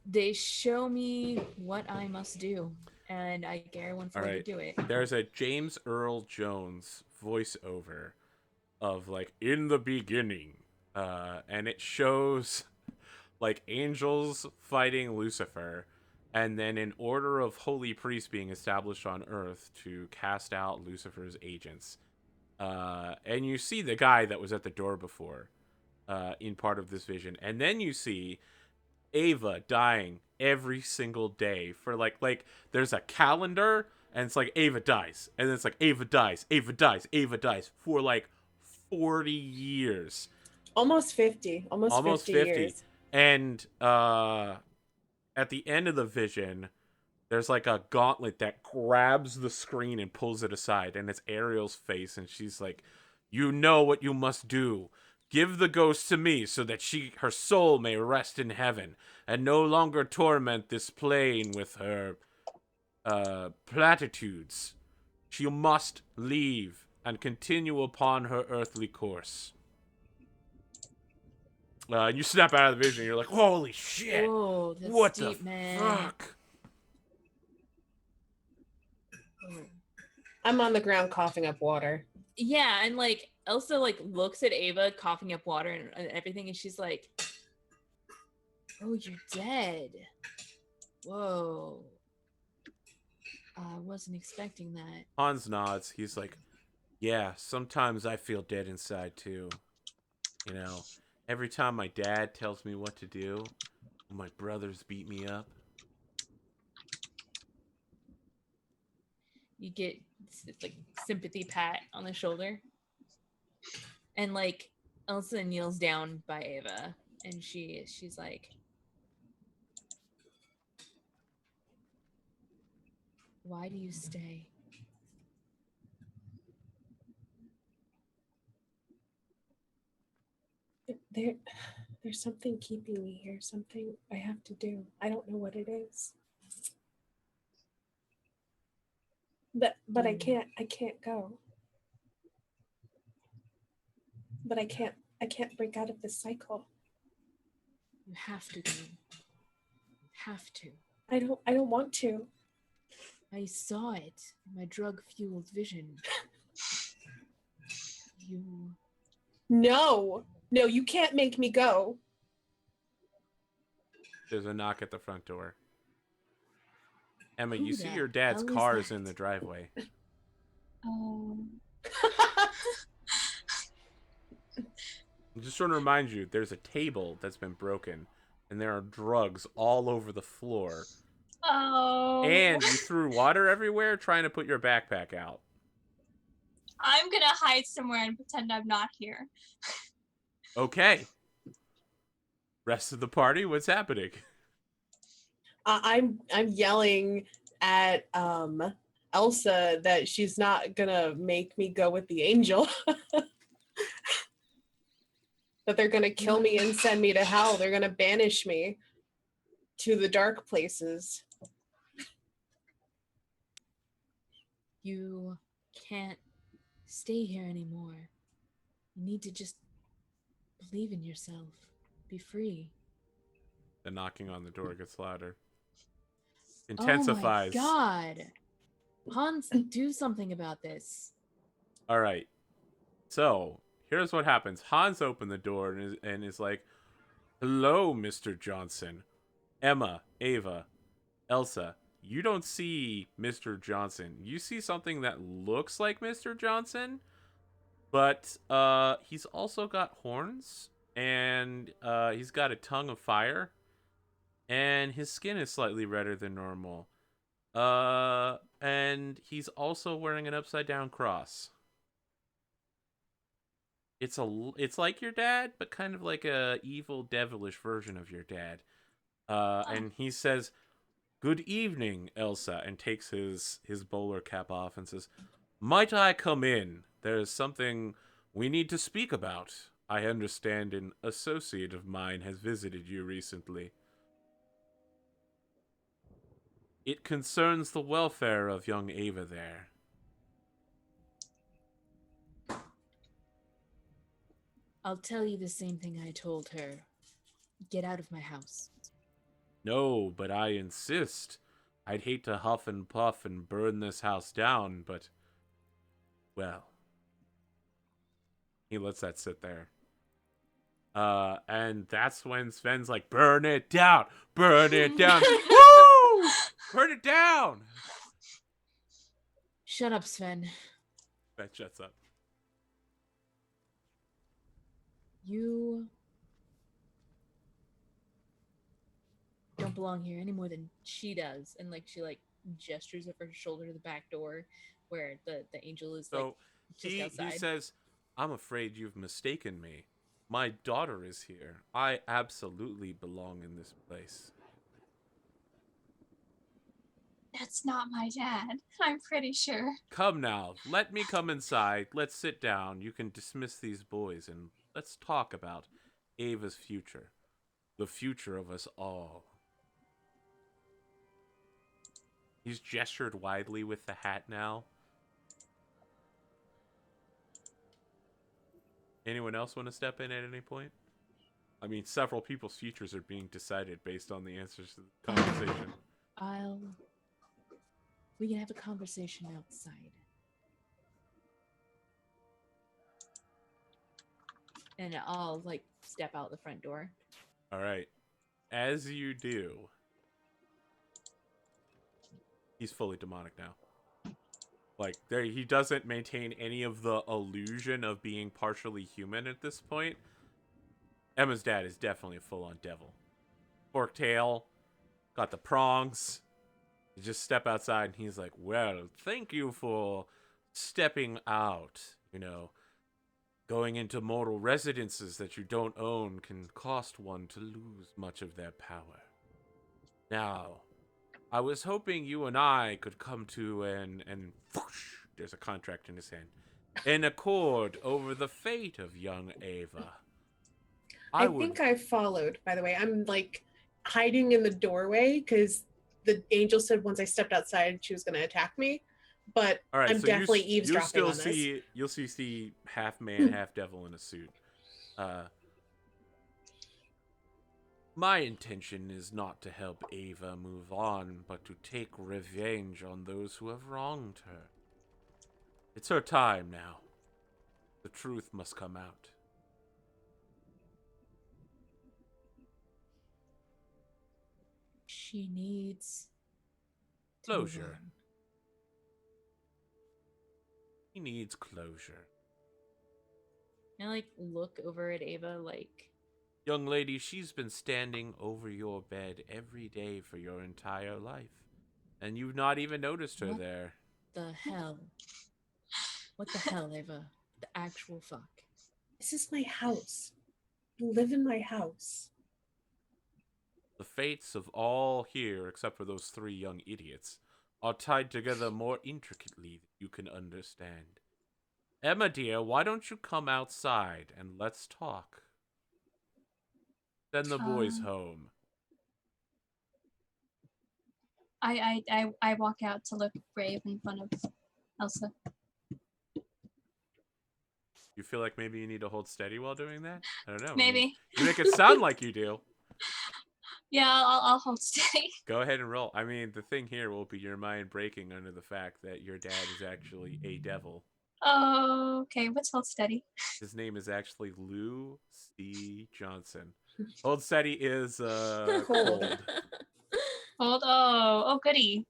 [SPEAKER 2] They show me what I must do, and I guarantee to do it.
[SPEAKER 1] There's a James Earl Jones voiceover of like, in the beginning, and it shows like angels fighting Lucifer, and then an order of holy priests being established on Earth to cast out Lucifer's agents. And you see the guy that was at the door before in part of this vision, and then you see Ava dying every single day for like there's a calendar and it's like Ava dies, and then it's like Ava dies, Ava dies, Ava dies for like 40 years,
[SPEAKER 3] Almost 50. Almost
[SPEAKER 1] almost
[SPEAKER 3] 50
[SPEAKER 1] 50.
[SPEAKER 3] years.
[SPEAKER 1] And at the end of the vision, there's like a gauntlet that grabs the screen and pulls it aside, and it's Ariel's face, and she's like, "You know what you must do. Give the ghost to me so that her soul may rest in heaven and no longer torment this plane with her platitudes. She must leave and continue upon her earthly course." And you snap out of the vision, and you're like, "Holy shit!
[SPEAKER 2] Whoa, that's
[SPEAKER 1] What
[SPEAKER 2] deep,
[SPEAKER 1] the
[SPEAKER 2] man.
[SPEAKER 1] fuck?"
[SPEAKER 3] I'm on the ground coughing up water.
[SPEAKER 2] Yeah, and like Elsa like looks at Ava coughing up water and everything, and she's like, "Oh, you're dead. Whoa. I wasn't expecting that."
[SPEAKER 1] Hans nods. He's like, "Yeah, sometimes I feel dead inside too. You know, every time my dad tells me what to do, or my brothers beat me up."
[SPEAKER 2] You get like sympathy pat on the shoulder, and like Elsa kneels down by Ava, and she's like, "Why do you stay?"
[SPEAKER 3] There's something keeping me here. Something I have to do. I don't know what it is. But I can't go. But I can't break out of this cycle.
[SPEAKER 2] You have to go. Have to.
[SPEAKER 3] I don't want to.
[SPEAKER 2] I saw it in my drug-fueled vision. You...
[SPEAKER 3] No, you can't make me go.
[SPEAKER 1] There's a knock at the front door. Emma,
[SPEAKER 2] Who
[SPEAKER 1] you see
[SPEAKER 2] the
[SPEAKER 1] your dad's
[SPEAKER 2] hell is
[SPEAKER 1] car is
[SPEAKER 2] that?
[SPEAKER 1] in the driveway. I just want to remind you, there's a table that's been broken, and there are drugs all over the floor.
[SPEAKER 4] Oh.
[SPEAKER 1] And you threw water everywhere trying to put your backpack out.
[SPEAKER 4] I'm gonna hide somewhere and pretend I'm not here.
[SPEAKER 1] Okay. Rest of the party, what's happening?
[SPEAKER 3] I'm yelling at Elsa that she's not gonna make me go with the angel. That they're gonna kill me and send me to hell. They're gonna banish me to the dark places.
[SPEAKER 2] You can't stay here anymore. You need to just believe in yourself. Be free.
[SPEAKER 1] The knocking on the door gets louder. Intensifies.
[SPEAKER 2] Oh my god. Hans, do something about this.
[SPEAKER 1] All right. So, here's what happens. Hans opened the door and is like, "Hello, Mr. Johnson. Emma, Ava, Elsa, you don't see Mr. Johnson. You see something that looks like Mr. Johnson, but he's also got horns, and he's got a tongue of fire, and his skin is slightly redder than normal. And he's also wearing an upside down cross. It's like your dad, but kind of like a evil, devilish version of your dad. And he says, 'Good evening, Elsa,' and takes his bowler cap off and says, 'Might I come in? There's something we need to speak about. I understand an associate of mine has visited you recently. It concerns the welfare of young Ava there.'
[SPEAKER 2] I'll tell you the same thing I told her. Get out of my house.
[SPEAKER 1] 'No, but I insist. I'd hate to huff and puff and burn this house down, but, well.' He lets that sit there. And that's when Sven's like, burn it down, burn it down. Woo! Burn it down.
[SPEAKER 2] Shut up, Sven.
[SPEAKER 1] Sven shuts up.
[SPEAKER 2] You don't belong here any more than she does. And like she like gestures of her shoulder to the back door where the angel is like
[SPEAKER 1] So
[SPEAKER 2] just outside.
[SPEAKER 1] he says, I'm afraid you've mistaken me. My daughter is here. I absolutely belong in this place.
[SPEAKER 4] That's not my dad. I'm pretty sure.
[SPEAKER 1] Come now, let me come inside. Let's sit down. You can dismiss these boys and let's talk about Ava's future. The future of us all. He's gestured widely with the hat now. Anyone else want to step in at any point? I mean, several people's futures are being decided based on the answers to the conversation.
[SPEAKER 2] We can have a conversation outside. And I'll like step out the front door.
[SPEAKER 1] All right. As you do, he's fully demonic now. Like, he doesn't maintain any of the illusion of being partially human at this point. Emma's dad is definitely a full-on devil. Fork tail, got the prongs. You just step outside and he's like, well, thank you for stepping out. You know, going into mortal residences that you don't own can cost one to lose much of their power. Now, I was hoping you and I could come to and whoosh, there's a contract in his hand, an accord over the fate of young Ava.
[SPEAKER 3] I think I followed, by the way. I'm like hiding in the doorway because the angel said once I stepped outside she was going to attack me. But
[SPEAKER 1] all right,
[SPEAKER 3] I'm
[SPEAKER 1] so
[SPEAKER 3] definitely eavesdropping on this.
[SPEAKER 1] You'll see half man, half devil in a suit. My intention is not to help Ava move on, but to take revenge on those who have wronged her. It's her time now. The truth must come out.
[SPEAKER 2] She needs to move
[SPEAKER 1] Closure.
[SPEAKER 2] on.
[SPEAKER 1] He needs closure.
[SPEAKER 2] And I like look over at Ava like,
[SPEAKER 1] Young lady, she's been standing over your bed every day for your entire life. And you've not even noticed her
[SPEAKER 2] What?
[SPEAKER 1] there.
[SPEAKER 2] the hell? What the hell, Ava? The actual fuck.
[SPEAKER 3] This is my house. You live in my house.
[SPEAKER 1] The fates of all here, except for those 3 young idiots, are tied together more intricately than you can understand. Emma, dear, why don't you come outside and let's talk? Send the boys home.
[SPEAKER 4] I walk out to look brave in front of Elsa.
[SPEAKER 1] You feel like maybe you need to hold steady while doing that? I don't know.
[SPEAKER 4] Maybe.
[SPEAKER 1] You make it sound like you do.
[SPEAKER 4] Yeah, I'll hold steady.
[SPEAKER 1] Go ahead and roll. I mean, the thing here will be your mind breaking under the fact that your dad is actually a devil.
[SPEAKER 4] Oh, okay. What's hold steady?
[SPEAKER 1] His name is actually Lou C. Johnson. Hold steady is cold.
[SPEAKER 4] Hold. Oh, goody.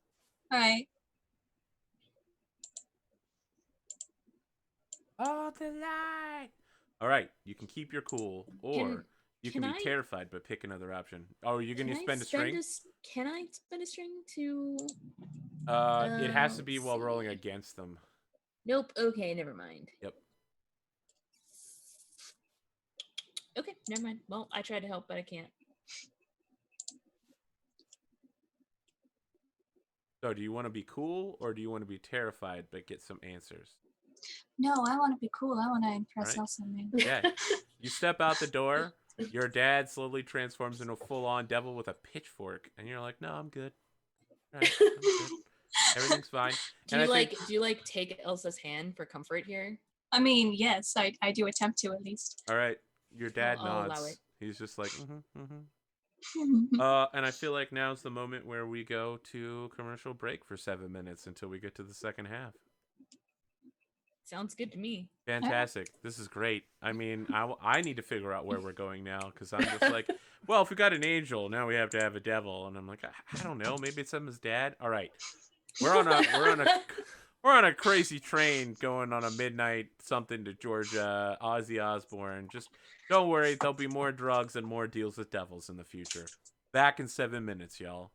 [SPEAKER 4] All right.
[SPEAKER 1] Oh, the light. All right, you can keep your cool, or you can be terrified, but pick another option. Oh, you're going to spend a string?
[SPEAKER 2] Can I spend a string to...
[SPEAKER 1] it has to be
[SPEAKER 2] let's
[SPEAKER 1] while
[SPEAKER 2] see.
[SPEAKER 1] rolling against them.
[SPEAKER 2] Nope. Okay, never mind.
[SPEAKER 1] Yep.
[SPEAKER 2] Okay, never mind. Well, I tried to help, but I can't.
[SPEAKER 1] So do you want to be cool, or do you want to be terrified, but get some answers?
[SPEAKER 4] No, I want to be cool. I want to impress
[SPEAKER 1] Right.
[SPEAKER 4] Elsa, man.
[SPEAKER 1] Yeah. You step out the door, your dad slowly transforms into a full-on devil with a pitchfork, and you're like, no, I'm good. All right, I'm good. Everything's fine.
[SPEAKER 2] Do you like take Elsa's hand for comfort here?
[SPEAKER 4] I mean, yes, I do attempt to at least.
[SPEAKER 1] All right, your dad
[SPEAKER 2] I'll allow
[SPEAKER 1] nods.
[SPEAKER 2] it.
[SPEAKER 1] He's just like, and I feel like now's the moment where we go to commercial break for 7 minutes until we get to the second half.
[SPEAKER 2] Sounds good to me.
[SPEAKER 1] Fantastic. This is great. I mean, I need to figure out where we're going now because I'm just like, well, if we got an angel, now we have to have a devil, and I'm like, I don't know. Maybe it's Emma's dad. All right, we're on a crazy train going on a midnight something to Georgia, Ozzy Osbourne. Just don't worry, there'll be more drugs and more deals with devils in the future. Back in 7 minutes, y'all.